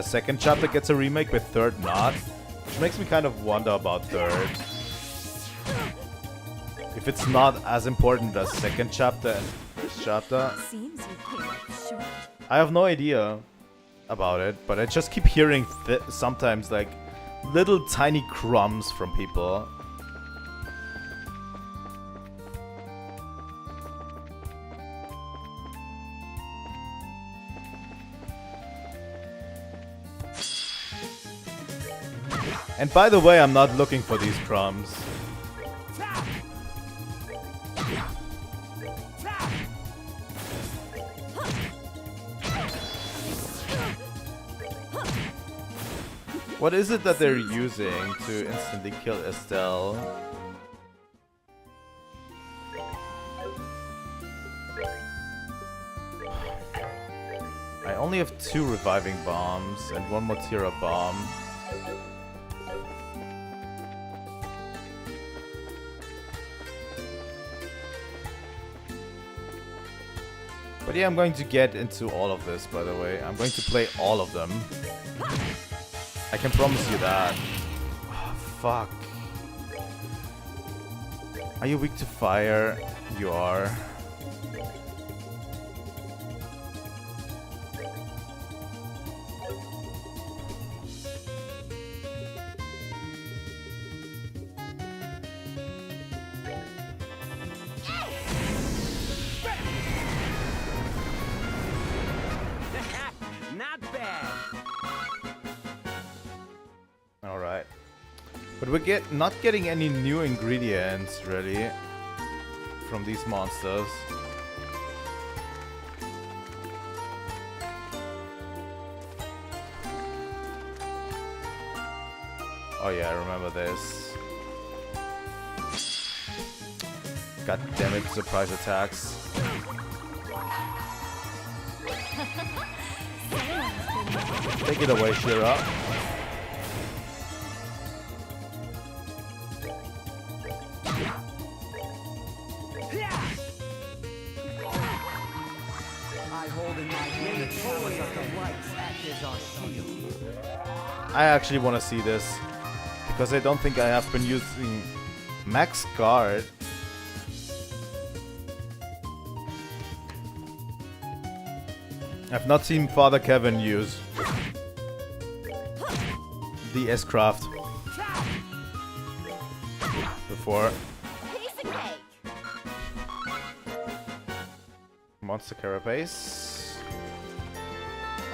second chapter gets a remake, but 3rd not. Which makes me kind of wonder about 3rd. If it's not as important as second chapter and first chapter. Seems you came up short. I have no idea about it, but I just keep hearing sometimes like little tiny crumbs from people. And by the way, I'm not looking for these crumbs. What is it that they're using to instantly kill Estelle? I only have 2 reviving bombs and 1 Motira bomb. But yeah, I'm going to get into all of this, by the way. I'm going to play all of them. I can promise you that. Oh, fuck. Are you weak to fire? You are. Not bad. Alright. But we're not getting any new ingredients, really, from these monsters. Oh yeah, I remember this. God damn it, surprise attacks. Take it away, Shira. I hold in my hand the powers of the lights act as our shield. I actually want to see this, because I don't think I have been using Max Guard. I've not seen Father Kevin use the S-Craft before. Piece of cake. Monster Carapace.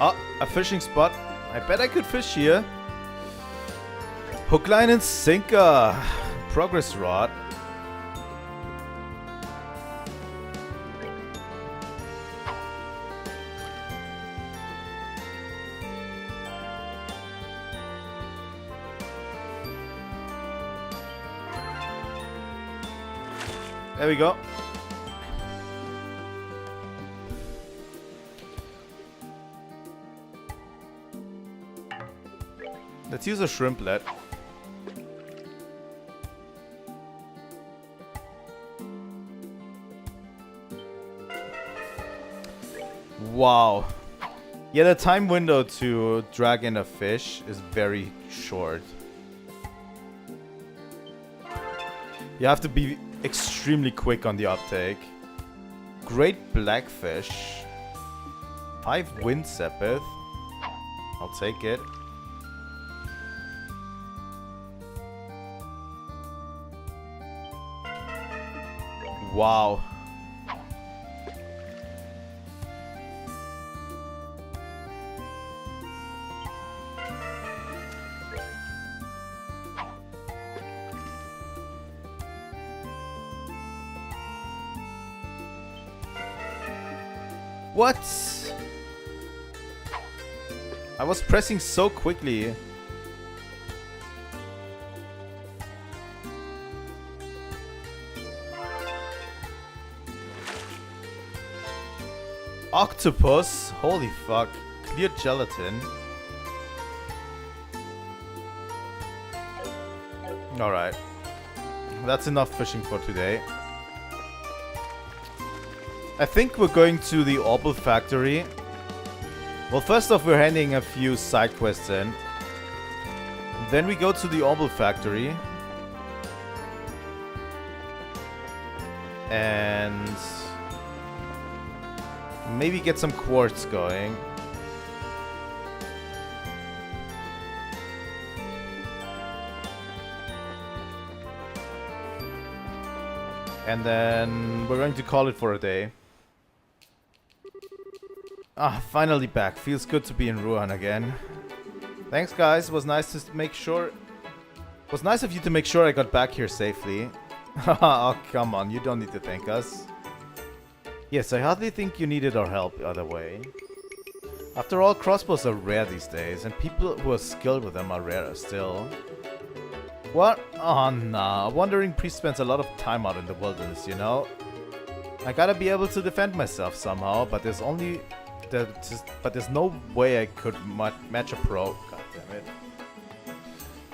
Oh, a fishing spot. I bet I could fish here. Hook, line, and sinker. Progress rod. There we go. Let's use a shrimplet. Wow. Yeah, the time window to drag in a fish is very short. You have to be extremely quick on the uptake. Great blackfish. 5 wind sepith. I'll take it. Wow. What? I was pressing so quickly. Octopus? Holy fuck. Clear gelatin. Alright. That's enough fishing for today. I think we're going to the Orbal factory. Well, first off, we're handing a few side quests in. Then we go to the Orbal factory. And maybe get some quartz going. And then we're going to call it for a day. Ah, finally back. Feels good to be in Ruan again. Thanks, guys. It was nice to make sure... It was nice of you to make sure I got back here safely. Oh, come on. You don't need to thank us. Yes, I hardly think you needed our help either way. After all, crossbows are rare these days, and people who are skilled with them are rarer still. What? Oh, nah. A wandering priest spends a lot of time out in the wilderness, you know? I gotta be able to defend myself somehow, but there's only... there's no way I could match a pro. God damn it.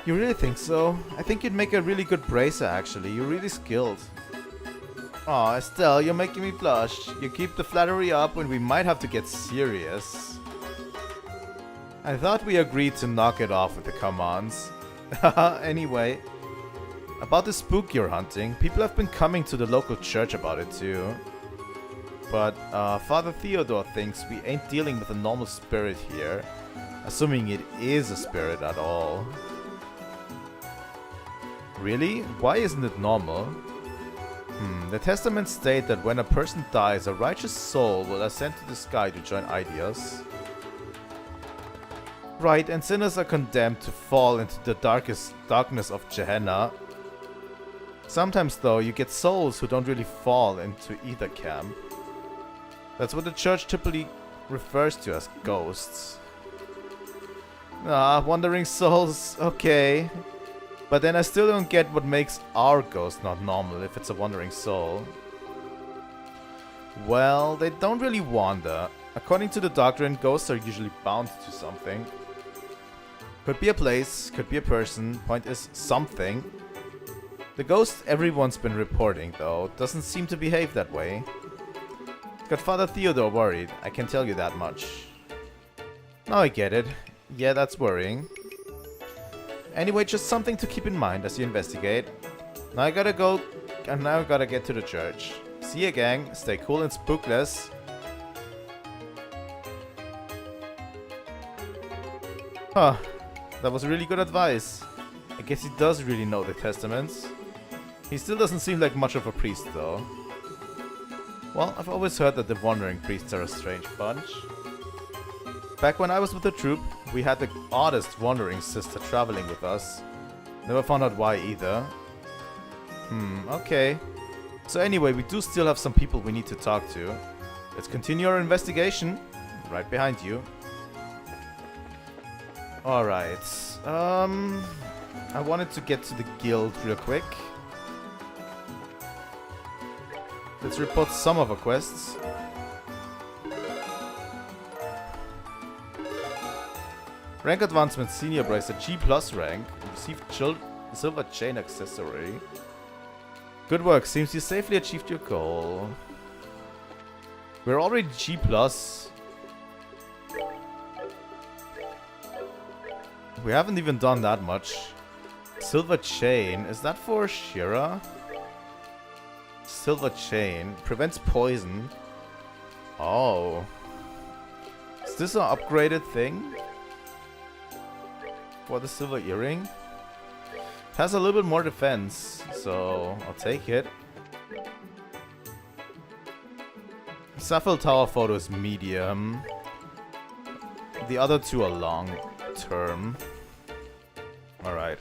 You really think so? I think you'd make a really good bracer, actually. You're really skilled. Aw, Estelle, you're making me blush. You keep the flattery up when we might have to get serious. I thought we agreed to knock it off with the commands. Anyway, about the spook you're hunting, people have been coming to the local church about it too. But Father Theodore thinks we ain't dealing with a normal spirit here, assuming it is a spirit at all. Really? Why isn't it normal? The testaments state that when a person dies, a righteous soul will ascend to the sky to join ideas. Right, and sinners are condemned to fall into the darkness of Gehenna. Sometimes, though, you get souls who don't really fall into either camp. That's what the church typically refers to as ghosts. Ah, wandering souls, okay. But then I still don't get what makes our ghost not normal if it's a wandering soul. Well, they don't really wander. According to the doctrine, ghosts are usually bound to something. Could be a place, could be a person, point is something. The ghost everyone's been reporting, though, doesn't seem to behave that way. Got Father Theodore worried, I can tell you that much. Now I get it. Yeah, that's worrying. Anyway, just something to keep in mind as you investigate. Now I gotta go, and now I gotta get to the church. See ya, gang. Stay cool and spookless. Huh. That was really good advice. I guess he does really know the testaments. He still doesn't seem like much of a priest, though. Well, I've always heard that the wandering priests are a strange bunch. Back when I was with the troop, we had the oddest wandering sister traveling with us. Never found out why either. Okay. So anyway, we do still have some people we need to talk to. Let's continue our investigation. Right behind you. Alright. I wanted to get to the guild real quick. Let's report some of our quests. Rank advancement, senior bracer, G+ rank. Received silver chain accessory. Good work, seems you safely achieved your goal. We're already G+. We haven't even done that much. Silver chain, is that for Shira? Silver chain, prevents poison. Oh. Is this an upgraded thing? For the silver earring? Has a little bit more defense, so I'll take it. Sapphire Tower photo is medium. The other two are long term. Alright.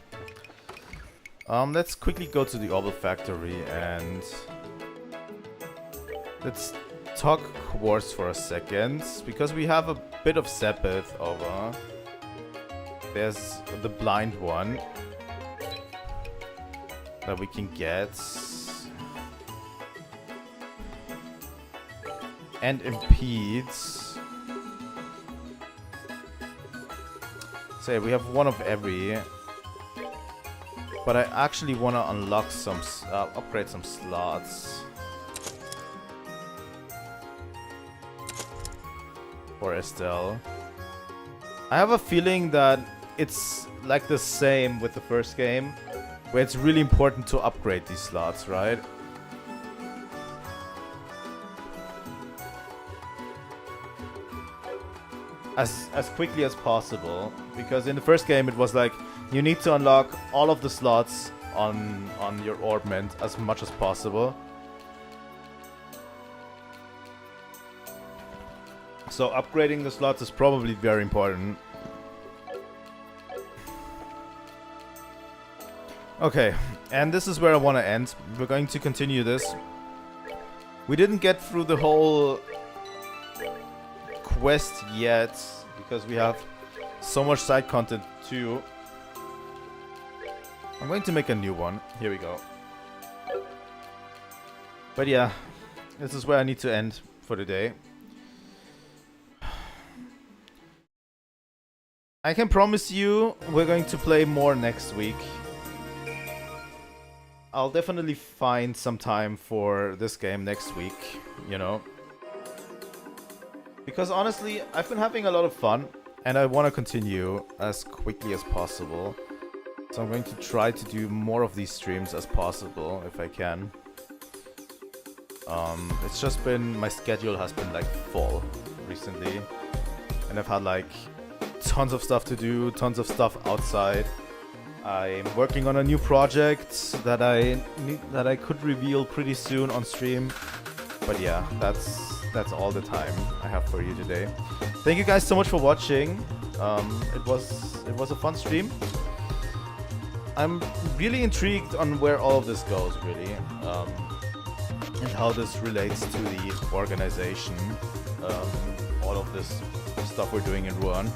Let's quickly go to the Orbal factory and let's talk Quartz for a second, because we have a bit of Sepith over. There's the blind one that we can get. And impedes. So yeah, we have one of every. But I actually want to unlock some, upgrade some slots. For Estelle. I have a feeling that it's like the same with the first game, where it's really important to upgrade these slots, right? As quickly as possible, because in the first game it was like you need to unlock all of the slots on your Orbment as much as possible. So upgrading the slots is probably very important. Okay, and this is where I want to end. We're going to continue this. We didn't get through the whole quest yet, because we have so much side content too. I'm going to make a new one. Here we go. But yeah, this is where I need to end for today. I can promise you we're going to play more next week. I'll definitely find some time for this game next week, you know. Because honestly, I've been having a lot of fun, and I want to continue as quickly as possible. So I'm going to try to do more of these streams as possible, if I can. It's just been, my schedule has been like full recently. And I've had like tons of stuff to do, tons of stuff outside. I'm working on a new project that I could reveal pretty soon on stream. But yeah, that's all the time I have for you today. Thank you guys so much for watching. It was a fun stream. I'm really intrigued on where all of this goes, really, and how this relates to the organization. All of this stuff we're doing in Ruan.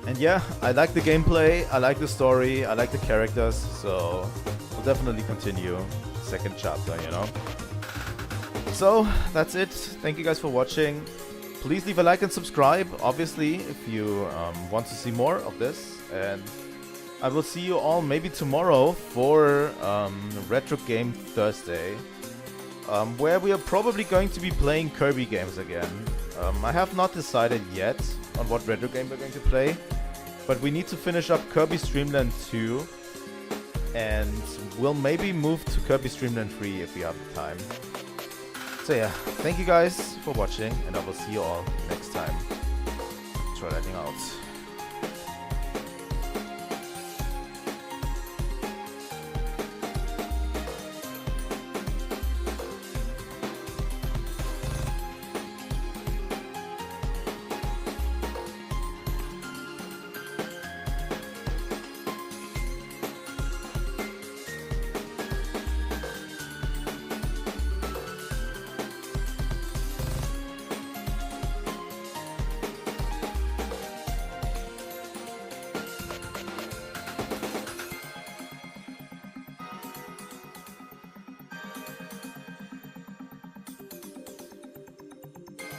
And yeah, I like the gameplay, I like the story, I like the characters, so we'll definitely continue second chapter, you know. So, that's it. Thank you guys for watching. Please leave a like and subscribe, obviously, if you want to see more of this. And I will see you all maybe tomorrow for Retro Game Thursday, where we are probably going to be playing Kirby games again. I have not decided yet on what retro game we're going to play, but we need to finish up Kirby Stream Land 2, and we'll maybe move to Kirby Stream Land 3 if we have the time. So yeah, thank you guys for watching, and I will see you all next time. Trilightning out.